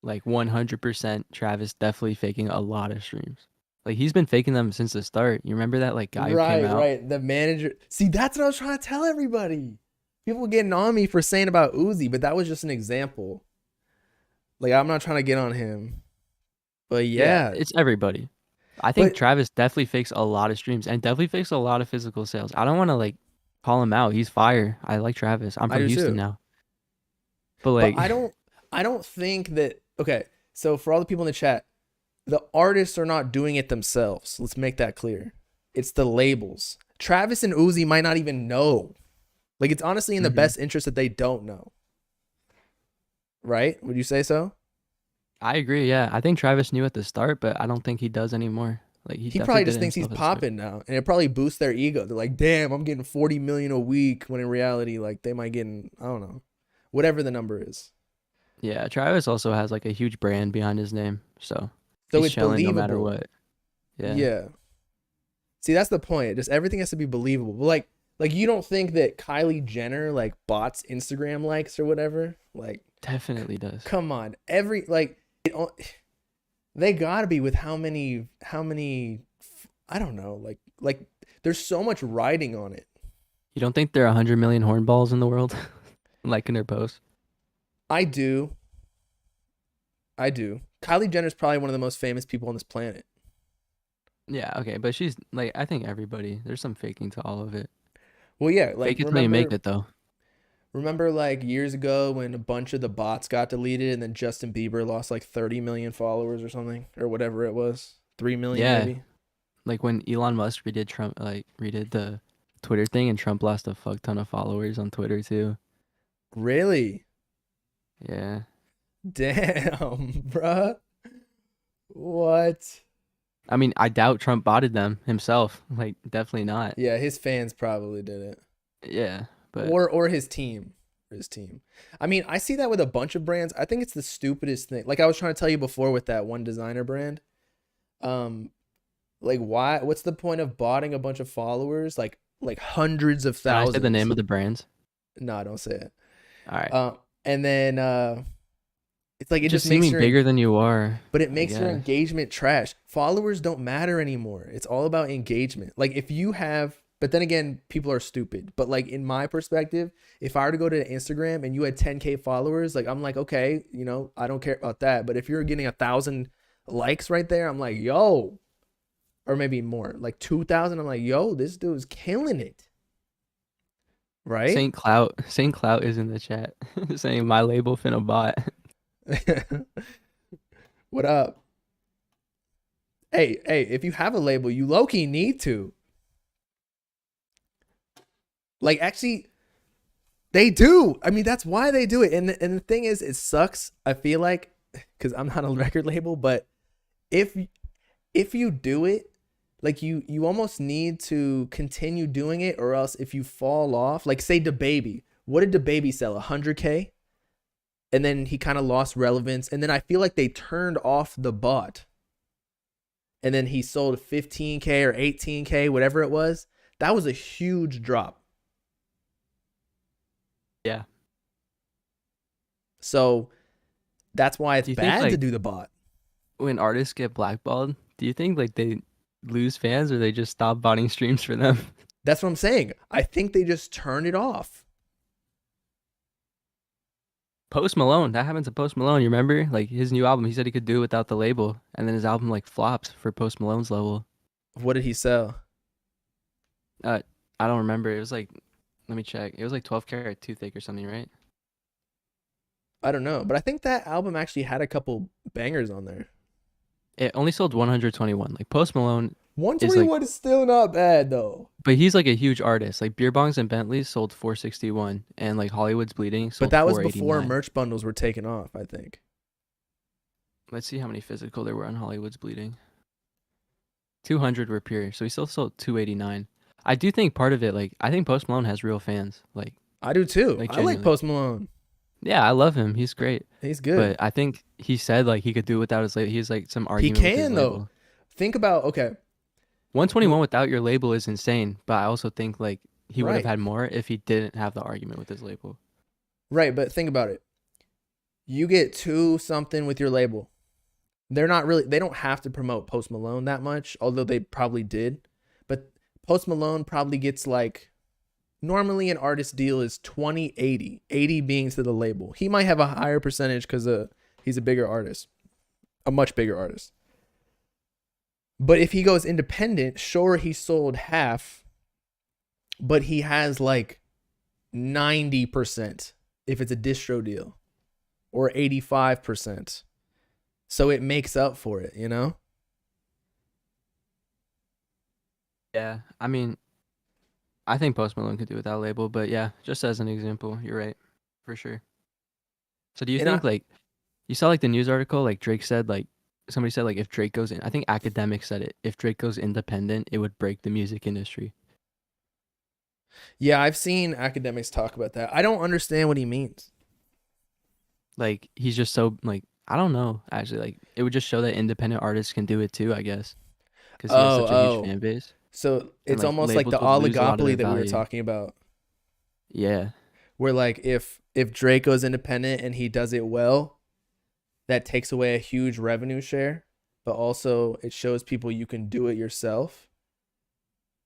Like 100% Travis definitely faking a lot of streams. Like he's been faking them since the start. You remember that like guy who came out? Right. The manager. See, that's what I was trying to tell everybody. People were getting on me for saying about Uzi, but that was just an example. Like I'm not trying to get on him. But yeah. It's everybody. I think But- Travis definitely fakes a lot of streams and definitely fakes a lot of physical sales. I don't want to like call him out. He's fire. I like Travis. I'm I from do Houston too. now. But like But I don't think that okay, so for all the people in the chat, the artists are not doing it themselves. Let's make that clear. It's the labels. Travis and Uzi might not even know. Like it's honestly in the best interest that they don't know. Right? Would you say so? I agree, yeah. I think Travis knew at the start, but I don't think he does anymore. Like He definitely probably did just it thinks he's himself at the start. popping now. And it probably boosts their ego. They're like, damn, I'm getting 40 million a week when in reality, like they might get I don't know. Whatever the number is. Yeah, Travis also has like a huge brand behind his name, so So he's it's chilling believable. no matter what. Yeah. See, that's the point. Just everything has to be believable. Like you don't think that Kylie Jenner like bots Instagram likes or whatever? Like, Definitely does. come on. They gotta be with how many I don't know, like there's so much writing on it. You don't think there are 100 million hornballs in the world liking their posts? I do. Kylie Jenner's probably one of the most famous people on this planet. Yeah, okay, but she's like, I think everybody, there's some faking to all of it. Well, yeah, like Fake it till you make it though. Remember like years ago when a bunch of the bots got deleted and then Justin Bieber lost like 30 million followers or something or whatever it was, 3 million Yeah. maybe. Like when Elon Musk redid the Twitter thing and Trump lost a fuck ton of followers on Twitter too. Really? Yeah. Damn, bruh. What? I mean, I doubt Trump botted them himself. Like, definitely not. Yeah, his fans probably did it. Yeah, but Or his team. I mean, I see that with a bunch of brands. I think it's the stupidest thing. Like I was trying to tell you before with that one designer brand. Like why? What's the point of botting a bunch of followers? Like hundreds of can I thousands. say the name of the brands? No, don't say it. All right. And then it's like it just just makes seeming your bigger than you are. but it makes your guess. engagement trash. Followers don't matter anymore. It's all about engagement. Like if you have But then again, people are stupid. But like in my perspective, if I were to go to Instagram and you had 10K followers, like I'm like, okay, you know, I don't care about that. But if you're getting 1,000 likes right there, I'm like, yo, or maybe more, like 2,000. I'm like, yo, this dude's killing it. Right? Saint Clout is in the chat saying my label finna bot. What up? Hey, if you have a label, you low-key need to. Like, actually, they do. I mean, that's why they do it. And the thing is, it sucks, I feel like, because I'm not a record label, but if you do it, like you almost need to continue doing it, or else if you fall off, like say DaBaby. What did DaBaby sell? 100K? And then he kind of lost relevance. And then I feel like they turned off the bot. And then he sold 15K or 18K, whatever it was. That was a huge drop. Yeah. So that's why it's Do you think, bad to like, do the bot. When artists get blackballed, do you think like they lose fans or they just stop botting streams for them? That's what I'm saying. I think they just turn it off. Post Malone, that happened to Post Malone. You remember, like his new album, he said he could do it without the label, and then his album like flopped for Post Malone's level. What did he sell? I don't remember. It was like, let me check. It was like 12 karat toothache or something, right? I don't know, but I think that album actually had a couple bangers on there. It only sold 121. Like Post Malone, 121 is still not bad though. but he's like a huge artist. Like Beer Bongs and Bentleys sold 461, and like Hollywood's Bleeding sold But that was 489. before merch bundles were taken off, I think. Let's see how many physical there were on Hollywood's Bleeding. 200 were pure, so he still sold 289. I do think part of it, like, I think Post Malone has real fans. Like, I do too. Like, I like genuinely. Post Malone. yeah, I love him. He's great. He's good. But I think he said like he could do it without his label. He's like some He argument. with his can though. label. Think about, okay. 121 without your label is insane. But I also think like he would have Right. had more if he didn't have the argument with his label. Right, but think about it. You get 2 something with your label. They don't have to promote Post Malone that much, although they probably did. But Post Malone probably gets like, normally an artist deal is 20-80, 80 being to the label. He might have a higher percentage because he's a bigger artist, a much bigger artist. But if he goes independent, sure, he sold half, but he has like 90% if it's a distro deal, or 85%. So it makes up for it, you know? Yeah, I mean, I think Post Malone could do it without a label. But yeah, just as an example, you're right, for sure. So do you And think like you saw like the news article, like Drake said, like somebody said like if Drake goes in, I think Academics said it, if Drake goes independent, it would break the music industry. Yeah, I've seen academics talk about that. I don't understand what he means. Like he's just so like I don't know actually, like it would just show that independent artists can do it too, I guess, because he has such a huge fan base. So it's like, almost like labels the would lose a lot of oligopoly their that we were value. talking about, Yeah, where like if Drake goes independent and he does it well, that takes away a huge revenue share, but also it shows people you can do it yourself.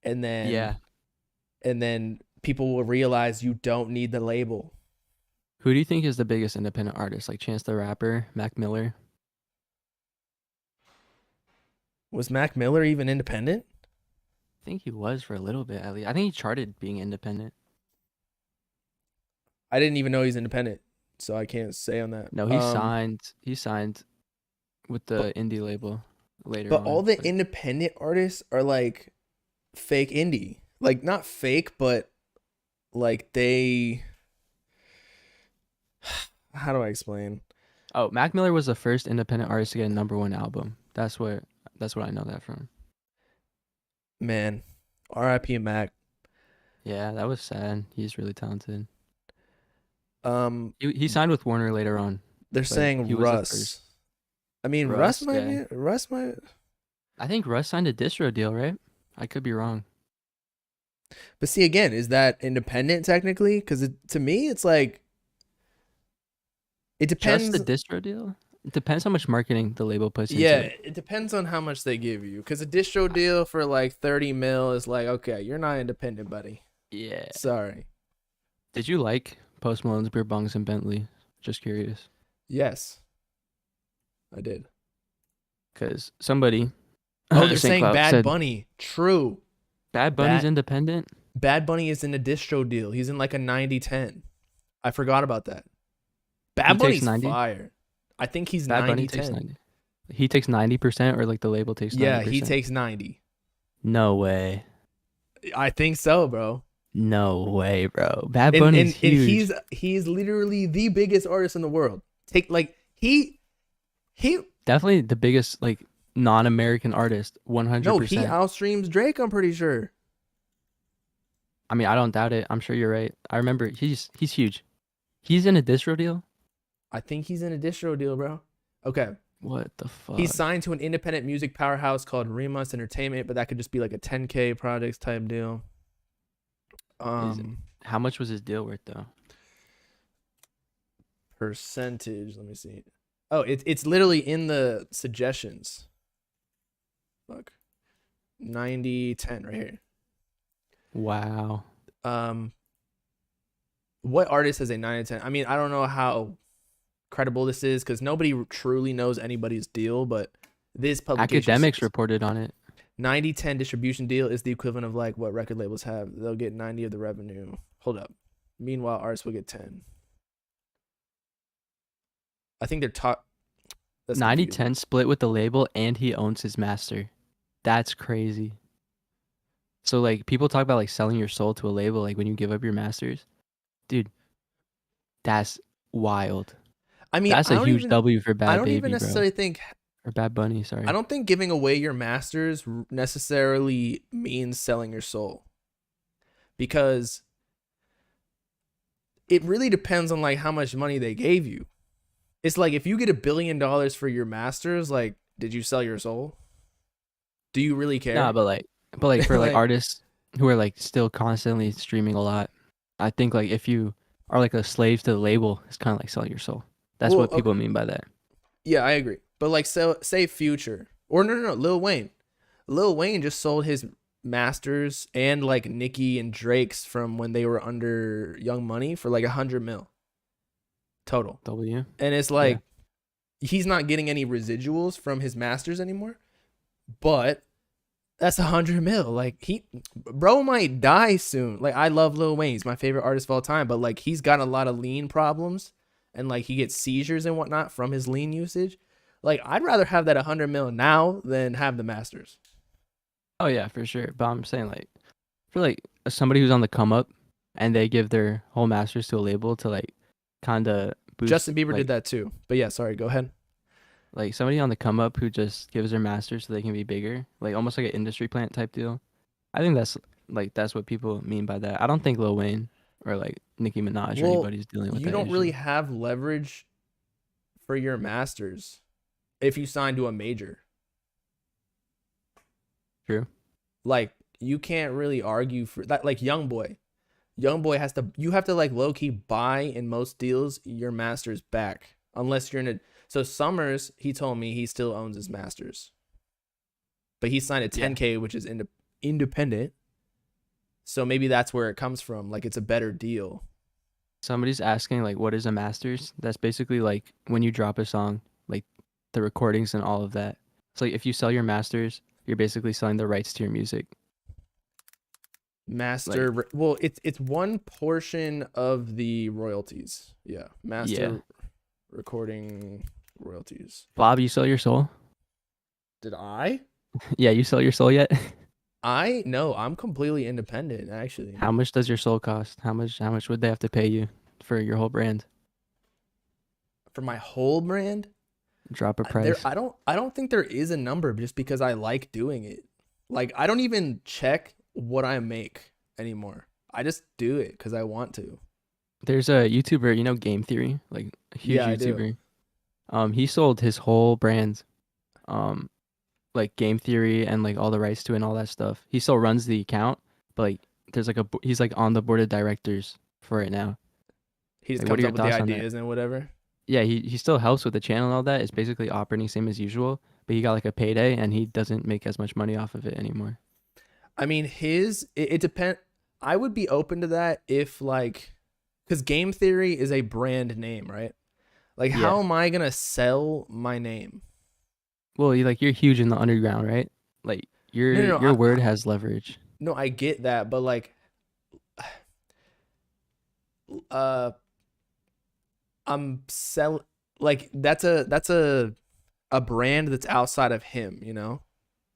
And then people will realize you don't need the label. who do you think is the biggest independent artist? Like Chance the Rapper, Mac Miller? Was Mac Miller even independent? I think he was for a little bit at least. I think he charted being independent. I didn't even know he's independent, so I can't say on that. No, he signed. He signed with the indie label later. But on, all the independent artists are like fake indie. Like not fake, but like they how do I explain? Oh, Mac Miller was the first independent artist to get a #1 album. That's what I know that from. Man, R.I.P. Mac. Yeah, that was sad. He's really talented. Um He signed with Warner later on. they're but saying he was the Russ. first. I mean Russ, Russ yeah. might I think Russ signed a distro deal, right? I could be wrong. But see again, is that independent technically? Because to me it's like it depends. Just the distro deal? It depends how much marketing the label puts into Yeah, it. it depends on how much they give you. Because a distro deal for like 30 mil is like, okay, you're not independent, buddy. Yeah. Sorry. Did you like Post Malone's Beer Bongs and Bentley? Just curious. Yes, I did. Because somebody. Oh, they're St. saying Cloud Bad said Bunny. True. Bad Bunny's Bad- independent? Bad Bunny is in a distro deal. He's in like a 90-10. I forgot about that. Bad He takes Bunny's 90? fire. I think he's Bad Bunny 90-10. takes 90. He takes 90% or like the label takes 90%? Yeah, he takes 90. No way. I think so, bro. No way, bro. Bad And, Bunny's and huge. he's literally the biggest artist in the world. He Definitely the biggest like non-American artist, 100%. no, he outstreams Drake, I'm pretty sure. I mean, I don't doubt it. I'm sure you're right. I remember he's huge. He's in a distro deal? I think he's in a distro deal, bro. Okay. What the fuck? He's signed to an independent music powerhouse called Remus Entertainment, but that could just be like a 10K projects type deal. How much was his deal worth though? Percentage, let me see. Oh, it's literally in the suggestions. Look. 90-10 right here. Wow. What artist has a 9-10? I mean, I don't know how credible this is because nobody truly knows anybody's deal, but this publication Academics says reported on it. 90-10 distribution deal is the equivalent of like what record labels have. They'll get 90 of the revenue. Hold up. Meanwhile, artists will get 10. I think they're top. 90-10 split with the label and he owns his master. That's crazy. So like people talk about like selling your soul to a label like when you give up your masters. Dude, that's wild. I mean, That's a huge W for Bad I don't Baby, even necessarily think. Or Bad Bunny, sorry. I don't think giving away your masters necessarily means selling your soul, because it really depends on like how much money they gave you. It's like if you get $1 billion for your masters, like, did you sell your soul? Do you really care? Nah, but like for like Like- artists who are like still constantly streaming a lot, I think like if you are like a slave to the label, it's kind of like selling your soul. That's Well, what people mean by that. Yeah, I agree. But like, so say Future or no, Lil Wayne. Lil Wayne just sold his masters and like Nicki and Drake's from when they were under Young Money for like 100 mil total. W. And it's like he's not getting any residuals from his masters anymore. But that's 100 mil. Like bro might die soon. Like I love Lil Wayne. He's my favorite artist of all time. But like he's got a lot of lean problems. And like he gets seizures and whatnot from his lean usage. Like I'd rather have that 100 mil now than have the masters. Oh yeah, for sure. But I'm saying like for like somebody who's on the come up and they give their whole masters to a label to like kind of boost. Justin Bieber like, did that too. But yeah, sorry, go ahead. Like somebody on the come up who just gives their masters so they can be bigger, like almost like an industry plant type deal. I think that's what people mean by that. I don't think Lil Wayne or like Nicki Minaj or Well, anybody's dealing with that. You don't issue. really have leverage for your masters if you sign to a major. True. Like you can't really argue for that. Like YoungBoy you have to like low key buy in most deals your masters back unless you're in a. So Summers, he told me he still owns his masters, but he signed a 10K, which is independent. So maybe that's where it comes from. Like it's a better deal. Somebody's asking like, what is a masters? That's basically like when you drop a song, like the recordings and all of that. So like if you sell your masters, you're basically selling the rights to your music. Master, well, it's one portion of the royalties. Yeah, master recording royalties. Bob, you sell your soul? Did I? Yeah, you sell your soul yet? No, I'm completely independent actually. How much does your soul cost? How much would they have to pay you for your whole brand? For my whole brand? Drop a price. I don't think there is a number just because I like doing it. Like I don't even check what I make anymore. I just do it because I want to. There's a YouTuber, you know, Game Theory, like a huge Yeah, I do. YouTuber. He sold his whole brand, like Game Theory and like all the rights to it and all that stuff. He still runs the account, but like there's like he's like on the board of directors for it now. He just Like, what comes are up your with the thoughts on that? ideas and whatever. Yeah, he still helps with the channel and all that. It's basically operating same as usual, but he got like a payday and he doesn't make as much money off of it anymore. I mean, it depend. I would be open to that if like, because Game Theory is a brand name, right? Like, how Yeah. am I gonna sell my name? Well, you're huge in the underground, right? Like No, no, your word has leverage. no. I get that, but like, uh, I'm sell like that's a brand that's outside of him, you know?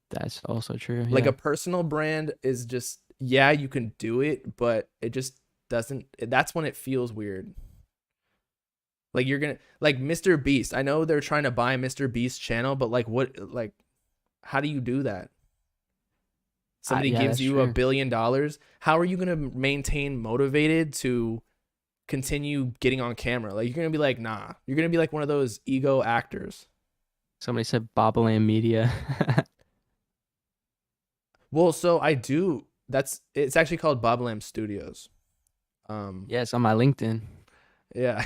That's also true. Like Yeah. a personal brand is just, yeah, you can do it, but it just doesn't, that's when it feels weird. Like you're gonna, like Mr. Beast. I know they're trying to buy Mr. Beast's channel, but like what, like, how do you do that? Somebody Yeah, gives that's you true. $1 billion. How are you gonna maintain motivated to continue getting on camera? Like you're gonna be like, nah. You're gonna be like one of those ego actors. Somebody said Bobaland Media. Well, so I do. It's actually called Bob Lamb Studios. Yeah, it's on my LinkedIn. Yeah.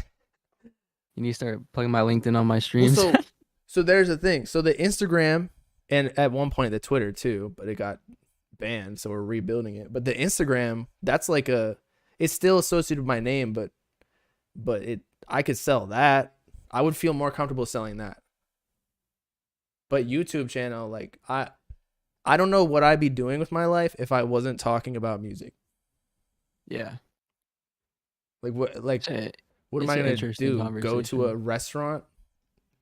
You need to start plugging my LinkedIn on my Well, streams. so there's the thing. So the Instagram and at one point the Twitter too, but it got banned, so we're rebuilding it. But the Instagram, that's like it's still associated with my name, but I could sell that. I would feel more comfortable selling that. But YouTube channel, like I don't know what I'd be doing with my life if I wasn't talking about music. Yeah. Like what like It's what am it's I an gonna interesting do? Go to a conversation. restaurant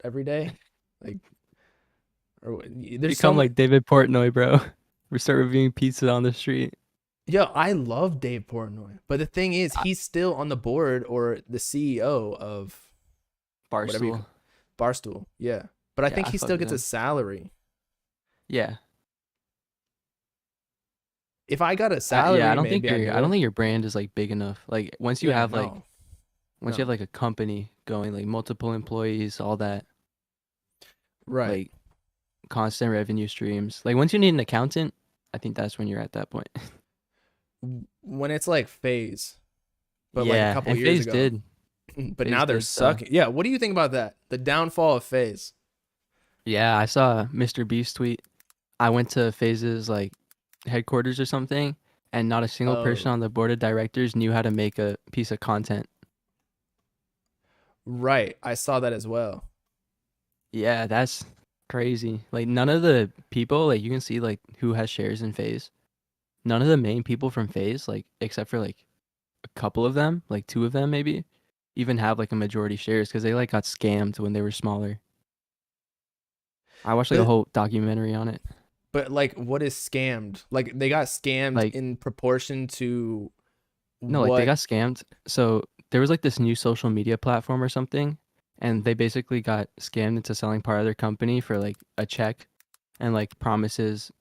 every day? Like, or there's Become some. like David Portnoy, bro. We start reviewing pizza on the street. Yeah, I love Dave Portnoy, but the thing is, he's still on the board or the CEO of whatever you Barstool. Barstool. Yeah, but I Yeah, think I he fuck still with gets a him. salary. Yeah. If I got a salary, Yeah, maybe I'd do I don't it. think your brand is like big enough. Like once you Yeah, have like no, once you have no, like a company going, like multiple employees, all that, right. like constant revenue streams. Like once you need an accountant, I think that's when you're at that point. When it's like Phase, but like a Yeah, couple and years FaZe ago. did. But FaZe now they're did sell. sucking. Yeah, what do you think about that? The downfall of Phase. Yeah, I saw Mr. Beast tweet. I went to FaZe's like headquarters or something, and not a single person Oh, on the board of directors knew how to make a piece of content. right. I saw that as well. Yeah, that's crazy. Like none of the people, like you can see like who has shares in FaZe. None of the main people from FaZe, like except for like a couple of them, like two of them maybe, even have like a majority shares because they like got scammed when they were smaller. I watched like a But whole documentary on it. but like, what is scammed? Like they got scammed Like in proportion to no, like they what? got scammed. So there was like this new social media platform or something, and they basically got scammed into selling part of their company for like a check and like promises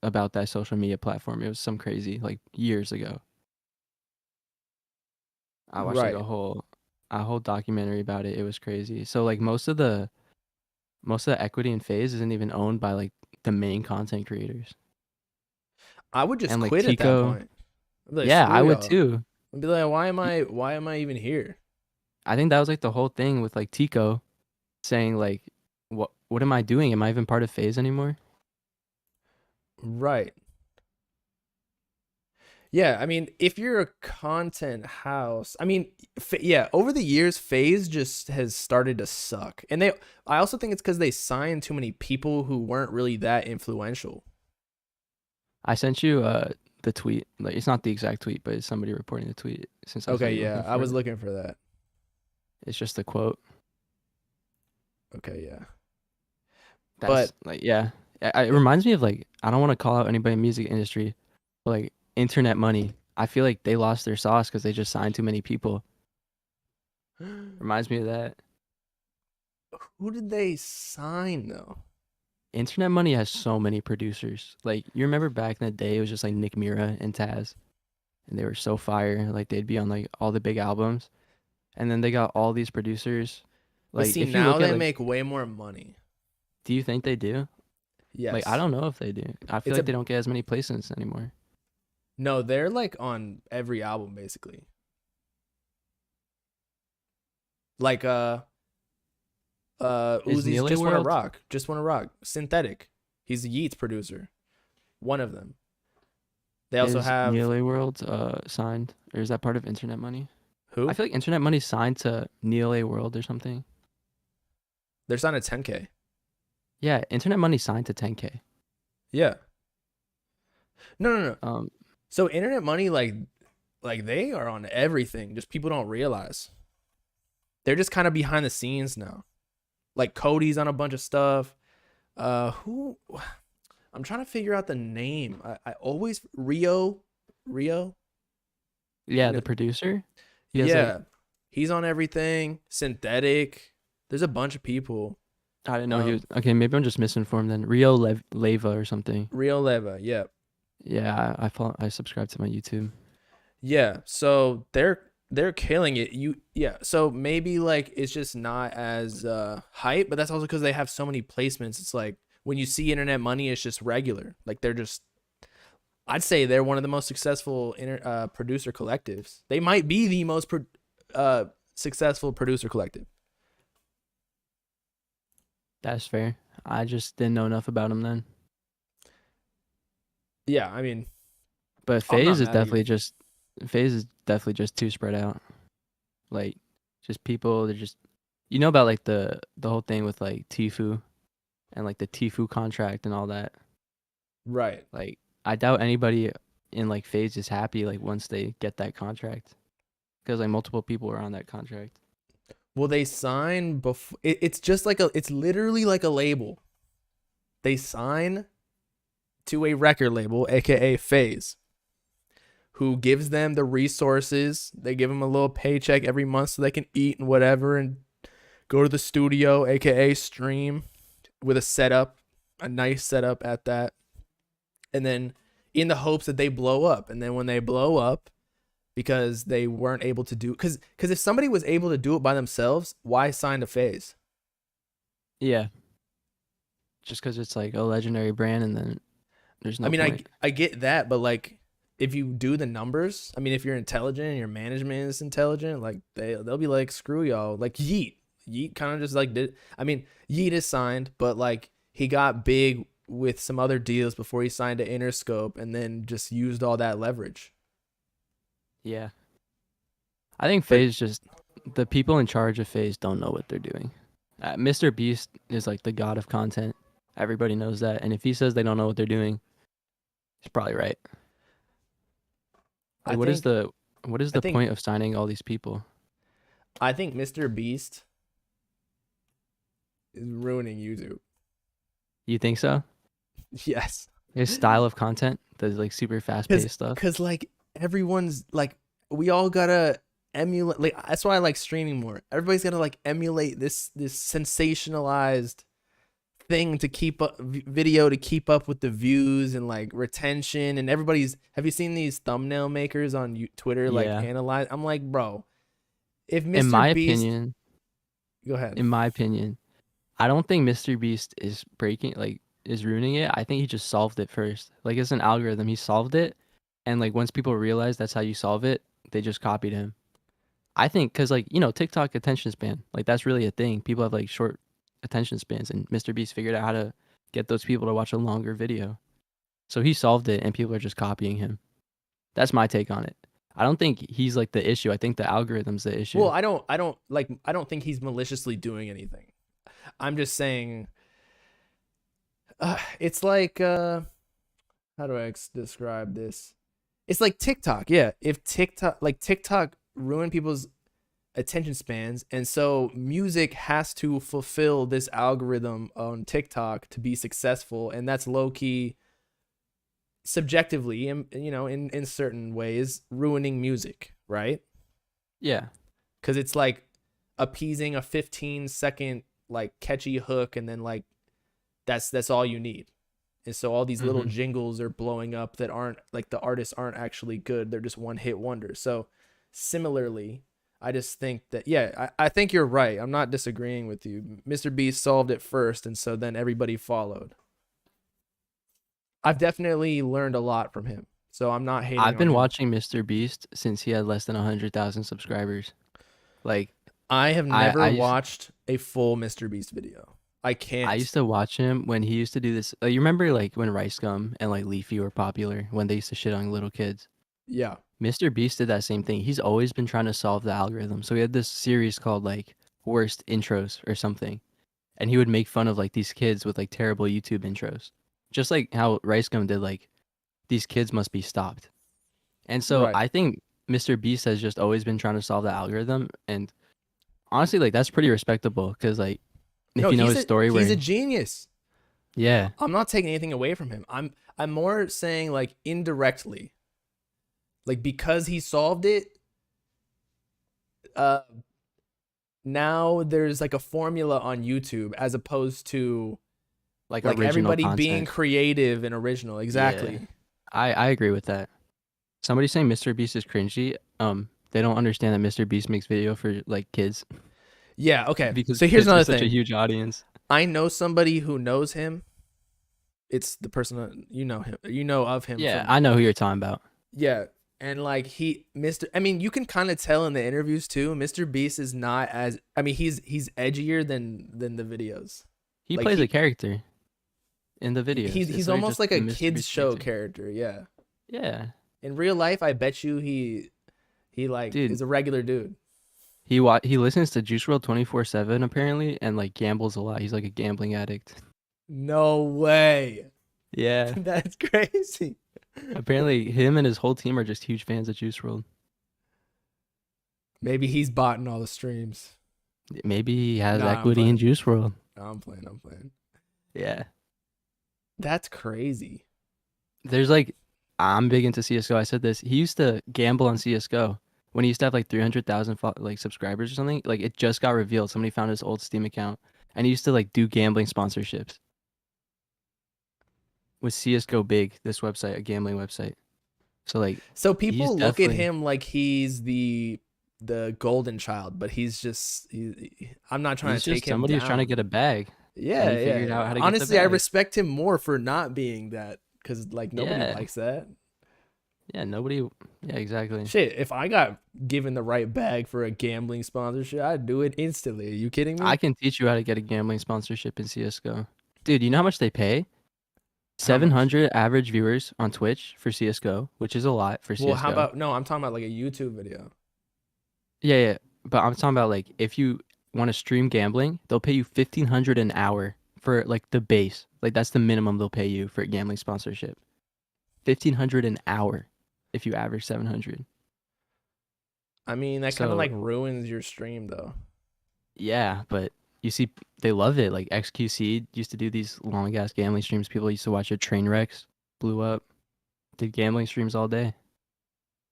about that social media platform. It was some crazy like years ago. I watched like Right. a whole documentary about it. It was crazy. So like most of the equity in FaZe isn't even owned by like the main content creators. I would just And like quit at that Tico, point. I'd be like, yeah, screw I would y'all. too. I'd be like, Y- why am I even here? I think that was like the whole thing with like Tico saying like what am I doing? Am I even part of FaZe anymore? Right. Yeah, I mean, if you're a content house, I mean, yeah, over the years, FaZe just has started to suck. And I also think it's because they signed too many people who weren't really that influential. I sent you the tweet. Like it's not the exact tweet, but it's somebody reporting the tweet since I saw Okay, you yeah, looking I for was it. looking for that. It's just a quote. Okay, yeah. That's But like yeah. It reminds me of like I don't want to call out anybody in the music industry, but like internet money. I feel like they lost their sauce because they just signed too many people. Reminds me of that. who did they sign though? Internet money has so many producers. Like you remember back in the day, it was just like Nick Mira and Taz, and they were so fire. Like they'd be on like all the big albums, and then they got all these producers. But Like see, if you now look at they like, make way more money. do you think they do? Like I Yes. don't know if they do. I feel It's like a they don't get as many placements anymore. No, they're like on every album basically. Like Is Uzi's Neely Just Wanna World? Rock. Just Wanna Rock. Synthetic. He's a Yeats producer. One of them. They also Is have Neely World signed, or is that part of Internet Money? who? I feel like Internet Money signed to Neely World or something. They're signed at 10K. Yeah, Internet Money signed to 10K. Yeah. No. Um, So Internet Money, like they are on everything. Just people don't realize. They're just kind of behind the scenes now. Like Cody's on a bunch of stuff. Who? I'm trying to figure out the name. I always Rio. yeah, You know- the producer. He has, Yeah, like, he's on everything. Synthetic. There's a bunch of people. I didn't know he was. Okay, maybe I'm just misinformed then. Rio Leva or something. Rio Leva. Yeah. Yeah, I subscribe to my YouTube. Yeah. So they're killing it. So maybe like it's just not as hype, but that's also because they have so many placements. It's like when you see Internet Money, it's just regular. Like they're just, I'd say they're one of the most successful producer collectives. They might be the most successful producer collective. That's fair. I just didn't know enough about him then. Yeah, I mean, But I'm not Phase is mad at you. definitely just too spread out. Like, just people, they're just, you know about like the whole thing with like Tfue and like the Tfue contract and all that. right. Like, I doubt anybody in like Phase is happy like once they get that contract, because like multiple people were on that contract. Well, they sign before. It's just like it's literally like a label. They sign to a record label, aka Phase, who gives them the resources. They give them a little paycheck every month so they can eat and whatever and go to the studio, aka stream, with a setup, a nice setup at that. And then in the hopes that they blow up. And then when they blow up, because they weren't able to do, because if somebody was able to do it by themselves, why sign to Phase? Yeah. Just because it's like a legendary brand, and then there's no I mean, point. I get that, but like if you do the numbers, I mean, if you're intelligent and your management is intelligent, like they'll be like, screw y'all. Like Yeet kind of just like did. I mean, Yeet is signed, but like he got big with some other deals before he signed to Interscope, and then just used all that leverage. Yeah. I think Phase just, the people in charge of Phase don't know what they're doing. Mr. Beast is like the god of content. Everybody knows that. And if he says they don't know what they're doing, he's probably right. Like, what is the point of signing all these people? I think Mr. Beast is ruining YouTube. You think so? Yes. His style of content, the like super fast paced stuff. Because like everyone's like, we all gotta emulate. Like that's why I like streaming more. Everybody's gotta like emulate this sensationalized thing to keep up video, to keep up with the views and like retention. And everybody's, have you seen these thumbnail makers on Twitter like Yeah. analyze? I'm like, bro, if Mr. In my Beast, opinion, go ahead. I don't think Mr. Beast is is ruining it. I think he just solved it first. Like, it's an algorithm. He solved it, and like once people realize that's how you solve it, they just copied him. I think because like, you know, TikTok attention span, like that's really a thing. People have like short attention spans, and Mr. Beast figured out how to get those people to watch a longer video. So he solved it, and people are just copying him. That's my take on it. I don't think he's like the issue. I think the algorithm's the issue. Well, I don't think he's maliciously doing anything. I'm just saying, it's like, how do I describe this? It's like TikTok. Yeah. If TikTok ruined people's attention spans, and so music has to fulfill this algorithm on TikTok to be successful, and that's low key subjectively, and you know, in certain ways ruining music, right? Yeah. Because it's like appeasing a 15-second like catchy hook, and then like that's all you need. And so all these little jingles are blowing up that aren't like, the artists aren't actually good, they're just one hit wonders. So similarly, I just think that, yeah, I think you're right. I'm not disagreeing with you. Mr. Beast solved it first, and so then everybody followed. I've definitely learned a lot from him, so I'm not hating. I've been on him. watching Mr. Beast since he had less than 100,000 subscribers. Like, I have I- never I used- watched a full Mr. Beast video. I can't. I used to watch him when he used to do this. You remember like when Rice Gum and like Leafy were popular when they used to shit on little kids. Yeah. Mr. Beast did that same thing. He's always been trying to solve the algorithm. So he had this series called like Worst Intros or something. And he would make fun of like these kids with like terrible YouTube intros. Just like how Rice Gum did, like these kids must be stopped. And so Right. I think Mr. Beast has just always been trying to solve the algorithm. And honestly, like that's pretty respectable because like if you know his story he's where a genius. yeah. I'm not taking anything away from him. I'm more saying like indirectly. Like because he solved it, now there's like a formula on YouTube as opposed to Like like original everybody content. being creative and original. Exactly. Yeah. I agree with that. Somebody saying Mr. Beast is cringy. They don't understand that Mr. Beast makes video for like kids Yeah, okay. because So here's kids are another such a thing. huge audience. I know somebody who knows him. It's the person that you know him. You know of him. Yeah, from- I know who you're talking about. Yeah. And like I mean, you can kind of tell in the interviews too. Mr. Beast is not as he's edgier than the videos. He Like, plays he- a character in the videos. He's It's he's literally almost just like a the Mr. kids Beast show character. Yeah. Yeah. In real life, I bet you he like Dude. is a regular dude. He listens to Juice WRLD 24/7 apparently and like gambles a lot. He's like a gambling addict. No way. Yeah. That's crazy. Apparently him and his whole team are just huge fans of Juice WRLD. Maybe he's bought in all the streams. Maybe he has Nah, I'm equity in playing. Juice WRLD. No, I'm playing. Yeah. That's crazy. There's like I'm big into CS:GO. I said this. He used to gamble on CS:GO when he used to have like 300,000 like subscribers or something. Like it just got revealed. Somebody found his old Steam account and he used to like do gambling sponsorships with CS:GO Big, this website, a gambling website. So like So people He's look at definitely- him like he's the golden child, but he's just I'm not trying he's to take just him somebody who's down. trying to get a bag. Yeah, and he yeah. figured out how to get the Honestly, I bag. respect him more for not being that because like nobody Yeah. likes that. Yeah, nobody. Yeah, exactly. Shit, if I got given the right bag for a gambling sponsorship, I'd do it instantly. Are you kidding me? I can teach you how to get a gambling sponsorship in CS:GO. Dude, you know how much they pay? 700 average viewers on Twitch for CS:GO, which is a lot for CS:GO. Well, how about no? I'm talking about like a YouTube video. Yeah, but I'm talking about like if you want to stream gambling, they'll pay you 1,500 an hour for like the base. Like that's the minimum they'll pay you for a gambling sponsorship. 1,500 an hour if you average 700. I mean, that kind of So- like ruins your stream though. Yeah, but you see, they love it. Like XQC used to do these long ass gambling streams. People used to watch their train wrecks, blew up, did gambling streams all day.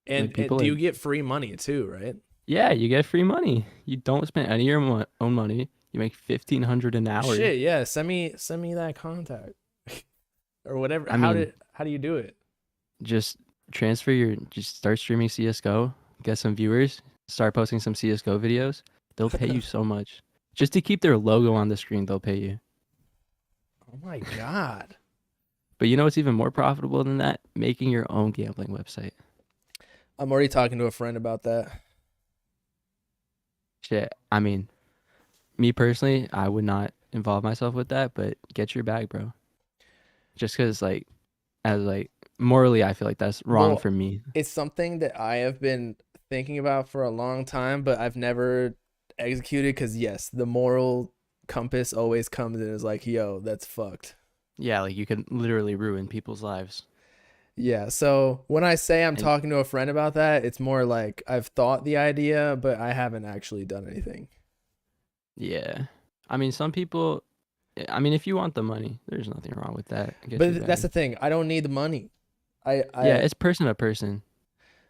And people do you are- get free money too, right? Yeah, you get free money. You don't spend any of your own money. You make 1,500 an hour. Shit, yeah. Send me that contact or whatever. I how mean- do you do it? Just just start streaming CS:GO, get some viewers, start posting some CS:GO videos. They'll pay you so much. Just to keep their logo on the screen, they'll pay you. Oh my god. But you know what's even more profitable than that? Making your own gambling website. I'm already talking to a friend about that. Shit, I mean, me personally, I would not involve myself with that, but get your bag, bro. Just because, like, as like morally, I feel like that's wrong Well, for me. It's something that I have been thinking about for a long time, but I've never executed because yes, the moral compass always comes in as like, yo, that's fucked. Yeah, like you could literally ruin people's lives. Yeah, so when I say I'm And- talking to a friend about that, it's more like I've thought the idea, but I haven't actually done anything. Yeah, I mean, some people. I mean, if you want the money, there's nothing wrong with that. Get But your that's the bag. thing. I don't need the money. I Yeah, it's person to person.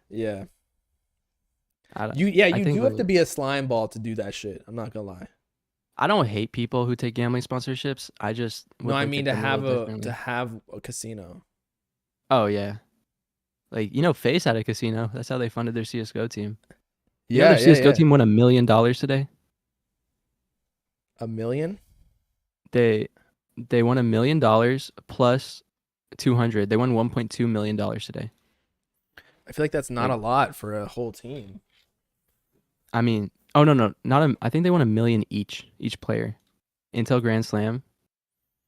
yeah. I, You I think do have the- to be a slime ball to do that shit. I'm not gonna lie. I don't hate people who take gambling sponsorships. I just would No, I look mean at to them have little a differently. casino. Oh yeah, like FaZe had a casino. That's how they funded their CS:GO team. You know Yeah, their CS:GO team won $1 million today. $1 million? They won $1 million plus 200. They won $1.2 million today. I feel like that's not Like- a lot for a whole team. I mean, Oh no, not a. I think they won $1 million each player. Intel Grand Slam.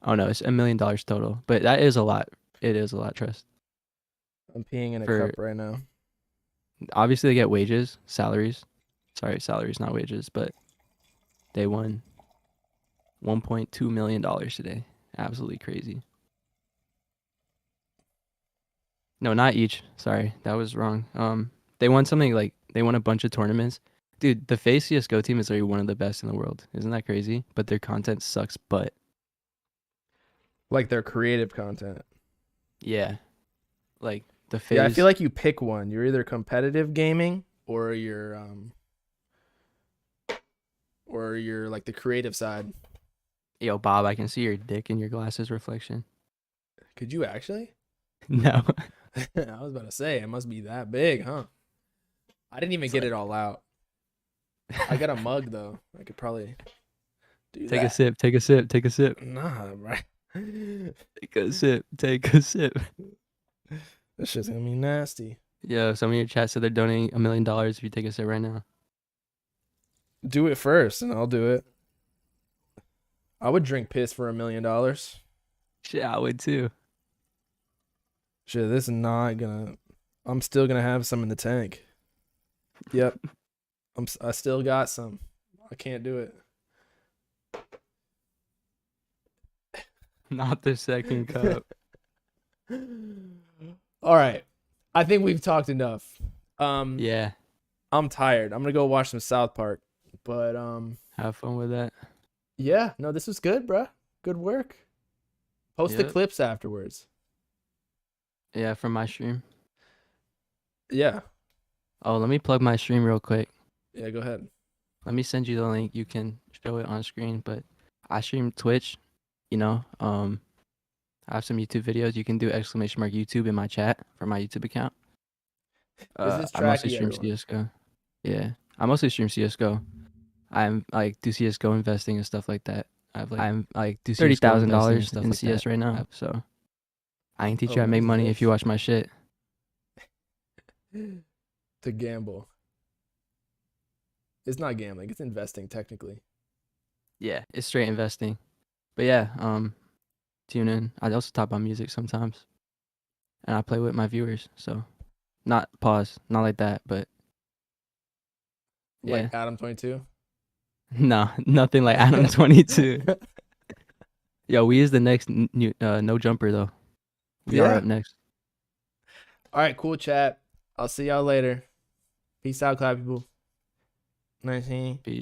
Oh no, it's $1 million total. But that is a lot. It is a lot, trust. I'm peeing in a For- cup right now. Obviously they get wages, salaries. Sorry, salaries, not wages, but they won $1.2 million today. Absolutely crazy. No, not each. Sorry, that was wrong. They won something like they won a bunch of tournaments. Dude, the FaZe CS:GO team is already one of the best in the world. Isn't that crazy? But their content sucks. But Like their creative content. yeah, like the FaZe. Yeah, I feel like you pick one. You're either competitive gaming or you're like the creative side. Yo, Bob, I can see your dick in your glasses reflection. Could you actually? No. I was about to say it must be that big, huh? I didn't even get it all out. I got a mug though. I could probably do Take that. a sip. Take a sip. Take a sip. Nah, right. Take a sip. Take a sip. This shit's gonna be nasty. Yo, some of your chat said they're donating $1 million if you take a sip right now. Do it first, and I'll do it. I would drink piss for $1 million. Shit, I would too. Shit, this is not gonna. I'm still gonna have some in the tank. Yep, I still got some. I can't do it. Not the second cup. All right, I think we've talked enough. Yeah. I'm tired. I'm gonna go watch some South Park. But Have fun with that. yeah, no, this was good, bruh. Good work. Post the Yep. clips afterwards. Yeah, from my stream. Yeah, Oh, let me plug my stream real quick. yeah. Go ahead. Let me send you the link. You can show it on screen. But I stream Twitch. You know, I have some YouTube videos. You can do !YouTube in my chat for my YouTube account. Is this I mostly tracky, stream everyone? CS:GO. Yeah, I mostly stream CS:GO. I'm like do CS:GO investing and stuff like that. I'm like do $30,000 in CS right now. So I can teach you how to make money if you watch my shit. To gamble. It's not gambling. It's investing technically. Yeah, it's straight investing. But yeah, tune in. I also talk about music sometimes, and I play with my viewers. So, not like that, but yeah, Like Adam 22. no, nothing like Adam 22. Yo, we is the next no jumper though. We are Yeah. up next. All right, cool chat. I'll see y'all later. Peace out, Cloud people. 19. Peace.